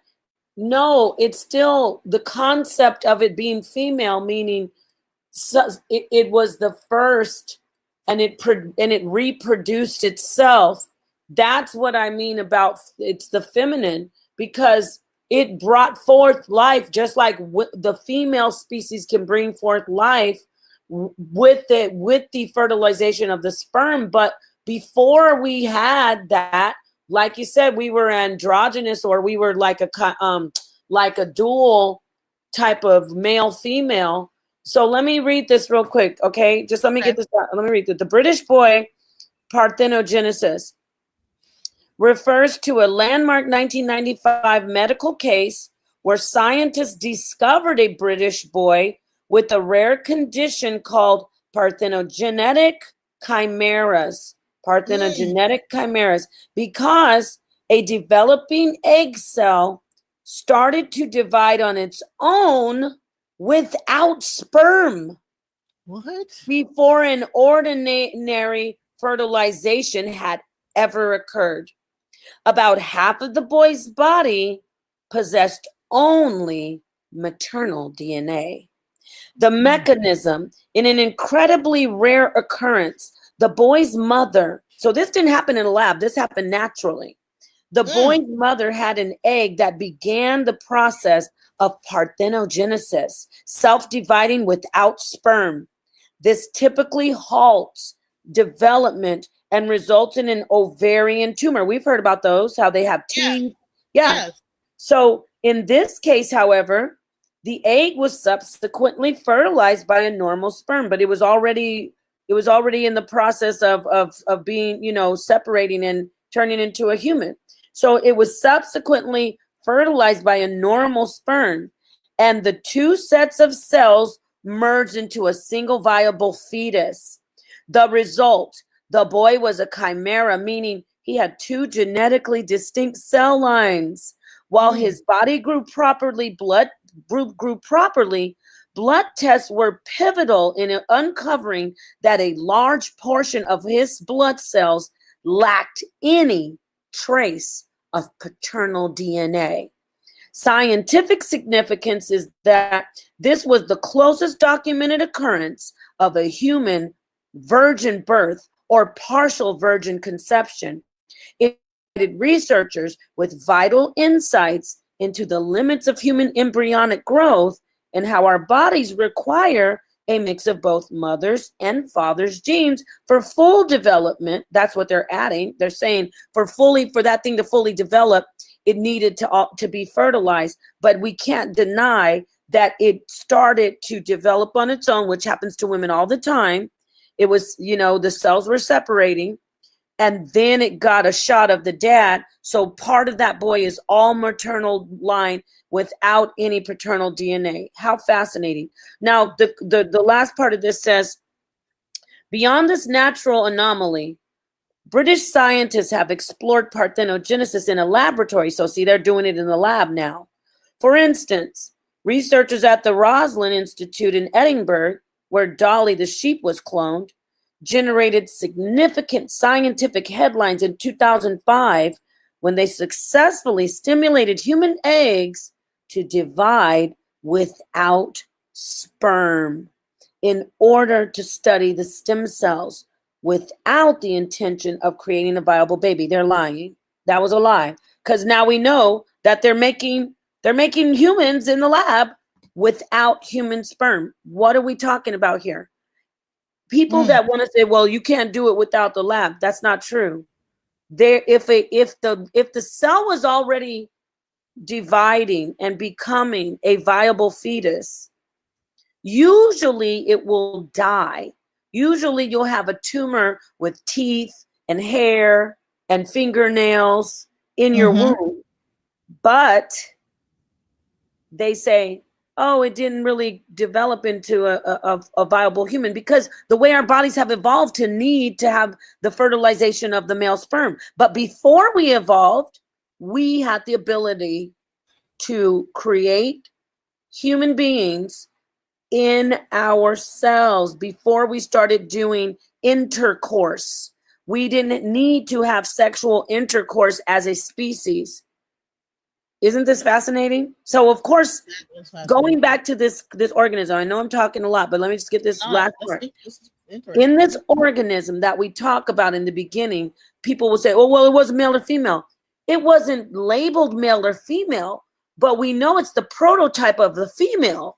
no, it's still the concept of it being female, meaning it was the first and it reproduced itself. That's what I mean about it's the feminine, because it brought forth life, just like the female species can bring forth life with the fertilization of the sperm. But before we had that, like you said, we were androgynous, or we were like a dual type of male female. So let me read this real quick, okay? Just let me get this out. Let me read it. The British boy parthenogenesis refers to a landmark 1995 medical case where scientists discovered a British boy with a rare condition called parthenogenetic chimeras. Parthenogenetic chimeras, because a developing egg cell started to divide on its own without sperm. What? Before an ordinary fertilization had ever occurred. About half of the boy's body possessed only maternal DNA. The mechanism, in an incredibly rare occurrence, the boy's mother, so this didn't happen in a lab, this happened naturally. The boy's mother had an egg that began the process of parthenogenesis, self-dividing without sperm. This typically halts development and results in an ovarian tumor. We've heard about those, how they have teeth. Yeah. Yes. So in this case, however, the egg was subsequently fertilized by a normal sperm, but it was already in the process of being, you know, separating and turning into a human. So it was subsequently fertilized by a normal sperm, and the two sets of cells merged into a single viable fetus. The result, the boy was a chimera, meaning he had two genetically distinct cell lines. While his body grew properly, blood tests were pivotal in uncovering that a large portion of his blood cells lacked any trace of paternal DNA. Scientific significance is that this was the closest documented occurrence of a human virgin birth or partial virgin conception. It provided researchers with vital insights into the limits of human embryonic growth and how our bodies require a mix of both mother's and father's genes for full development. That's what they're adding. They're saying for that thing to fully develop, it needed to be fertilized. But we can't deny that it started to develop on its own, which happens to women all the time. It was, the cells were separating, and then it got a shot of the dad. So part of that boy is all maternal line without any paternal DNA. How fascinating. Now, the last part of this says, beyond this natural anomaly, British scientists have explored parthenogenesis in a laboratory. So see, they're doing it in the lab now. For instance, researchers at the Roslin Institute in Edinburgh, where Dolly the sheep was cloned, generated significant scientific headlines in 2005 when they successfully stimulated human eggs to divide without sperm in order to study the stem cells without the intention of creating a viable baby. They're lying. That was a lie. Because now we know that they're making humans in the lab without human sperm. What are we talking about here? People that want to say, well, you can't do it without the lab. That's not true. If the cell was already dividing and becoming a viable fetus, usually it will die. Usually you'll have a tumor with teeth and hair and fingernails in your womb. But they say, oh, it didn't really develop into a viable human, because the way our bodies have evolved to need to have the fertilization of the male sperm. But before we evolved, we had the ability to create human beings in ourselves before we started doing intercourse. We didn't need to have sexual intercourse as a species. Isn't this fascinating? So, of course, going back to this organism, I know I'm talking a lot, but let me just get this last part. In this organism that we talk about in the beginning, people will say, oh, well, it wasn't male or female. It wasn't labeled male or female, but we know it's the prototype of the female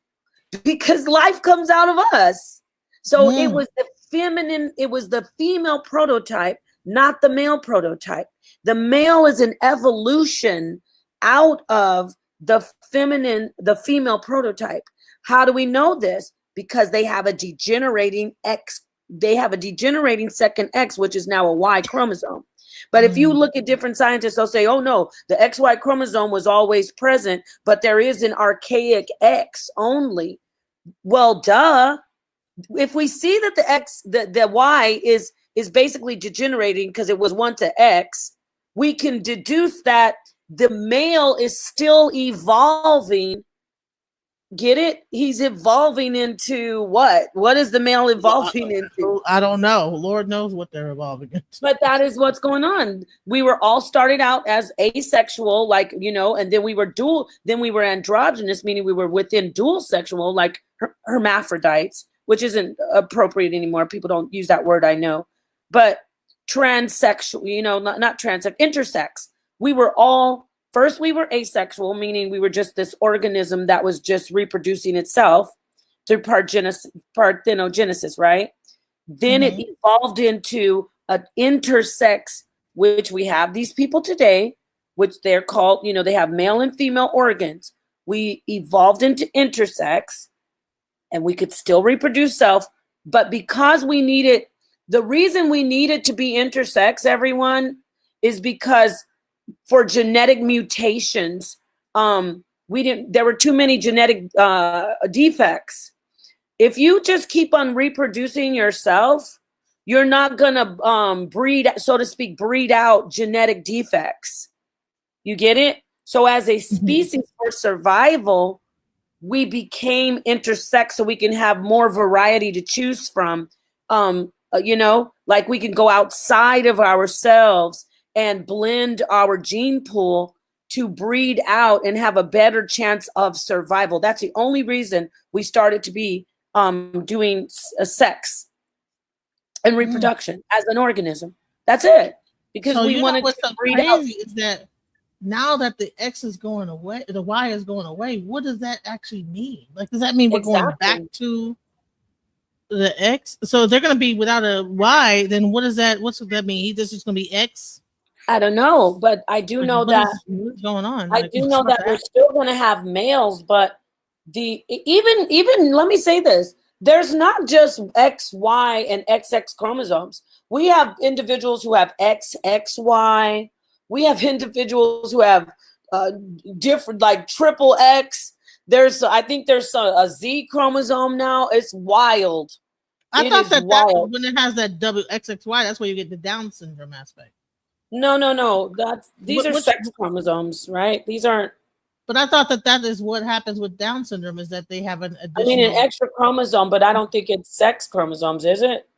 because life comes out of us. So it was the feminine, it was the female prototype, not the male prototype. The male is an evolution out of the female prototype. How do we know this? Because they have a degenerating X. They have a degenerating second X, which is now a Y chromosome. But if you look at different scientists, they'll say, oh no, the XY chromosome was always present, but there is an archaic X only. Well, duh. If we see that the Y is basically degenerating because it was once an X, we can deduce that the male is still evolving. Get it? He's evolving into what? What is the male evolving into? I don't know. Lord knows what they're evolving into. But that is what's going on. We were all started out as asexual, and then we were dual. Then we were androgynous, meaning we were within dual sexual, like hermaphrodites, which isn't appropriate anymore. People don't use that word, I know. But transsexual, not transex, intersex. We were all, first we were asexual, meaning we were just this organism that was just reproducing itself through parthenogenesis, right? Then it evolved into an intersex, which we have these people today, which they're called, they have male and female organs. We evolved into intersex, and we could still reproduce self, but because the reason we needed to be intersex, everyone, is because for genetic mutations, there were too many genetic defects. If you just keep on reproducing yourself, you're not gonna breed, so to speak, breed out genetic defects. You get it? So as a species for survival, we became intersex so we can have more variety to choose from. Like we can go outside of ourselves and blend our gene pool to breed out and have a better chance of survival. That's the only reason we started to be doing sex and reproduction as an organism. That's it. Because we wanted to breed out. Is that now that the X is going away, the Y is going away, what does that actually mean? Like, does that mean we're going back to The X. So they're gonna be without a Y. Then what is that? What's that mean? This is gonna be X. I don't know, but I do know that what's going on. I do know that we're still going to have males, but even let me say this: there's not just X, Y, and XX chromosomes. We have individuals who have XXY. We have individuals who have different, like triple X. I think there's a Z chromosome now. It's wild. I thought that when it has that WXXY, that's where you get the Down syndrome aspect. No. These are sex chromosomes, right? These aren't. But I thought that is what happens with Down syndrome, is that they have an additional. I mean, an extra chromosome, but I don't think it's sex chromosomes, is it?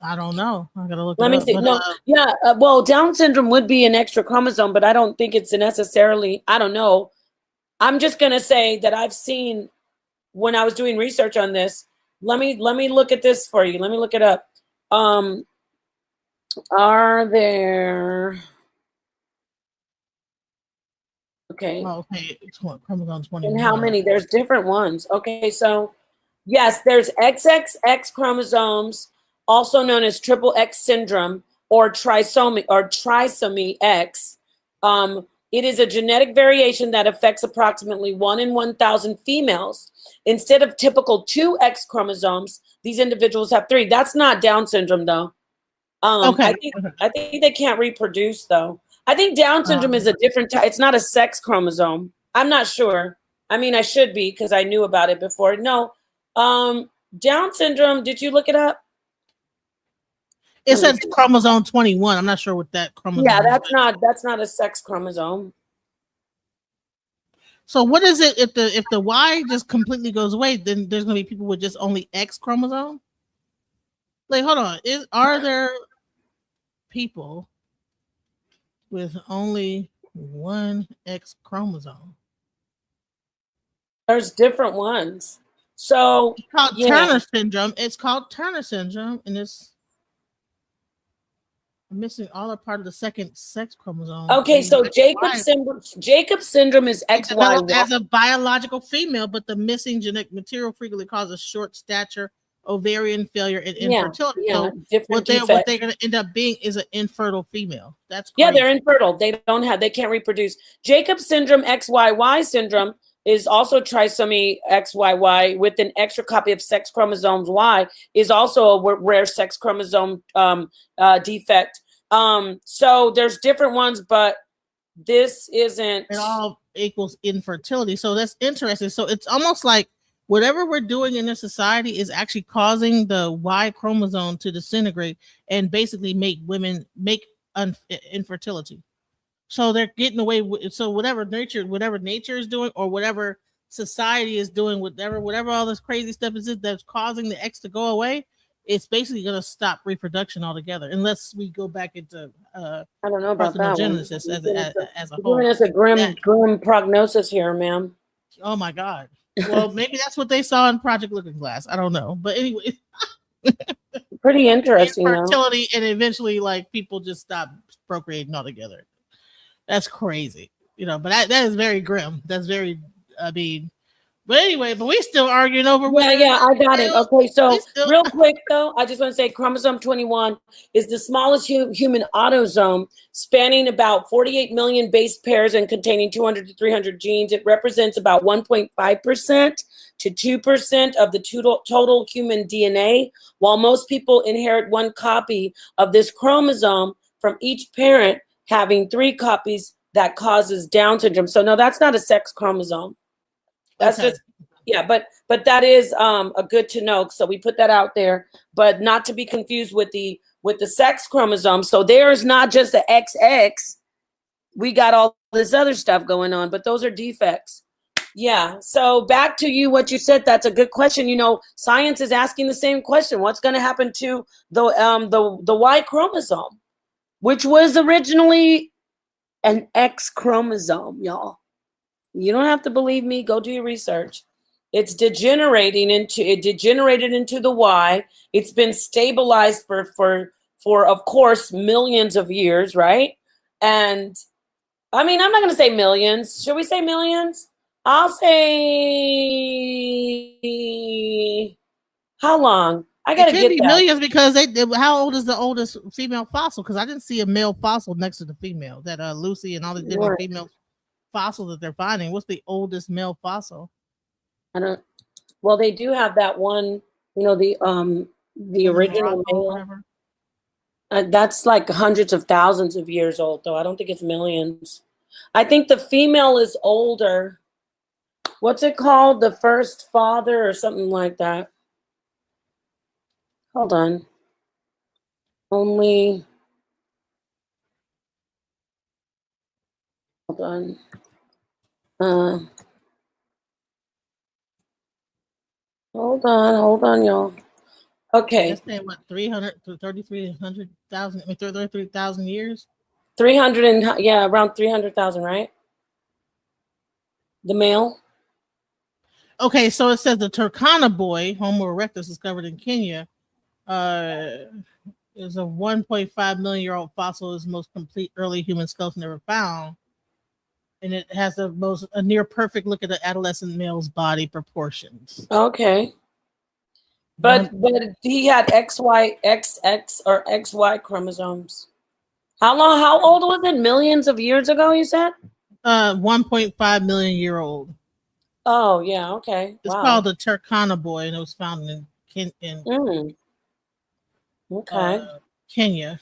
I don't know. I gotta look. Let me see. But, well, Down syndrome would be an extra chromosome, but I don't think it's necessarily. I don't know. I'm just gonna say that I've seen when I was doing research on this. Let me look at this for you. Let me look it up. Are there? Okay. Oh, okay. Chromosome 21. And how many? There's different ones. Okay, so yes, there's XXX chromosomes, also known as triple X syndrome or trisomy X. It is a genetic variation that affects approximately 1 in 1,000 females. Instead of typical 2 X chromosomes, these individuals have 3. That's not Down syndrome, though. Okay. I think they can't reproduce, though. I think Down syndrome is a different type. It's not a sex chromosome. I'm not sure. I mean, I should be because I knew about it before. No. Down syndrome, did you look it up? It says chromosome 21. I'm not sure what that chromosome is. That's not a sex chromosome. So what is it if the Y just completely goes away, then there's gonna be people with just only X chromosome? Like, hold on. Are there people with only one X chromosome? There's different ones. So it's called Turner syndrome. It's called Turner syndrome, and it's missing all a part of the second sex chromosome. Okay, so Jacob's syndrome is XY. As a biological female, but the missing genetic material frequently causes short stature, ovarian failure, and infertility. So what they're going to end up being is an infertile female. That's crazy. Yeah, they're infertile. They can't reproduce. Jacob's syndrome, XYY syndrome, is also trisomy XYY with an extra copy of sex chromosomes Y, is also a rare sex chromosome defect. So there's different ones, but this isn't. It all equals infertility. So that's interesting. So it's almost like whatever we're doing in this society is actually causing the Y chromosome to disintegrate and basically make women infertility. So they're getting away with, so whatever nature is doing, or whatever society is doing, whatever all this crazy stuff is that's causing the X to go away, it's basically going to stop reproduction altogether, unless we go back into I don't know about that Genesis as a whole. Giving us a grim prognosis here, ma'am. Oh my God. Well, maybe that's what they saw in Project Looking Glass. I don't know, but anyway, pretty interesting. Fertility, and eventually, like, people just stop procreating altogether. That's crazy, but that is very grim. That's very, but anyway, but we still arguing over. Yeah, I got it. Okay, so real quick though, I just want to say chromosome 21 is the smallest human autosome, spanning about 48 million base pairs and containing 200 to 300 genes. It represents about 1.5% to 2% of the total human DNA. While most people inherit one copy of this chromosome from each parent, having 3 copies that causes Down syndrome. So no, that's not a sex chromosome. That's just, but that is a good to know. So we put that out there, but not to be confused with the sex chromosome. So there's not just the XX. We got all this other stuff going on, but those are defects. Yeah. So back to you, what you said. That's a good question. Science is asking the same question. What's going to happen to the Y chromosome, which was originally an X chromosome, y'all? You don't have to believe me. Go do your research. It degenerated into the Y. It's been stabilized for of course millions of years, right? And I mean, I'm not going to say millions. Should we say millions? I'll say how long? I gotta It could get be that. millions because how old is the oldest female fossil? Because I didn't see a male fossil next to the female that Lucy and all the different Right. female fossils that they're finding. What's the oldest male fossil? I don't. Well, they do have that one. You know, the original Morocco or male. whatever. That's like hundreds of thousands of years old, though. I don't think it's millions. I think the female is older. What's it called? The first father or something like that. Hold on. Only. Hold on. Hold on, y'all. Okay. That's saying what 300 to 33,000 33,000 years. 300 and yeah, around 300,000, right? The male. Okay, so it says the Turkana boy, Homo erectus, discovered in Kenya, is a 1.5 million year old fossil. Is the most complete early human skeleton ever found, and it has a near perfect look at the adolescent male's body proportions. Okay. But he had XY, XX, or XY chromosomes. How old was it? Millions of years ago, you said? 1.5 million year old. Oh, yeah, okay. It's Wow. called the Turkana boy, and it was found in Okay. Kenya.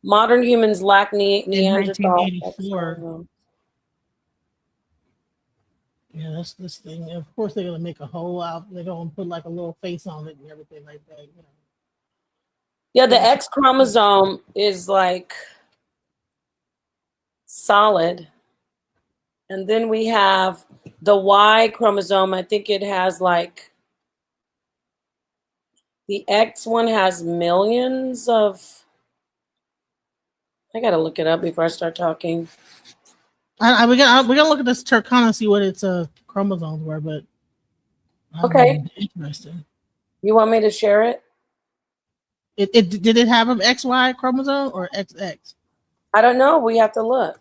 Modern humans lack Neanderthal. 1984. Yeah, that's this thing. Of course, they're gonna make a whole out. They're gonna put like a little face on it and everything like that. You know. Yeah, the X chromosome is like solid. And then we have the Y chromosome. I think it has like, the X one has millions of, I gotta look it up before I start talking. We're gonna look at this Turkana and see what its chromosomes were, but Okay. Interesting. You want me to share it? It did it have an XY chromosome or XX? I don't know. We have to look.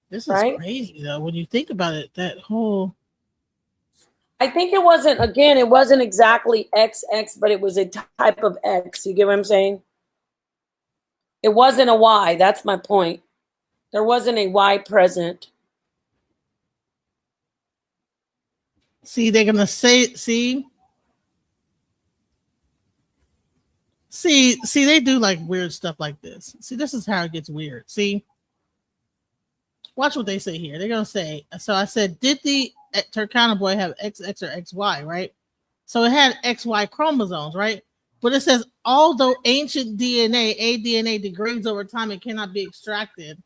This is right? crazy though. When you think about it, that whole I think it wasn't exactly XX, but it was a type of X. You get what I'm saying? It wasn't a Y. That's my point. There wasn't a Y present. see, they're gonna say see, they do like weird stuff like this. See, this is how it gets weird. See, watch what they say here. They're gonna say, so I said, did the Turkana boy have XX or XY, right? So it had XY chromosomes, right? But it says, although ancient DNA, aDNA degrades over time and cannot be extracted,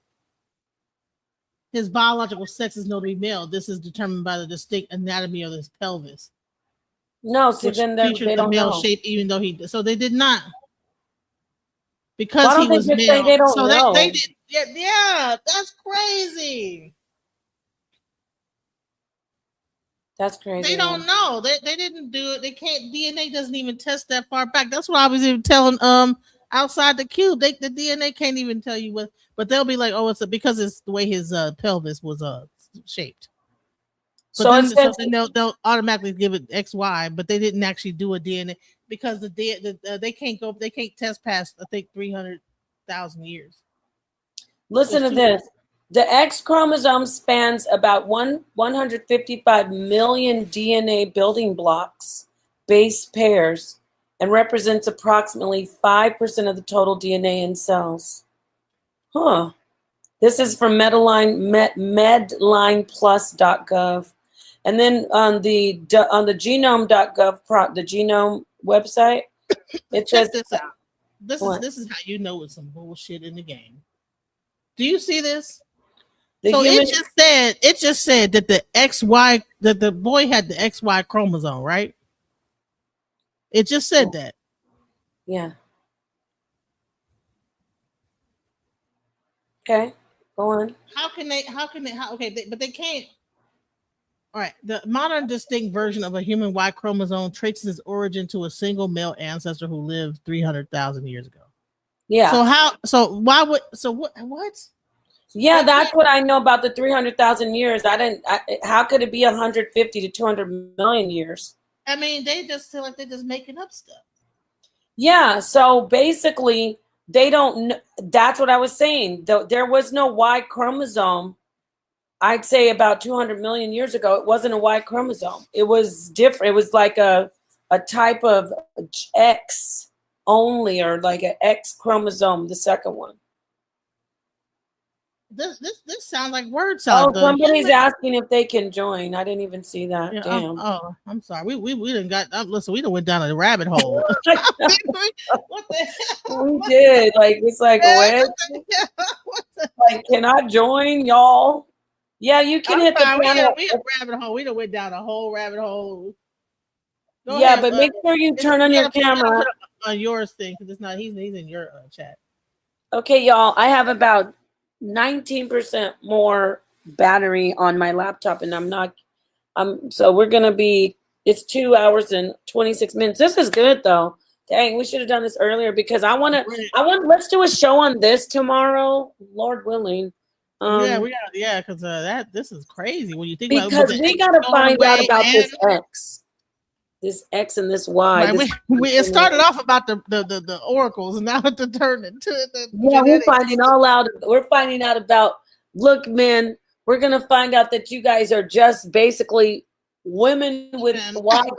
his biological sex is known to be male. This is determined by the distinct anatomy of his pelvis. No, see, then they don't male know. shape, even though so they did not. Why Because don't he they was just say male. they don't So know? they did, yeah, that's crazy. That's crazy. They don't know. They didn't do it. They can't. DNA doesn't even test that far back. That's what I was even telling outside the cube. The DNA can't even tell you what. But they'll be like, oh, because it's the way his pelvis was shaped. But So then, it says, then they'll automatically give it XY, but they didn't actually do a DNA because they can't go. They can't test past, I think, 300,000 years. listen to this. The X chromosome spans about 155 million DNA building blocks, base pairs, and represents approximately 5% of the total DNA in cells. Huh. This is from medlineplus.gov. And then on the genome.gov, the genome website, it Check says this out. This is how you know it's some bullshit in the game. Do you see this? It just said that the XY, that the boy had the XY chromosome, right? It just said that. Yeah. Okay, go on. But they can't. All right. The modern distinct version of a human Y chromosome traces its origin to a single male ancestor who lived 300,000 years ago. Yeah. What? Yeah, that's what I know about the 300,000 years. How could it be 150 to 200 million years? I mean, they just feel like they're just making up stuff. Yeah, so basically, they don't. That's what I was saying. There was no Y chromosome. I'd say about 200 million years ago, it wasn't a Y chromosome. It was different. It was like a type of X only, or like an X chromosome, the second one. This sounds like word salad. Oh, somebody's asking if they can join. I didn't even see that. Yeah, Damn. I'm sorry. We didn't got. Listen, we done went down a rabbit hole. What the hell? We did. Like, it's like, what? Like, can I join, y'all? Yeah, you can hit the panel. We a rabbit hole. We done went down a whole rabbit hole. Go yeah, ahead, but make sure you turn on your camera. On yours thing, because it's not. He's in your chat. Okay, y'all. I have about 19% more battery on my laptop, and so we're gonna be. It's 2 hours and 26 minutes. This is good though. Dang, we should have done this earlier because I want. Let's do a show on this tomorrow, Lord willing. Because this is crazy when you think about it. Because we gotta find out about this X and this Y. Right, it started off about the oracles, and now it's turned into the we're finding out about. Look, men, we're gonna find out that you guys are just basically women with Y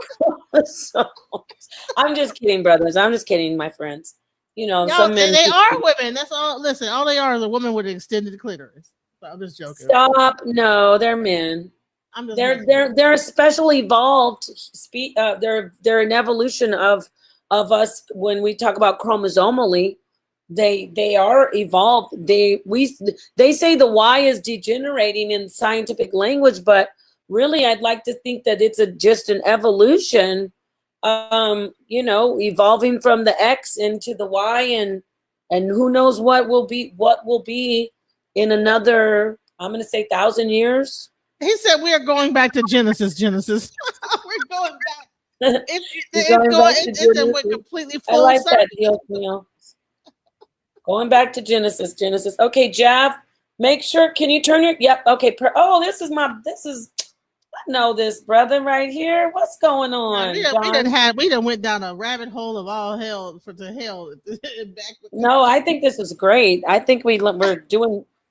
chromosomes. I'm just kidding, brothers. I'm just kidding, my friends. You know, some men they are women. That's all. Listen, all they are is a woman with an extended clitoris. So I'm just joking. Stop. No, they're men. They're special evolved. They're an evolution of us. When we talk about chromosomally, they are evolved. They say the Y is degenerating in scientific language, but really, I'd like to think that it's just an evolution. Evolving from the X into the Y, and who knows what will be in another. I'm going to say 1,000 years. He said we are going back to Genesis. We're going back. It went completely full. I like that deal. Going back to Genesis. Okay, Jav, make sure. Can you turn your? Yep. Okay. This is. I know this brother right here. What's going on? We done went down a rabbit hole of all hell to hell. No, I think this is great. I think we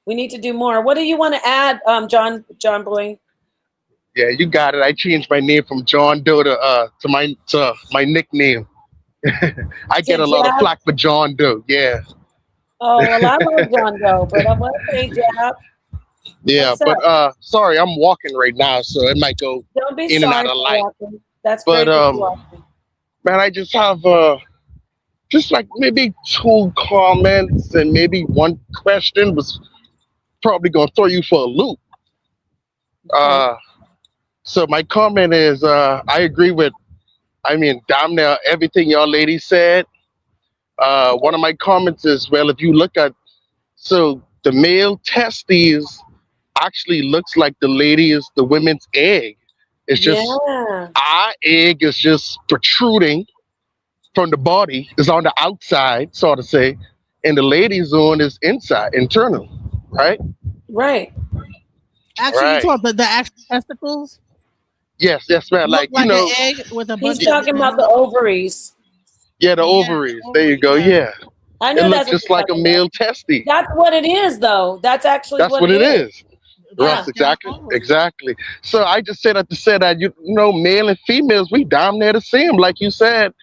need to do more. What do you want to add, John Boy? Yeah, you got it. I changed my name from John Doe to my nickname. I get a lot of flack for John Doe. Yeah. Oh, well, I love John Doe, but I want to say Jab. Yeah, but sorry, I'm walking right now, so it might go in and out of light. That's great. Man, I just have just like maybe 2 comments and maybe 1 question was probably gonna throw you for a loop. Okay. So my comment is I agree with damn near everything y'all ladies said. One of my comments is, well, if you look at the male testes actually looks like the women's egg. It's just our egg is just protruding from the body. It's on the outside, so to say, and the lady's zone is internal, right? Right. Actually, you talk about the actual testicles. Yes, man. Like an egg with a bunch. He's talking about the ovaries. Yeah, the ovaries. There you go. Yeah. I know it looks just like a male testy. That's what it is, though. That's actually what it is. Yeah. Yes, exactly. So I just said that to say that male and females, we damn near the same. Like you said,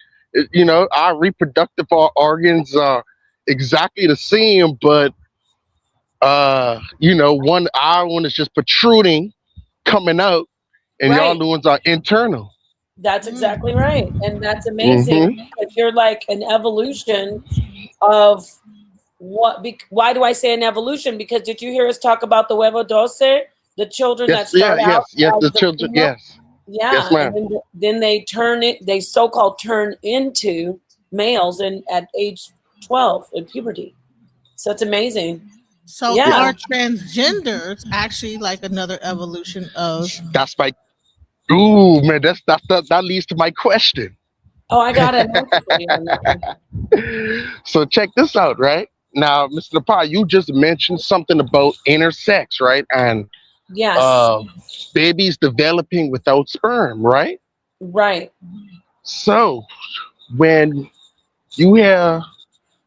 our reproductive organs are exactly the same, but our one is just protruding, coming out, and y'all new ones are internal. That's exactly right, and that's amazing because you're like an evolution of what? Why do I say an evolution? Because did you hear us talk about the huevo dulce, the children that start out? Yes, the children. Yes. Yeah. Yes, ma'am. And then they they so-called turn into males at age 12 in puberty. So it's amazing. So are transgenders actually like another evolution of? That's my. Ooh, man, that leads to my question. Oh, I got it. So check this out, right? Now, Mr. Napar, you just mentioned something about intersex, right? And yes, babies developing without sperm, right? Right. So when you hear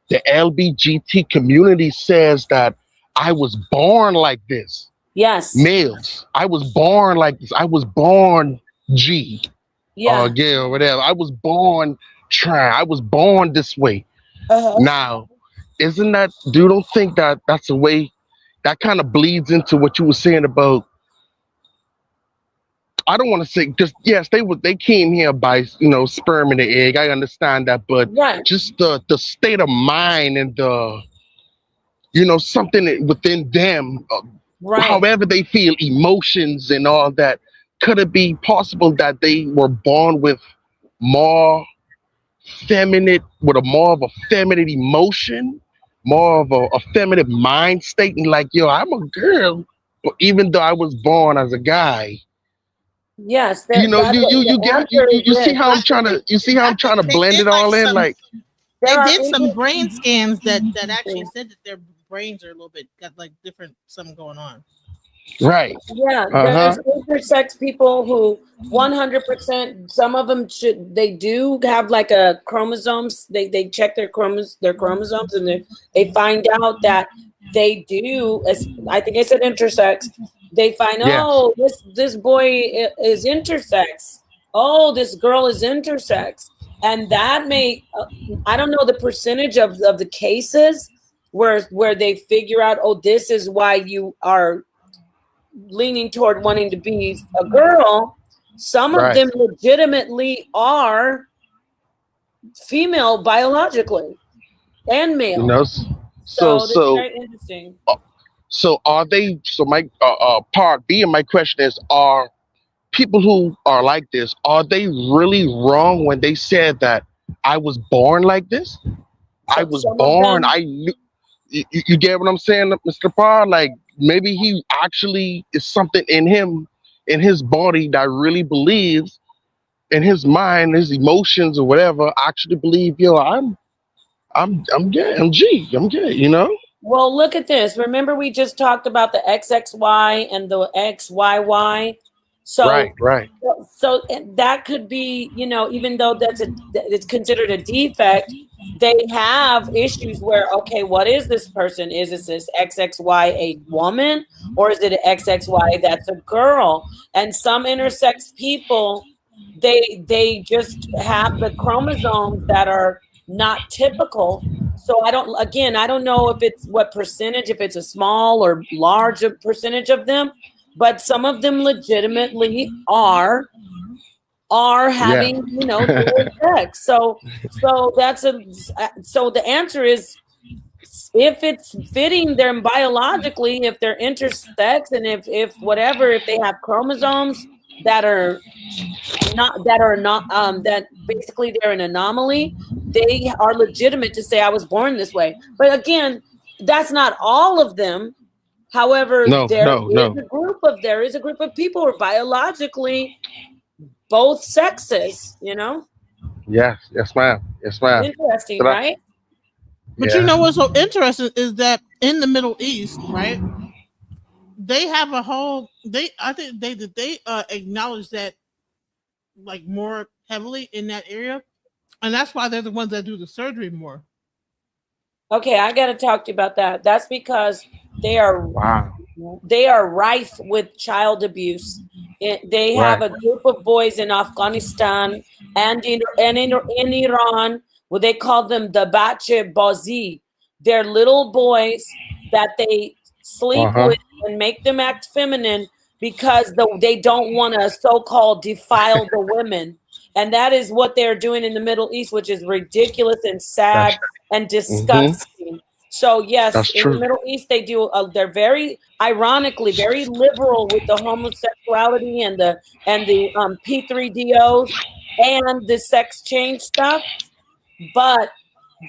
the LBGT community says that I was born like this, Yes. males, I was born like this, I was born G or Yeah. gay or whatever, I was born trans, I was born this way. Uh-huh. Now, isn't that, you don't think that that's a way that kind of bleeds into what you were saying about, I don't want to say, because yes, they came here by, sperm and the egg. I understand that, but Right. just the state of mind and the, something within them, Right. however they feel, emotions and all that. Could it be possible that they were born with more feminine, with a more of a feminine emotion, more of a feminine mind state, and like, yo, I'm a girl, but even though I was born as a guy. Yes. You That know, that you the get answer is you see yes. how I'm trying to I think they blend did it all in, like they There are did some Indian. brain scans that actually said that their brains are a little bit got like different something going on. right. Yeah, Uh-huh. there's intersex people who 100%, some of them they do have like a chromosomes. They check their chromosomes and they find out that they do, I think I said intersex. They find, Yes. oh, this boy is intersex. Oh, this girl is intersex. And that may, I don't know the percentage of the cases where they figure out, oh, this is why you are leaning toward wanting to be a girl. Some of Right. them legitimately are female biologically and You male. know. So So that's so very interesting. so are they? So my part B of my question is: are people who are like this, are they really wrong when they said that I was born like this? I So was some of born. them, I knew. You get what I'm saying, Mr. Parr? Like maybe he actually is something in him, in his body that really believes, in his mind, his emotions or whatever, actually believe, yo, I'm gay, I'm G, I'm gay, well, look at this. Remember, we just talked about the XXY and the XYY. Right, So, right. so that could be, even though it's considered a defect, they have issues where, okay, what is this person? Is this XXY a woman, or is it an XXY that's a girl? And some intersex people, they just have the chromosomes that are not typical. So I don't know if it's what percentage, if it's a small or large percentage of them, but some of them legitimately are Yeah. having, dual sex. So so the answer is, if it's fitting them biologically, if they're intersex, and if whatever, if they have chromosomes that are not that basically they're an anomaly, they are legitimate to say I was born this way. But again, that's not all of them. However, No, no, no. there is a group of people who are biologically both sexes, Yes, yes, ma'am. Yes, ma'am. So Interesting, that, right? But you yeah. know what's so interesting is that in the Middle East, right? They have a whole. I think they acknowledge that like more heavily in that area, and that's why they're the ones that do the surgery more. Okay, I got to talk to you about that. That's because they are Wow. they are rife with child abuse. They have Right. a group of boys in Afghanistan and in Iran, where they call them the Bache Bazi. They're little boys that they sleep Uh-huh. with and make them act feminine because they don't want to so-called defile the women. And that is what they're doing in the Middle East, which is ridiculous and That's sad and mm-hmm. disgusting. So yes, That's in the true. Middle East they do. They're very ironically very liberal with the homosexuality and the P3DOs and the sex change stuff. But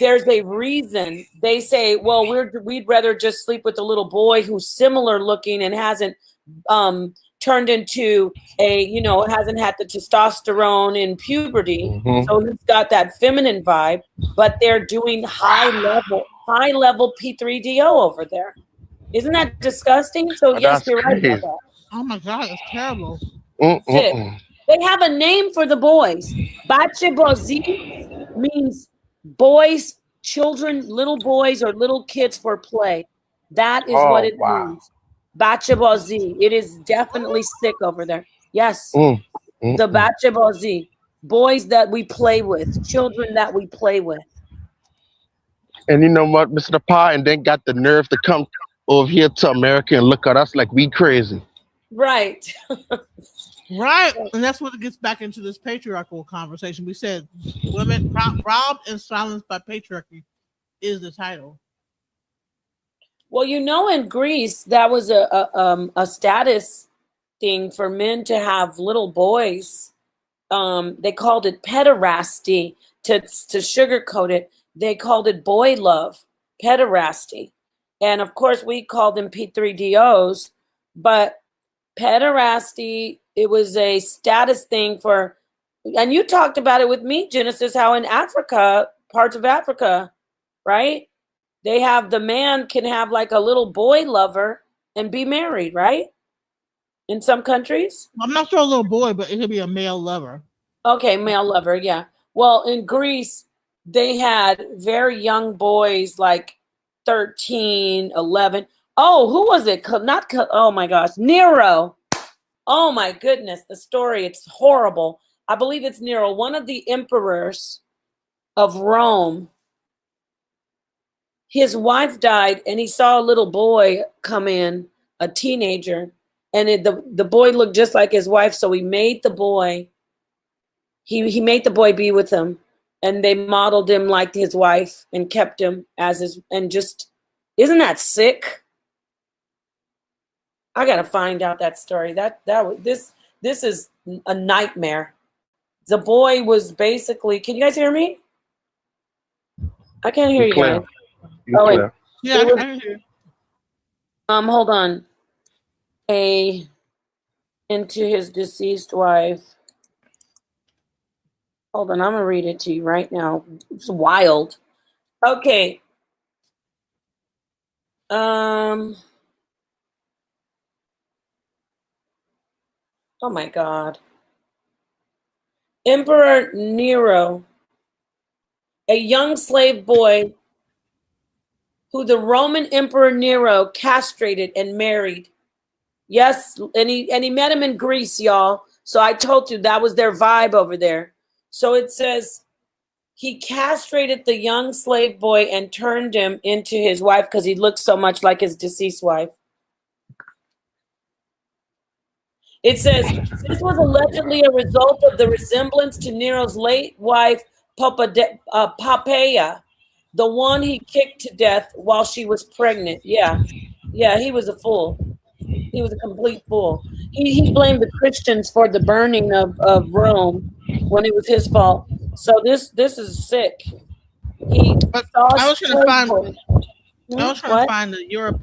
there's a reason they say, well, we'd rather just sleep with a little boy who's similar looking and hasn't turned into hasn't had the testosterone in puberty, Mm-hmm. so he's got that feminine vibe. But they're doing high level P3DO over there. Isn't that disgusting? So yes, That's you're right about crazy. that. Oh my god, it's terrible. That's it. Mm-mm-mm. They have a name for the boys. Bache-bozi means boys, children, little boys or little kids for play. That is what Oh it wow. means. Bache-bozi. It is definitely sick over there. Yes, the Bache-bozi. Boys that we play with, children that we play with. And you know what, Mr. Pa, and then got the nerve to come over here to America and look at us like we crazy. Right. Right. And that's what it gets back into this patriarchal conversation. We said women robbed and silenced by patriarchy is the title. Well, you know, in Greece, that was a status thing for men to have little boys. They called it pederasty to sugarcoat it. They called it boy love, pederasty. And of course, we called them P3DOs, but pederasty, it was a status thing for, and you talked about it with me, Genesis, how in Africa, parts of Africa, right? They have, the man can have like a little boy lover and be married, right? In some countries. I'm not sure a little boy, but it could be a male lover. Okay, male lover, yeah. Well, in Greece, they had very young boys, like 13, 11. Oh, who was it? Oh my gosh, Nero. Oh my goodness, the story, it's horrible. I believe it's Nero, one of the emperors of Rome. His wife died and he saw a little boy come in, a teenager, and the boy looked just like his wife, so he made the boy, he made the boy be with him, and they modeled him like his wife and kept him as his, and just, isn't that sick? I gotta find out that story. This is a nightmare. The boy was basically, can you guys hear me? I can't hear you guys. Oh wait. Yeah, I can hear you. Hold on. Into his deceased wife. Hold on, I'm gonna read it to you right now. It's wild. Okay. Oh my God. Emperor Nero, a young slave boy who the Roman Emperor Nero castrated and married. Yes, and he met him in Greece, y'all. So I told you that was their vibe over there. So it says he castrated the young slave boy and turned him into his wife because he looked so much like his deceased wife. It says this was allegedly a result of the resemblance to Nero's late wife, Poppaea, the one he kicked to death while she was pregnant. Yeah, he was a fool. He was a complete fool. He blamed the Christians for the burning of Rome when it was his fault. So this is sick. I was trying to find the Europe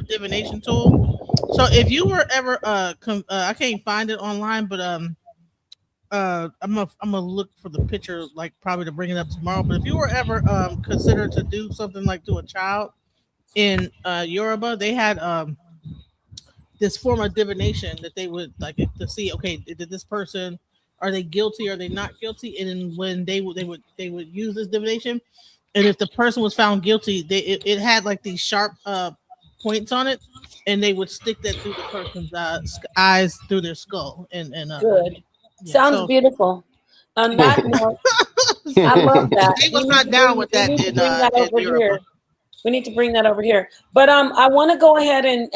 divination tool. So if you were ever I can't find it online, but I'm gonna look for the picture, like probably to bring it up tomorrow. But if you were ever considered to do something like to a child in Yoruba, they had this form of divination that they would like to see, okay, did this person, are they guilty, are they not guilty? And then when they would use this divination, and if the person was found guilty, it had like these sharp points on it, and they would stick that through the person's eyes through their skull. And good. Yeah, sounds beautiful. On that note, I love that. He was not down with that. We need to bring that over here. But I want to go ahead and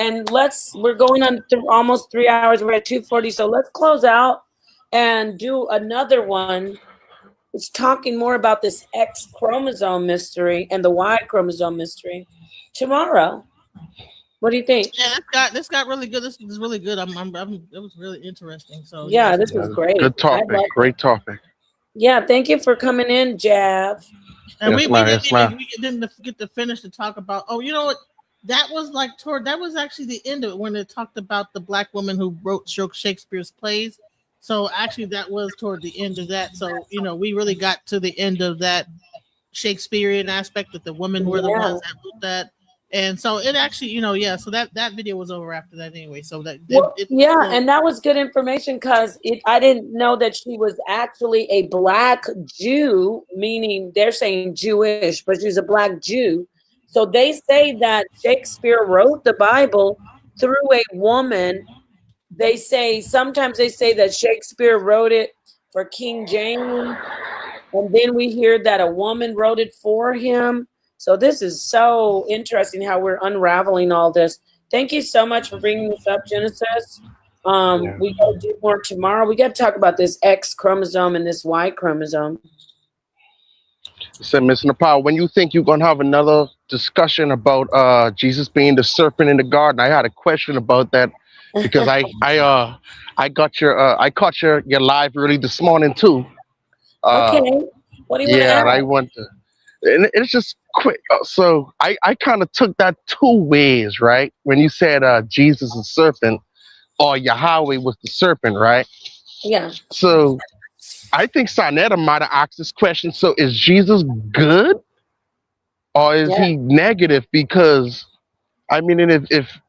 we're going on almost 3 hours. We're at 2:40, so let's close out and do another one. It's talking more about this X chromosome mystery and the Y chromosome mystery tomorrow. What do you think? Yeah, this got really good. This is really good. It was really interesting. So yeah, this was great. Good topic. Great topic. Yeah, thank you for coming in, Jav. And we didn't get to finish to talk about. Oh, you know what? That was actually the end of it when it talked about the black woman who wrote Shakespeare's plays. So actually, that was toward the end of that. So we really got to the end of that Shakespearean aspect that the women were the ones that wrote that. And so it actually, yeah. So that video was over after that anyway. So that Well, yeah, and that was good information because I didn't know that she was actually a Black Jew, meaning they're saying Jewish, but she's a Black Jew. So they say that Shakespeare wrote the Bible through a woman. Sometimes they say that Shakespeare wrote it for King James, and then we hear that a woman wrote it for him. So this is so interesting how we're unraveling all this. Thank you so much for bringing this up, Genesis. We got to do more tomorrow. We got to talk about this X chromosome and this Y chromosome. So, Miss Nepal, when you think you're gonna have another discussion about Jesus being the serpent in the garden, I had a question about that because I caught your live early this morning too. Okay, what do you want to Yeah, add? and I want to, and it's just quick. So I kind of took that two ways, right? When you said Jesus is serpent or Yahweh was the serpent, right? Yeah. So I think Sarnetta might have asked this question. So is Jesus good or is he negative? Because I mean, and if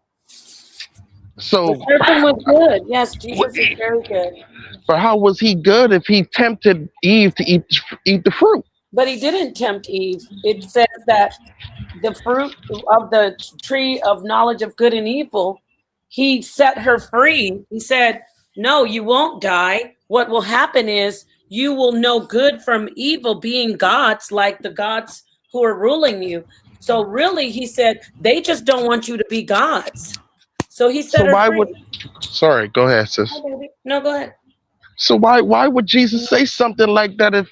so, the serpent was good. Yes, Jesus is very good. but how was he good if he tempted Eve to eat the fruit? But he didn't tempt Eve. It says that the fruit of the tree of knowledge of good and evil, he set her free. He said, no, you won't die. What will happen is you will know good from evil, being gods like the gods who are ruling you. So really, he said, they just don't want you to be gods. So he set her free. Sorry, go ahead, sis. No, go ahead. So why would Jesus say something like that if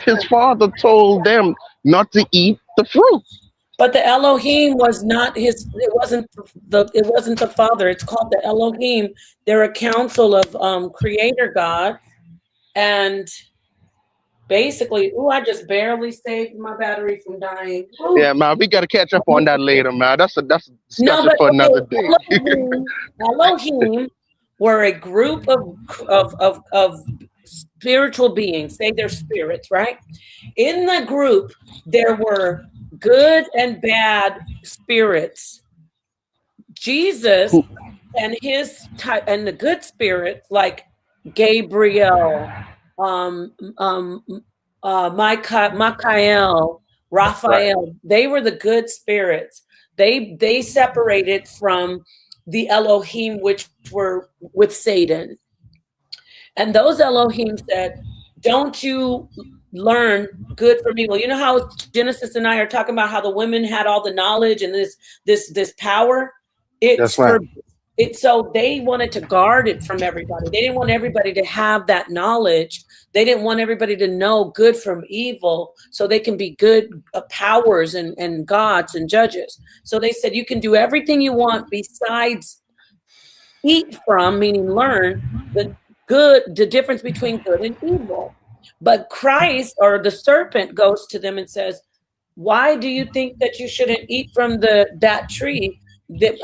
his father told them not to eat the fruit? But the Elohim was not his. It wasn't the Father. It's called the Elohim. They're a council of Creator God, and basically, I just barely saved my battery from dying. Ooh. Yeah, man, we got to catch up on that later, man. That's a discussion for another day. Elohim were a group of spiritual beings. Say they're spirits, right? In the group, there were good and bad spirits. Jesus and his type and the good spirits like Gabriel, Michael, Raphael, they were the good spirits. They separated from the Elohim, which were with Satan. And those Elohim said, don't you learn good from evil. You know how Genesis and I are talking about how the women had all the knowledge and this power? So they wanted to guard it from everybody. They didn't want everybody to have that knowledge. They didn't want everybody to know good from evil so they can be good powers and gods and judges. So they said, you can do everything you want besides eat from, meaning learn the difference between good and evil. But Christ or the serpent goes to them and says, why do you think that you shouldn't eat from that tree? They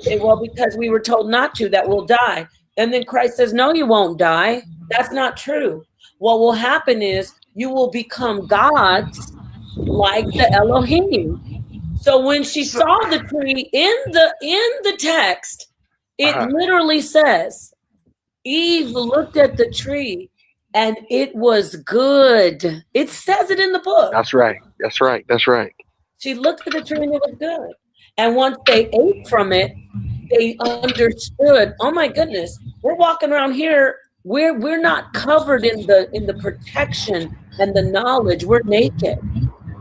say, well, because we were told not to, that we'll die. And then Christ says, no, you won't die. That's not true. What will happen is you will become gods like the Elohim. So when she saw the tree in the text, it literally says, Eve looked at the tree and it was good. It says it in the book. That's right. She looked at the tree and it was good. And once they ate from it, they understood, oh my goodness, we're walking around here, we're not covered in the protection and the knowledge. We're naked.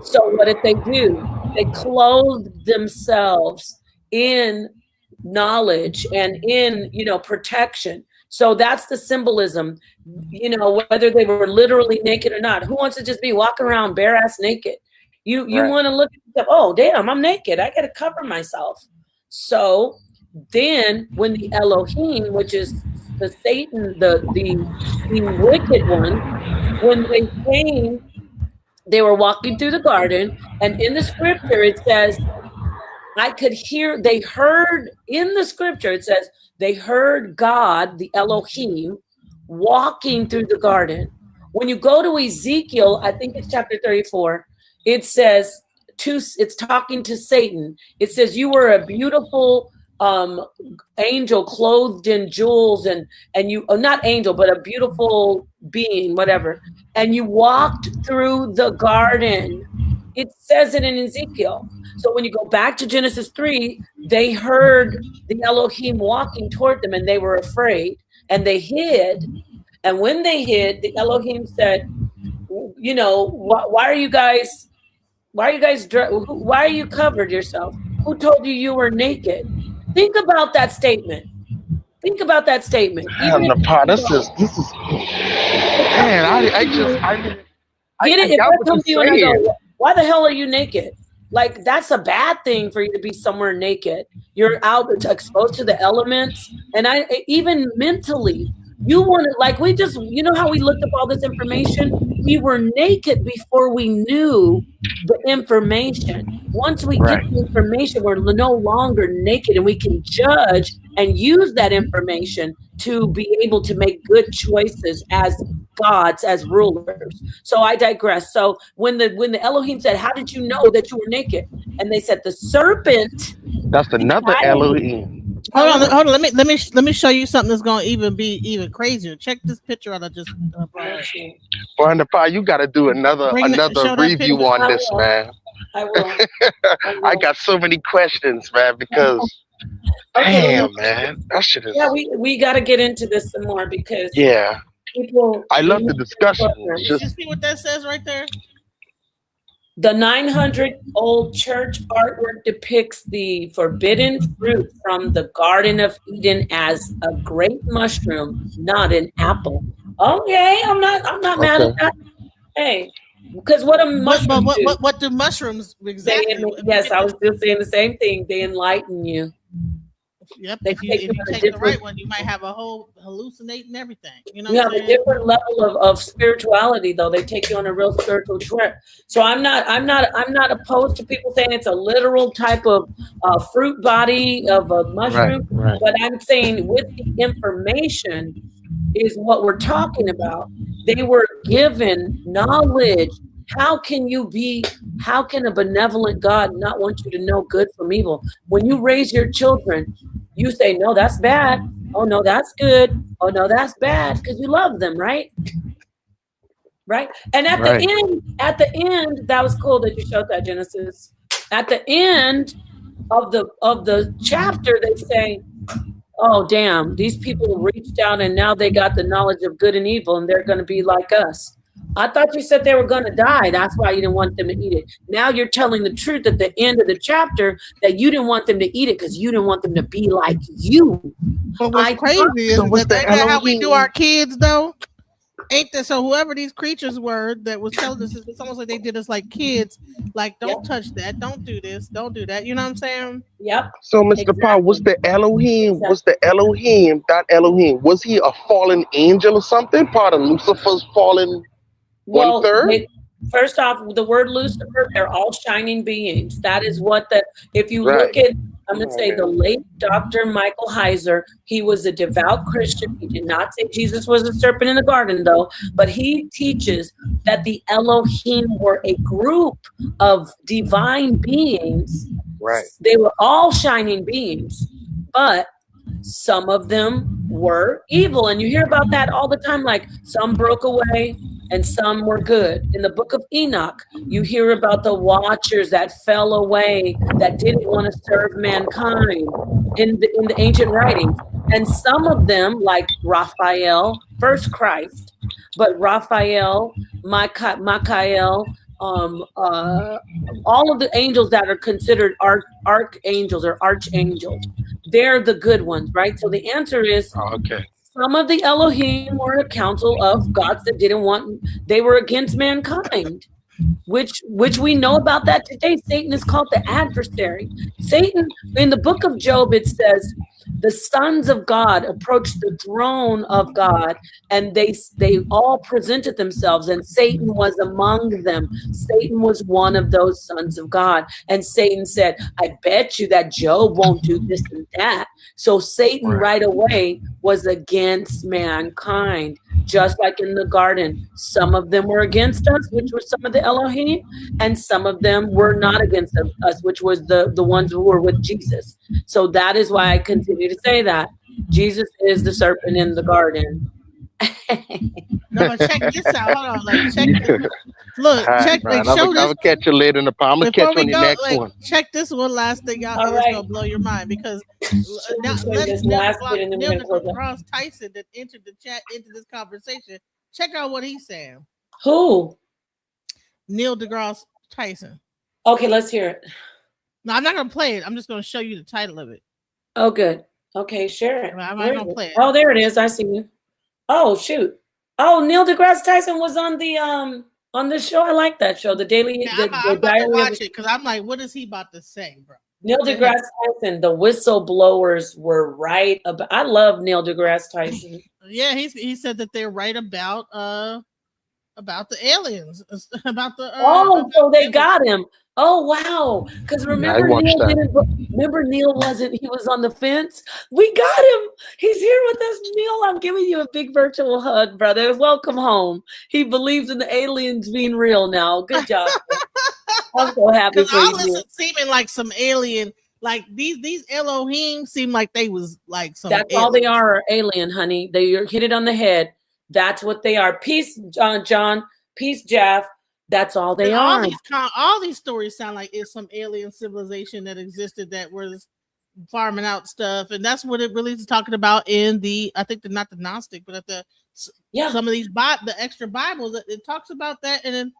So what did they do? They clothed themselves in knowledge and in, protection. So that's the symbolism, whether they were literally naked or not. Who wants to just be walking around bare ass naked? You want to look at stuff, oh, damn, I'm naked. I got to cover myself. So then when the Elohim, which is the Satan, the wicked one, when they came, they were walking through the garden. And in the scripture, it says, they heard in the scripture, it says, they heard God, the Elohim, walking through the garden. When you go to Ezekiel, I think it's chapter 34, it says it's talking to Satan. It says, you were a beautiful angel clothed in jewels, and you, not angel, but a beautiful being, whatever. And you walked through the garden. It says it in Ezekiel. So when you go back to Genesis 3, they heard the Elohim walking toward them, and they were afraid, and they hid. And when they hid, the Elohim said, you know, why are you guys covered yourself? Who told you were naked? Think about that statement. Think about that statement. Man, this is man, I get it. If got I what come to you you're and I saying. go, why the hell are you naked? Like, that's a bad thing for you to be somewhere naked. You're out exposed to the elements. And even mentally, you want to, like, we just, you know how we looked up all this information? We were naked before we knew the information. Once we get the information, we're no longer naked, and we can judge and use that information to be able to make good choices as gods, as rulers. So I digress. So when the Elohim said, how did you know that you were naked? And they said, the serpent. That's another Elohim. Hold on. Let me show you something that's gonna be even crazier. Check this picture out I just brought up. Brenda Pa, you got to do another review on this, man. I will. I got so many questions, man, because damn, man, that shit is. Yeah, we got to get into this some more because people. I love the discussion. Did you see what that says right there? The 900-old church artwork depicts the forbidden fruit from the Garden of Eden as a great mushroom, not an apple. Okay, I'm not mad at that. Hey, because what a mushroom what do mushrooms exactly? Yes, I was just saying the same thing. They enlighten you. Yep. They If you take the right one, you might have a whole hallucinating everything. You know, you have a different level of spirituality, though. They take you on a real spiritual trip. So I'm not opposed to people saying it's a literal type of fruit body of a mushroom. Right. But I'm saying with the information is what we're talking about. They were given knowledge. How can a benevolent God not want you to know good from evil? When you raise your children, you say, no, that's bad. Oh, no, that's good. Oh, no, that's bad. Because you love them, right? Right. And at the end, that was cool that you showed that, Genesis. At the end of the chapter, they say, oh, damn, these people reached out and now they got the knowledge of good and evil and they're going to be like us. I thought you said they were going to die. That's why you didn't want them to eat it. Now you're telling the truth at the end of the chapter that you didn't want them to eat it because you didn't want them to be like you. But what's crazy is that how we do our kids, though? Ain't that so? Whoever these creatures were that was telling us, it's almost like they did us like kids. Like, don't touch that. Don't do this. Don't do that. You know what I'm saying? Yep. So, Mr. Pa, was the Elohim, that Elohim, was he a fallen angel or something? Part of Lucifer's fallen one-third? First off, the word Lucifer, they're all shining beings. That is what if you look at, I'm going to say the late Dr. Michael Heiser, he was a devout Christian. He did not say Jesus was a serpent in the garden, though, but he teaches that the Elohim were a group of divine beings. Right. They were all shining beings, but some of them were evil. And you hear about that all the time, like some broke away and some were good. In the book of Enoch, you hear about the watchers that fell away, that didn't want to serve mankind in the ancient writings. And some of them, like Raphael, first Christ, but Raphael, Michael, all of the angels that are considered archangels or archangels, they're the good ones, right? So the answer is some of the Elohim were a council of gods that they were against mankind, which we know about that today. Satan is called the adversary. Satan, in the book of Job, it says, the sons of God approached the throne of God, and they all presented themselves, and Satan was among them. Satan was one of those sons of God. And Satan said, I bet you that Job won't do this and that. So Satan right away was against mankind. just like in the garden. Some of them were against us, which were some of the Elohim, and some of them were not against us, which was the ones who were with Jesus. So that is why I continue to say that Jesus is the serpent in the garden. No, but check this out. Hold on, like check. Look, All right, check. Brian, Like I'm show gonna this. catch you later in the pod. I'm gonna Before catch you we on your go, next like one. check this one last thing out. All It's right. gonna blow your mind because now Show you this last bit and then we're Neil gonna close up. deGrasse Tyson that entered the chat into this conversation. Check out what he's saying. Who? Neil deGrasse Tyson. Okay, let's hear it. No, I'm not gonna play it. I'm just gonna show you the title of it. Oh, good. Okay, share it. I'm not Where is gonna it? play it. Oh, there it is. I see you. Oh, shoot. Oh, Neil deGrasse Tyson was on the show. I like that show. The Daily. Yeah, the I'm about to Diary of watch it because I'm like, what is he about to say, bro? Neil What the heck? deGrasse Tyson. The whistleblowers were right about. I love Neil deGrasse Tyson. Yeah, he said that they're right about the aliens, about the Oh, so they got him. Oh wow! Because remember, watched Neil that. didn't. Remember, Neil wasn't. He was on the fence. We got him. He's here with us, Neil. I'm giving you a big virtual hug, brother. Welcome home. He believes in the aliens being real now. Good job. I'm so happy because for all you. this Neil. is seeming like some alien, like these Elohim seem like they was like some. That's all they are alien, honey. They hit it on the head. That's what they are. Peace, John. Peace, Jeff. That's all they are. All these stories sound like it's some alien civilization that existed that was farming out stuff, and that's what it really is talking about in the. I think not the Gnostic, but at the some of these the extra Bibles it talks about that, and then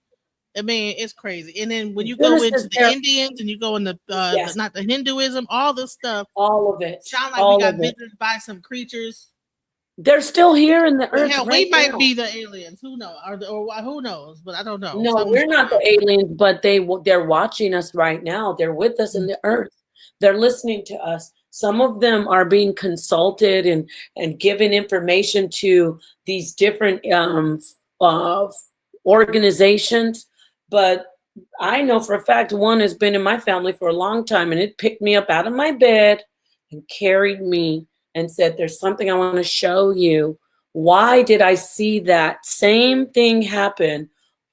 I mean it's crazy. And then when you go into the Indians and you go into not the Hinduism, all this stuff, all of it sound like we got visited by some creatures. They're still here in the earth. Hell, right we might now. be the aliens. Who knows? Or who knows? But I don't know. No, we're not the aliens, but they're watching us right now. They're with us in the earth. They're listening to us. Some of them are being consulted and given information to these different organizations. But I know for a fact one has been in my family for a long time, and it picked me up out of my bed and carried me and said, there's something I want to show you. Why did I see that same thing happen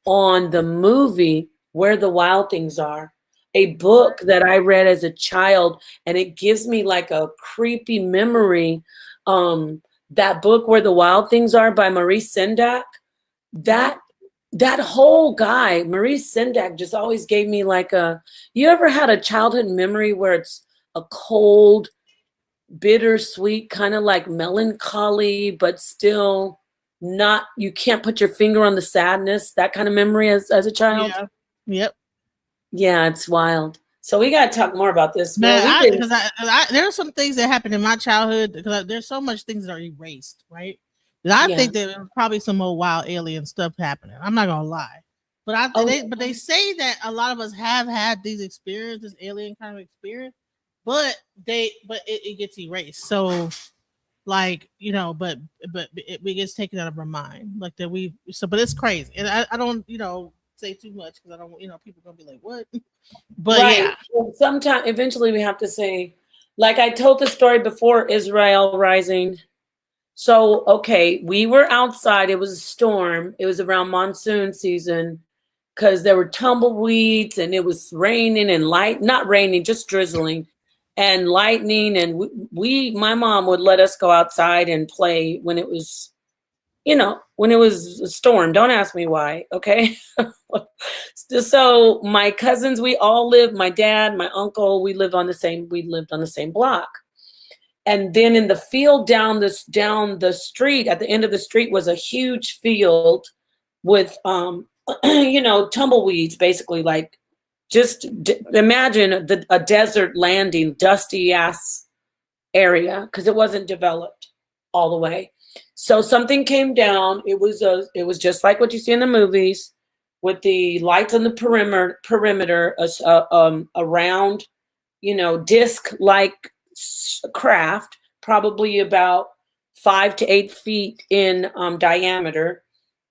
on the movie Where the Wild Things Are? A book that I read as a child, and it gives me like a creepy memory. That book Where the Wild Things Are by Maurice Sendak, that whole guy, Maurice Sendak, just always gave me like you ever had a childhood memory where it's a cold, bittersweet, kind of like melancholy, but still not, you can't put your finger on the sadness, that kind of memory as a child? Yeah. Yep. Yeah, it's wild. So we got to talk more about this. Man, because there are some things that happened in my childhood because there's so much things that are erased, right? That I think that there's probably some more wild alien stuff happening. I'm not gonna lie, but they say that a lot of us have had these experiences, alien kind of experience, but it gets erased. So, like but it gets taken out of our mind, like that but it's crazy, and I don't say too much because I don't people gonna be like what, but yeah. Well, sometime eventually we have to say, like I told the story before, Israel Rising. So, okay, we were outside. It was a storm. It was around monsoon season because there were tumbleweeds and it was raining and not raining, just drizzling and lightning. And my mom would let us go outside and play when it was, when it was a storm. Don't ask me why, okay? So my cousins, we all lived, my dad, my uncle, we lived on the same block. And then in the field down the street, at the end of the street was a huge field with, tumbleweeds, basically, like just imagine a desert landing, dusty ass area because it wasn't developed all the way. So something came down. It was just like what you see in the movies with the lights on the perimeter, a round, disc-like craft, probably about 5 to 8 feet in diameter.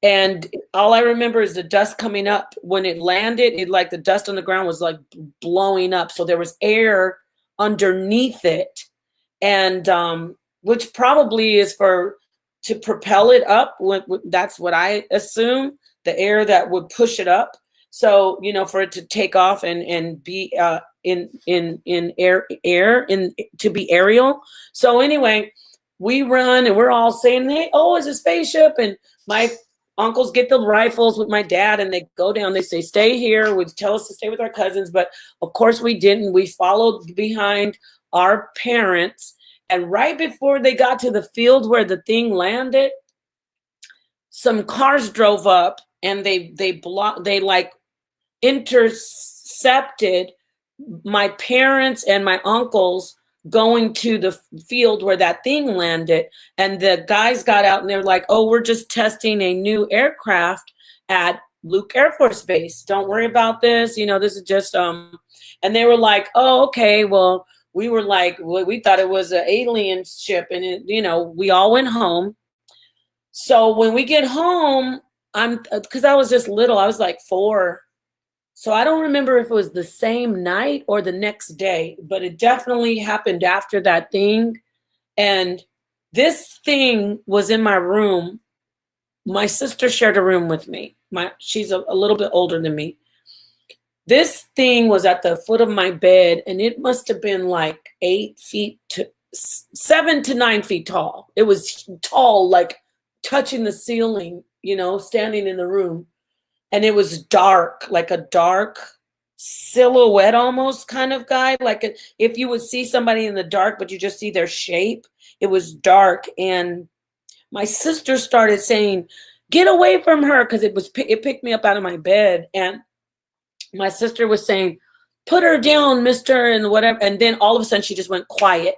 And all I remember is the dust coming up. When it landed, the dust on the ground was like blowing up. So there was air underneath it. And which probably is for to propel it up. That's what I assume, the air that would push it up. So, you know, for it to take off and be in air to be aerial. So anyway, we run and we're all saying, hey, oh, it's a spaceship. And my uncles get the rifles with my dad and they go down. They say, stay here. Would tell us to stay with our cousins. But of course we didn't. We followed behind our parents. And right before they got to the field where the thing landed, some cars drove up and they like intercepted my parents and my uncles going to the field where that thing landed. And the guys got out and they're like, oh, we're just testing a new aircraft at Luke Air Force Base. Don't worry about this. You know, this is just, and they were like, oh, okay, well, we were like, well, we thought it was an alien ship. And, it, you know, we all went home. So when we get home, because I was just little, I was like 4. So I don't remember if it was the same night or the next day, but it definitely happened after that thing. And this thing was in my room. My sister shared a room with me. She's a little bit older than me. This thing was at the foot of my bed, and it must have been like 7 to 9 feet tall. It was tall, like touching the ceiling, you know, standing in the room. And it was dark, like a dark silhouette almost kind of guy. Like if you would see somebody in the dark, but you just see their shape, it was dark. And my sister started saying, get away from her, because it picked me up out of my bed. And my sister was saying, put her down, mister, and whatever. And then all of a sudden she just went quiet.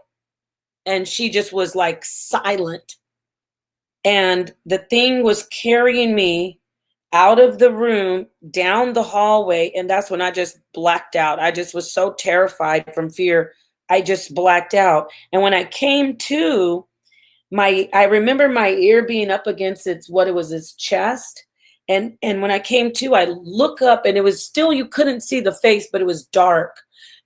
And she just was like silent. And the thing was carrying me out of the room, down the hallway. And that's when I just blacked out. I just was so terrified from fear. I just blacked out. And when I came to, I remember my ear being up against its chest. And when I came to, I look up and it was still, you couldn't see the face, but it was dark.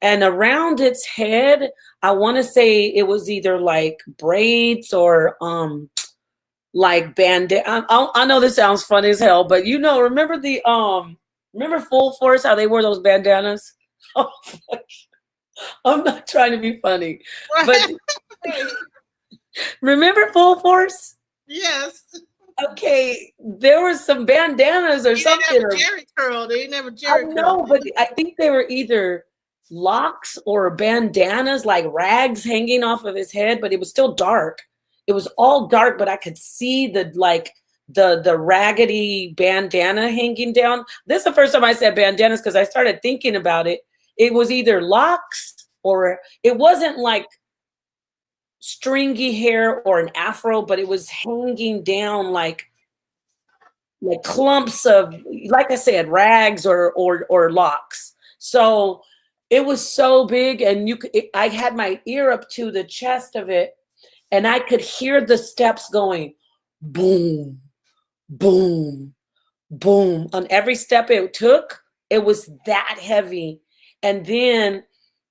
And around its head, I want to say it was either like braids or, like bandana. I know this sounds funny as hell, but you know, remember Full Force, how they wore those bandanas? Oh, I'm not trying to be funny, but remember Full Force? Yes. Okay, there were some bandanas or something. They never Jerry curl. They never Jerry curl. No, but I think they were either locks or bandanas, like rags hanging off of his head, but it was still dark. It was all dark, but I could see the raggedy bandana hanging down. This is the first time I said bandanas because I started thinking about it. It was either locks or it wasn't like stringy hair or an afro, but it was hanging down like clumps of, like I said, rags or locks. So it was so big, and I had my ear up to the chest of it. And I could hear the steps going boom, boom, boom. On every step it took, it was that heavy. And then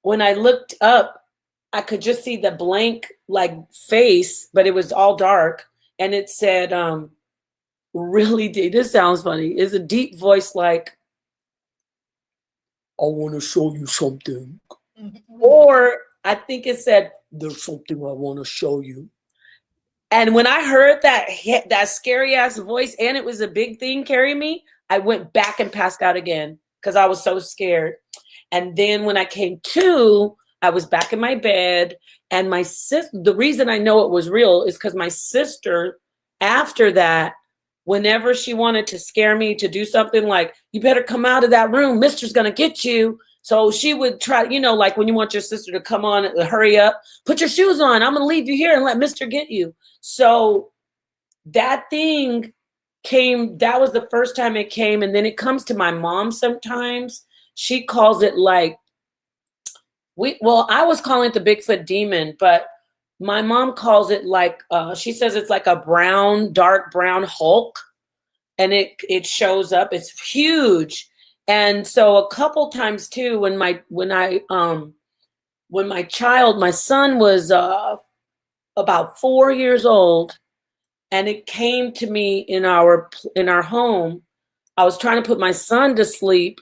when I looked up, I could just see the blank like face, but it was all dark. And it said, really deep. This sounds funny. It's a deep voice like, I want to show you something. Or I think it said, there's something I want to show you. And when I heard that scary ass voice, and it was a big thing carrying me, I went back and passed out again because I was so scared. And then when I came to, I was back in my bed, and my sister, the reason I know it was real is because my sister, after that, whenever she wanted to scare me to do something like, you better come out of that room, mister's going to get you. So she would try, you know, like when you want your sister to come on, hurry up, put your shoes on. I'm going to leave you here and let mister get you. So that thing came, that was the first time it came. And then it comes to my mom sometimes. She calls it like, I was calling it the Bigfoot demon, but my mom calls it like, she says it's like a dark brown Hulk. And it shows up. It's huge. And so a couple times too, when my son was about 4 years old, and it came to me in our home. I was trying to put my son to sleep,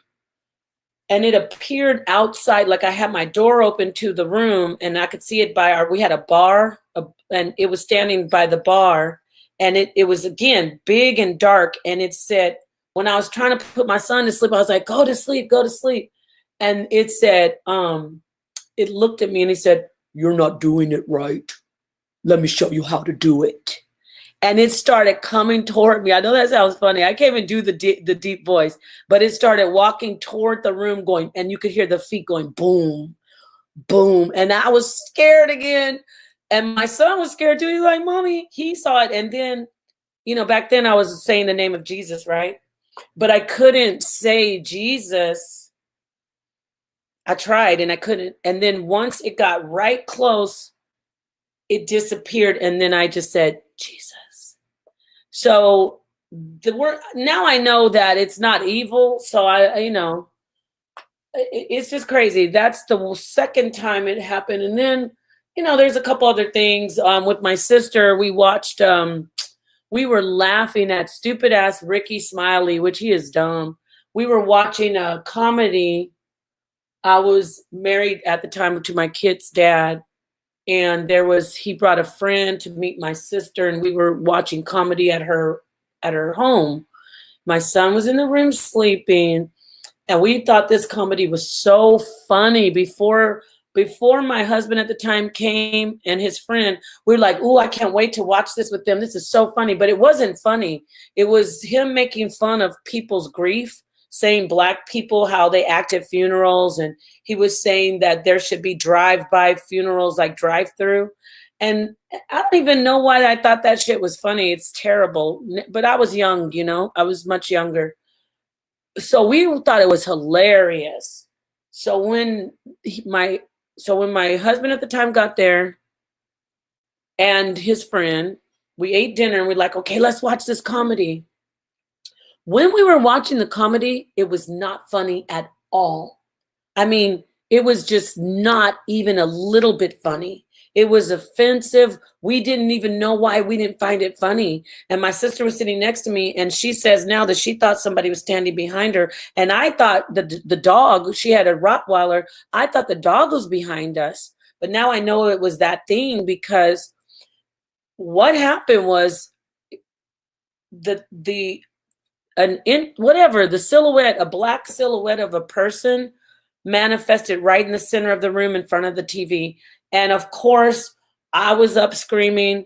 and it appeared outside, like I had my door open to the room, and I could see it we had a bar, and it was standing by the bar, and it was, again, big and dark, and it said, when I was trying to put my son to sleep, I was like, go to sleep, go to sleep. And it said, it looked at me and he said, you're not doing it right. Let me show you how to do it. And it started coming toward me. I know that sounds funny. I can't even do the deep voice, but it started walking toward the room going, and you could hear the feet going boom, boom. And I was scared again. And my son was scared too. He's like, Mommy, he saw it. And then, back then I was saying the name of Jesus, right? But I couldn't say Jesus. I tried and I couldn't. And then once it got right close, it disappeared. And then I just said, Jesus. So the word, now I know that it's not evil. So it's just crazy. That's the second time it happened. And then, there's a couple other things. With my sister, we watched, we were laughing at stupid ass Ricky Smiley, which he is dumb. We were watching a comedy. I was married at the time to my kid's dad. And he brought a friend to meet my sister, and we were watching comedy at her home. My son was in the room sleeping, and we thought this comedy was so funny. Before my husband at the time came and his friend, we were like, "Oh, I can't wait to watch this with them. This is so funny." But it wasn't funny. It was him making fun of people's grief, saying Black people, how they act at funerals. And he was saying that there should be drive-by funerals, like drive-through. And I don't even know why I thought that shit was funny. It's terrible. But I was young, I was much younger. So we thought it was hilarious. So when my husband at the time got there and his friend, we ate dinner and we're like, okay, let's watch this comedy. When we were watching the comedy, it was not funny at all. I mean, it was just not even a little bit funny. It was offensive. We didn't even know why we didn't find it funny. And my sister was sitting next to me, and she says now that she thought somebody was standing behind her. And I thought the dog, she had a Rottweiler, I thought the dog was behind us. But now I know it was that thing, because what happened was the silhouette, a Black silhouette of a person manifested right in the center of the room in front of the TV. And of course, I was up screaming.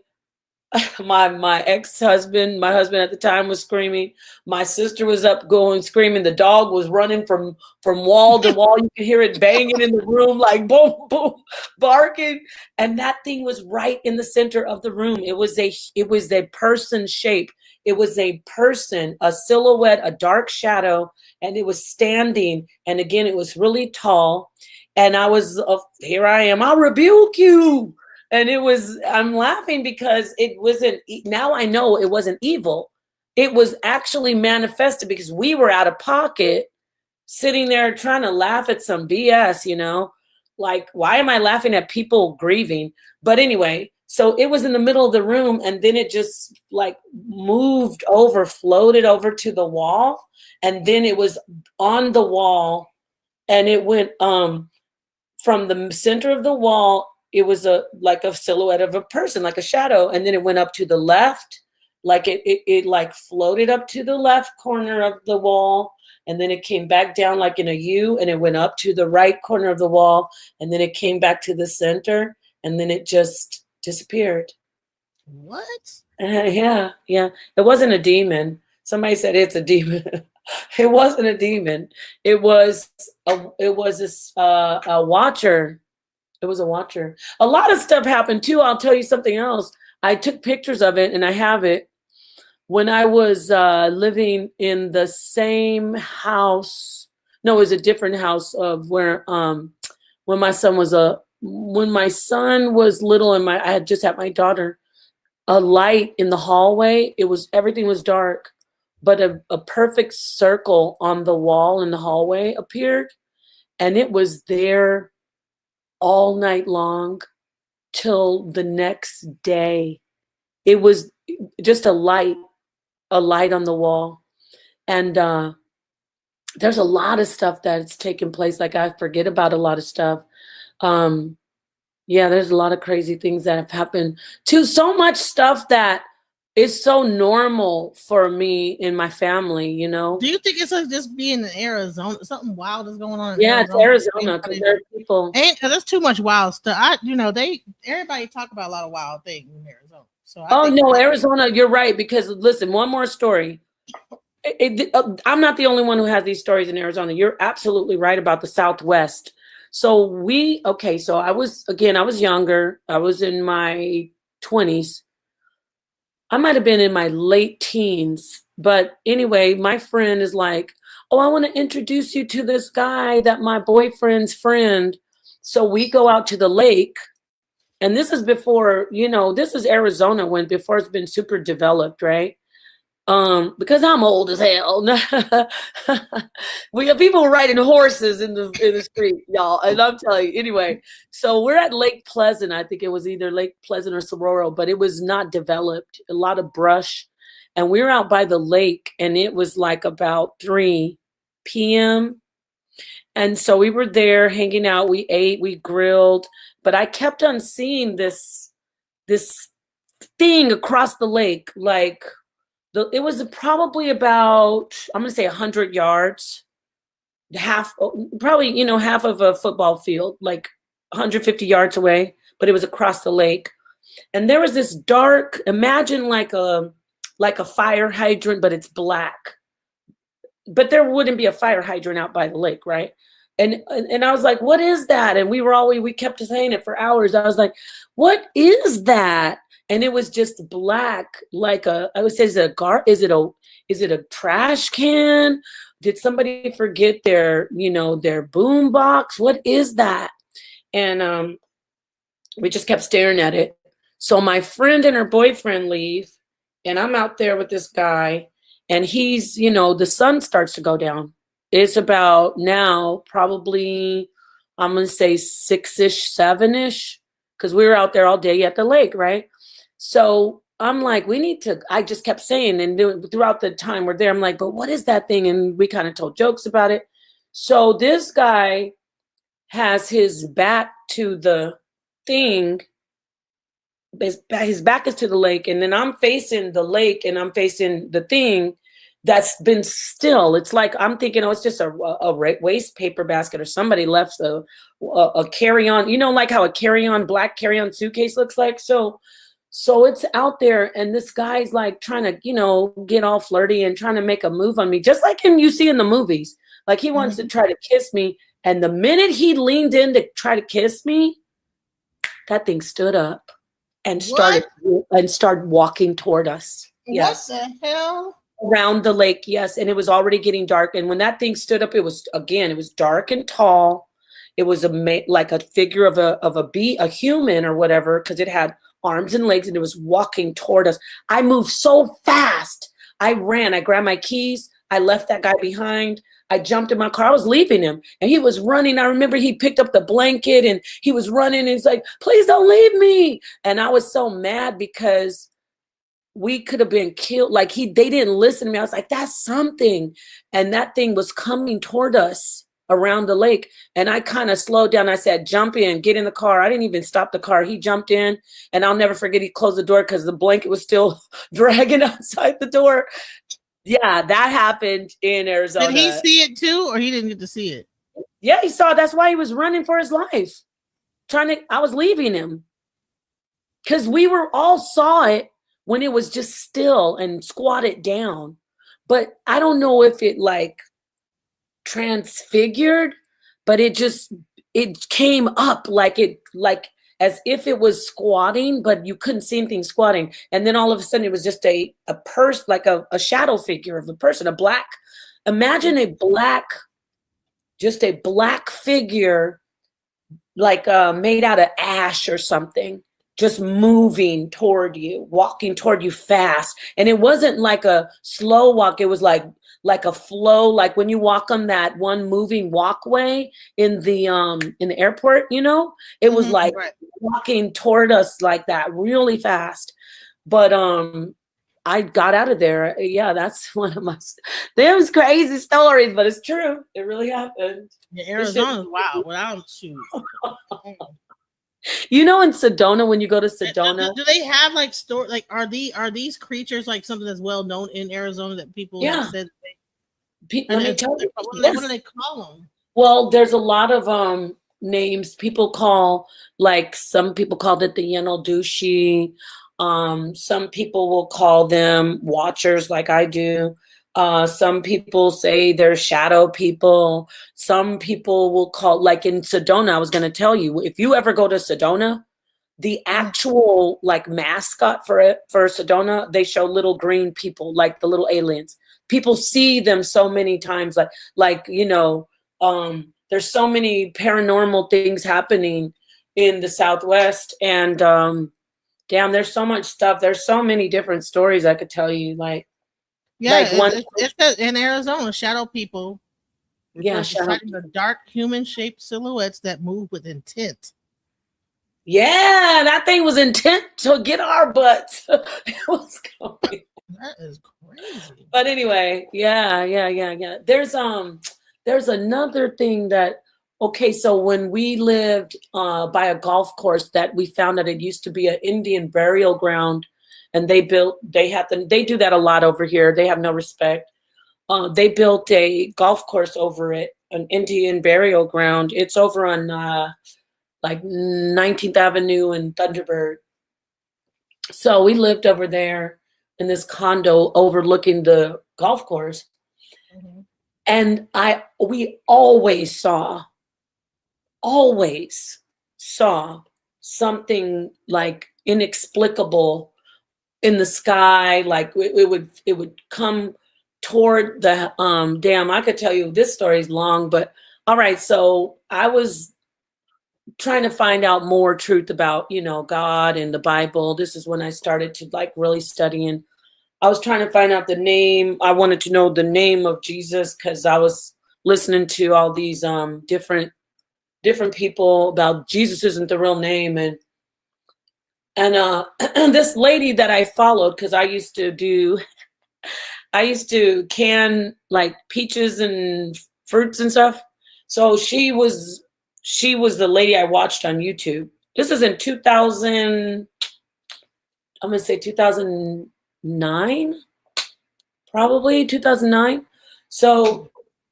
My ex-husband, my husband at the time, was screaming. My sister was up going screaming. The dog was running from wall to wall. You could hear it banging in the room, like boom, boom, barking. And that thing was right in the center of the room. It was a person shape. It was a person, a silhouette, a dark shadow, and it was standing. And again, it was really tall. And I was, here I am, I'll rebuke you. And I'm laughing because it wasn't, now I know it wasn't evil. It was actually manifested because we were out of pocket, sitting there trying to laugh at some BS, like, why am I laughing at people grieving? But anyway, so it was in the middle of the room, and then it just like moved over, floated over to the wall. And then it was on the wall, and it went from the center of the wall. It was like a silhouette of a person, like a shadow. And then it went up to the left, like it like floated up to the left corner of the wall. And then it came back down like in a U, and it went up to the right corner of the wall. And then it came back to the center, and then it just disappeared. What? Yeah. It wasn't a demon. Somebody said it's a demon. It wasn't a demon. It was a watcher. It was a watcher. A lot of stuff happened too. I'll tell you something else. I took pictures of it, and I have it. When I was living in the same house, no, it was a different house of where when my son was little, and I had just had my daughter, a light in the hallway. Everything was dark, but a perfect circle on the wall in the hallway appeared, and it was there all night long till the next day. It was just a light on the wall. And there's a lot of stuff that's taken place. Like I forget about a lot of stuff. Yeah, there's a lot of crazy things that have happened too. So much stuff that is so normal for me in my family, you know? Do you think it's just being in Arizona? Something wild is going on in Yeah, Arizona. it's Arizona because there are people. Because there's too much wild stuff. Everybody talk about a lot of wild things in Arizona. So Arizona, you're right. Because listen, one more story. I'm not the only one who has these stories in Arizona. You're absolutely right about the Southwest. So I was younger. I was in my 20s. I might have been in my late teens. But anyway, my friend is like, oh, I want to introduce you to this guy that my boyfriend's friend. So we go out to the lake. And this is before, this is Arizona before it's been super developed, right? Because I'm old as hell. We have people riding horses in the street, y'all. And I'm telling you, anyway. So we're at Lake Pleasant. I think it was either Lake Pleasant or Sororo, but it was not developed. A lot of brush, and we were out by the lake, and it was like about 3 p.m. And so we were there hanging out. We ate, we grilled, but I kept on seeing this thing across the lake, like. It was probably about, I'm going to say 100 yards, half of a football field, like 150 yards away, but it was across the lake. And there was this dark, imagine like a fire hydrant, but it's black. But there wouldn't be a fire hydrant out by the lake, right? And I was like, what is that? And we kept saying it for hours. I was like, what is that? And it was just black, like I would say, is it a trash can? Did somebody forget their boom box? What is that? And we just kept staring at it. So my friend and her boyfriend leave, and I'm out there with this guy, and he's, the sun starts to go down. It's about now probably, I'm going to say 6-ish, 7-ish, because we were out there all day at the lake, right? So I'm like, I just kept saying, and throughout the time we're there, I'm like, but what is that thing? And we kind of told jokes about it. So this guy has his back to the thing. His back is to the lake. And then I'm facing the lake and I'm facing the thing that's been still. It's like, I'm thinking, it's just a waste paper basket, or somebody left a carry-on, like how a black carry-on suitcase looks like. So it's out there, and this guy's like trying to, get all flirty and trying to make a move on me, just like you see in the movies. Like he wants to try to kiss me. And the minute he leaned in to try to kiss me, that thing stood up and started walking toward us. Yes. What the hell? Around the lake, yes. And it was already getting dark. And when that thing stood up, it was dark and tall. It was like a figure of a human or whatever, because it had arms and legs, and it was walking toward us. I moved so fast. I ran. I grabbed my keys. I left that guy behind. I jumped in my car. I was leaving him, and he was running. I remember he picked up the blanket, and he was running, and he's like, please don't leave me. And I was so mad because we could have been killed. Like they didn't listen to me. I was like, that's something. And that thing was coming toward us around the lake. And I kind of slowed down. I said, jump in, get in the car. I didn't even stop the car. He jumped in, and I'll never forget, he closed the door because the blanket was still dragging outside the door. Yeah, that happened in Arizona. Did he see it too, or he didn't get to see it? Yeah, he saw. That's why he was running for his life. I was leaving him. Because we were all saw it when it was just still and squatted down. But I don't know if it like transfigured, but it came up like as if it was squatting, but you couldn't see anything squatting. And then all of a sudden it was just a purse, like a shadow figure of a person, imagine a black figure, like made out of ash or something, just moving toward you, walking toward you fast. And it wasn't like a slow walk. It was like a flow, like when you walk on that one moving walkway in the airport, it was like walking toward us like that really fast. But I got out of there. Yeah, that's one of my them's crazy stories, but it's true. It really happened. Yeah, Arizona's wow. Without shoes. You know, in Sedona, when you go to Sedona, Do they have like store like are these creatures like something that's well known in Arizona that people have said? Let me tell you. What do they call them? Well, there's a lot of names people call, like some people called it the Yenaldushi. Some people will call them watchers, like I do. Some people say they're shadow people. Some people will call, like in Sedona, I was going to tell you, if you ever go to Sedona, the actual like mascot for Sedona, they show little green people, like the little aliens. People see them so many times, like you know, there's so many paranormal things happening in the Southwest, and damn, there's so much stuff. There's so many different stories I could tell you. Like, yeah, like it's in Arizona, shadow people. Yeah, describing the dark human-shaped silhouettes that move with intent. Yeah, that thing was intent to get our butts. It was going. That is crazy. But anyway, yeah. There's another thing that. Okay, so when we lived by a golf course, that we found that it used to be an Indian burial ground, and they do that a lot over here. They have no respect. They built a golf course over it, an Indian burial ground. It's over on like 19th Avenue and Thunderbird. So we lived over there in this condo overlooking the golf course, and we always saw something like inexplicable in the sky. Like it would come toward the damn. I could tell you this story is long, but all right. So I was trying to find out more truth about, you know, God and the Bible. This is when I started to like really studying. I was trying to find out the name. I wanted to know the name of Jesus because I was listening to all these different people about Jesus isn't the real name, and this lady that I followed, because I used to can like peaches and fruits and stuff. So she was the lady I watched on YouTube. This is in 2000. I'm gonna say 2009, probably 2009. So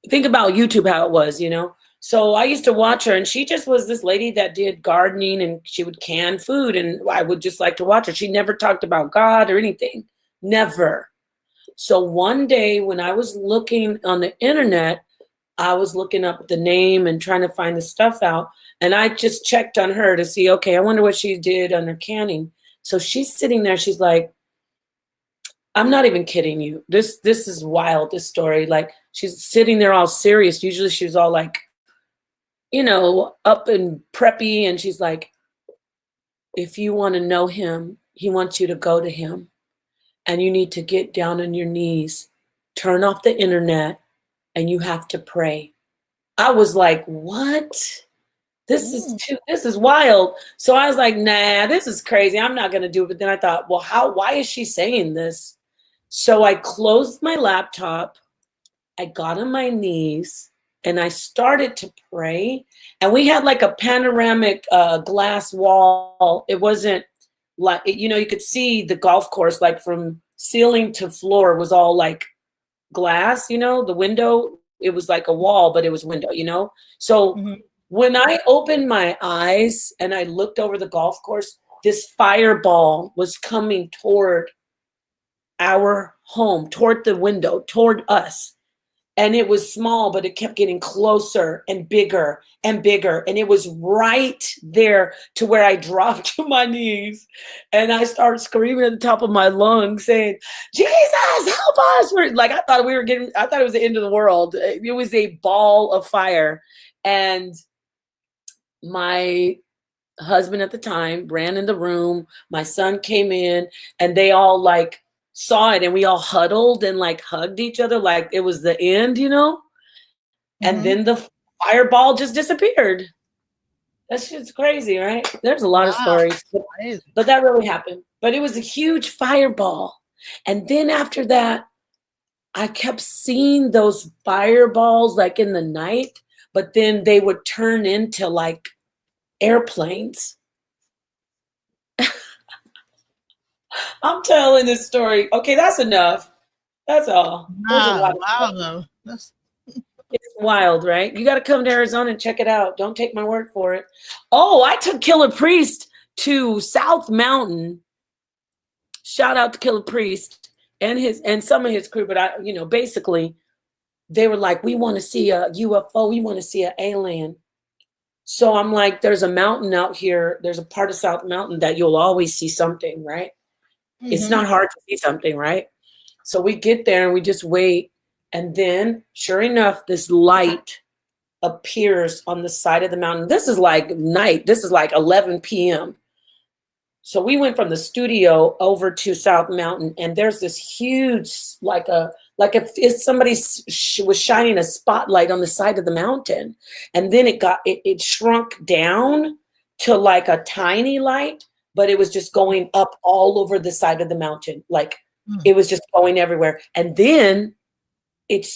think about YouTube, how it was, you know. So I used to watch her, and she just was this lady that did gardening, and she would can food, and I would just like to watch her. She never talked about God or anything, never. So one day when I was looking on the internet, I was looking up the name and trying to find the stuff out, and I just checked on her to see, okay, I wonder what she did on her canning. So she's sitting there, she's like, I'm not even kidding you. This is wild, this story. Like, she's sitting there all serious. Usually she's all like, you know, up and preppy, and she's like, if you want to know him, he wants you to go to him, and you need to get down on your knees, turn off the internet, and you have to pray. I was like, what? This is wild. So I was like, nah, this is crazy. I'm not going to do it. But then I thought, well, why is she saying this? So I closed my laptop, I got on my knees, and I started to pray. And we had like a panoramic glass wall. It wasn't like, you know, you could see the golf course, like from ceiling to floor was all like glass, you know, the window, it was like a wall, but it was window, you know? So when I opened my eyes and I looked over the golf course, this fireball was coming toward our home, toward the window, toward us. And it was small, but it kept getting closer and bigger and bigger. And it was right there to where I dropped to my knees. And I started screaming at the top of my lungs saying, Jesus, help us. Like, I thought it was the end of the world. It was a ball of fire. And my husband at the time ran in the room. My son came in, and they all like saw it, and we all huddled and like hugged each other like it was the end, you know? And then the fireball just disappeared. That shit's crazy, right? There's a lot of Wow. stories, but that really happened. But it was a huge fireball. And then after that, I kept seeing those fireballs like in the night, but then they would turn into like airplanes. I'm telling this story. Okay, that's enough. That's all. There's a lot of Wow, though. That's It's wild, right? You got to come to Arizona and check it out. Don't take my word for it. Oh, I took Killer Priest to South Mountain. Shout out to Killer Priest and some of his crew. But basically, they were like, we want to see a UFO. We want to see an alien. So I'm like, there's a mountain out here. There's a part of South Mountain that you'll always see something, right? It's not hard to see something, right? So we get there and we just wait. And then, sure enough, this light appears on the side of the mountain. This is like night. This is like 11 p.m. So we went from the studio over to South Mountain, and there's this huge, like if somebody was shining a spotlight on the side of the mountain, and then it shrunk down to like a tiny light, but it was just going up all over the side of the mountain, like it was just going everywhere, and then it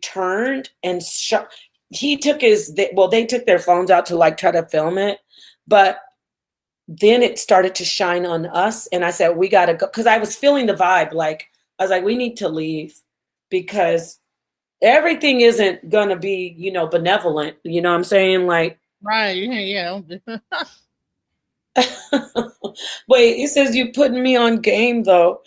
turned and they took their phones out to like try to film it, but then it started to shine on us. And I said, we got to go. Cause I was feeling the vibe. Like, I was like, we need to leave because everything isn't going to be, benevolent. You know what I'm saying? Like, right. Yeah. Wait, it says you're putting me on game though.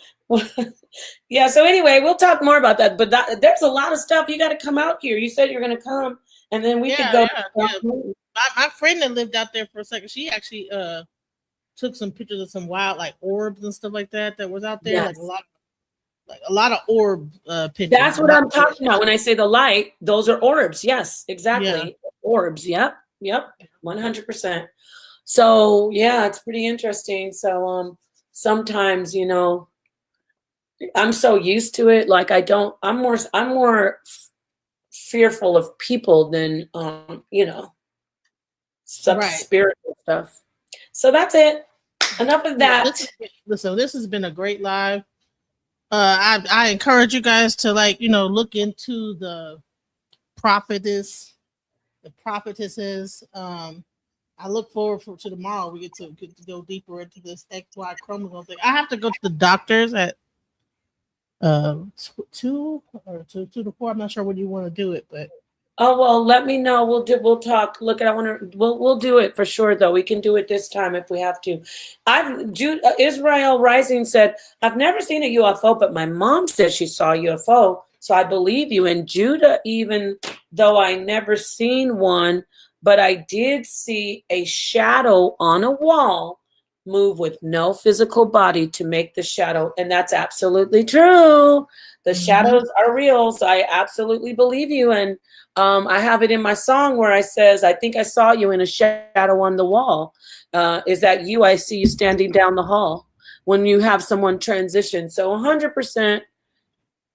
Yeah. So anyway, we'll talk more about that. But there's a lot of stuff. You got to come out here. You said you're going to come, and then we could go. My friend that lived out there for a second, she actually took some pictures of some wild like orbs and stuff like that was out there. Yes. Like a lot of orb pictures. That's what I'm talking about when I say the light. Those are orbs. Yes, exactly. Yeah. Orbs. Yep. 100%. So yeah, it's pretty interesting. So sometimes I'm so used to it. Like I'm more fearful of people than some spiritual stuff. So that's it. Enough of that. Listen, this has been a great live. I encourage you guys to look into the prophetess, the prophetesses. I look forward to tomorrow. We get to go deeper into this XY chromosome thing. I have to go to the doctors at 2 or 2 to 4. I'm not sure when you want to do it, but oh well, let me know. We'll talk. Look, we'll do it for sure though. We can do it this time if we have to. Israel Rising said, I've never seen a UFO, but my mom said she saw a UFO, so I believe you. And Judah, even though I never seen one, but I did see a shadow on a wall move with no physical body to make the shadow. And that's absolutely true. The shadows are real. So I absolutely believe you. And I have it in my song where I says, I think I saw you in a shadow on the wall. Is that you? I see you standing down the hall when you have someone transition. So 100%.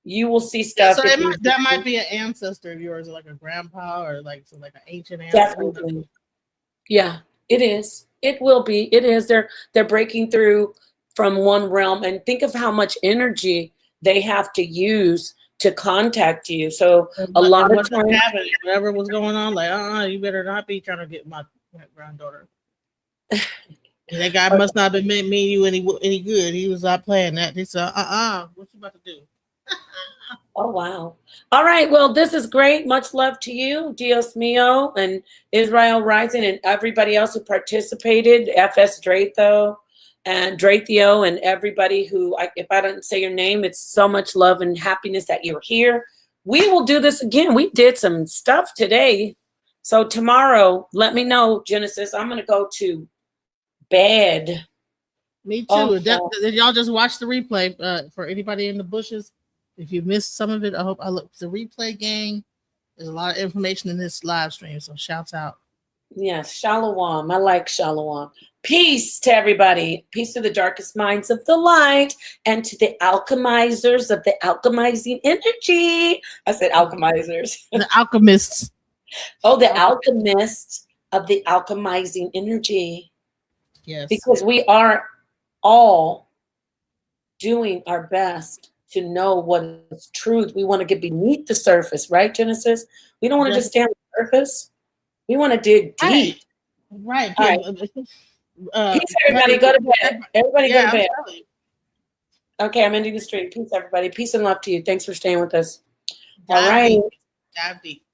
You will see stuff. Yeah, so that might be an ancestor of yours, like a grandpa, or like an ancient ancestor. Definitely. Yeah, it is. It will be. It is. They're breaking through from one realm, and think of how much energy they have to use to contact you. So a lot of times, whatever was going on, like, you better not be trying to get my granddaughter. That guy must not have been mean you any good. He was not playing that. He said, what you about to do? Oh, wow. All right. Well, this is great. Much love to you, Dios Mio, and Israel Rising, and everybody else who participated, FS Drathio, and everybody who, if I don't say your name, it's so much love and happiness that you're here. We will do this again. We did some stuff today. So tomorrow, let me know, Genesis. I'm going to go to bed. Me too. Y'all just watch the replay for anybody in the bushes. If you missed some of it, I hope the replay gang. There's a lot of information in this live stream, so shouts out. Yes, shalom. I like shalom. Peace to everybody. Peace to the darkest minds of the light and to the alchemizers of the alchemizing energy. I said alchemizers. The alchemists. Oh, the alchemists of the alchemizing energy. Yes. Because we are all doing our best to know what is truth. We want to get beneath the surface, right, Genesis? We don't want to just stay on the surface. We want to dig deep. Right. All right. Peace, everybody. Go to bed. Everybody go to bed. Okay, I'm ending the stream. Peace, everybody. Peace and love to you. Thanks for staying with us. All right. Dive deep.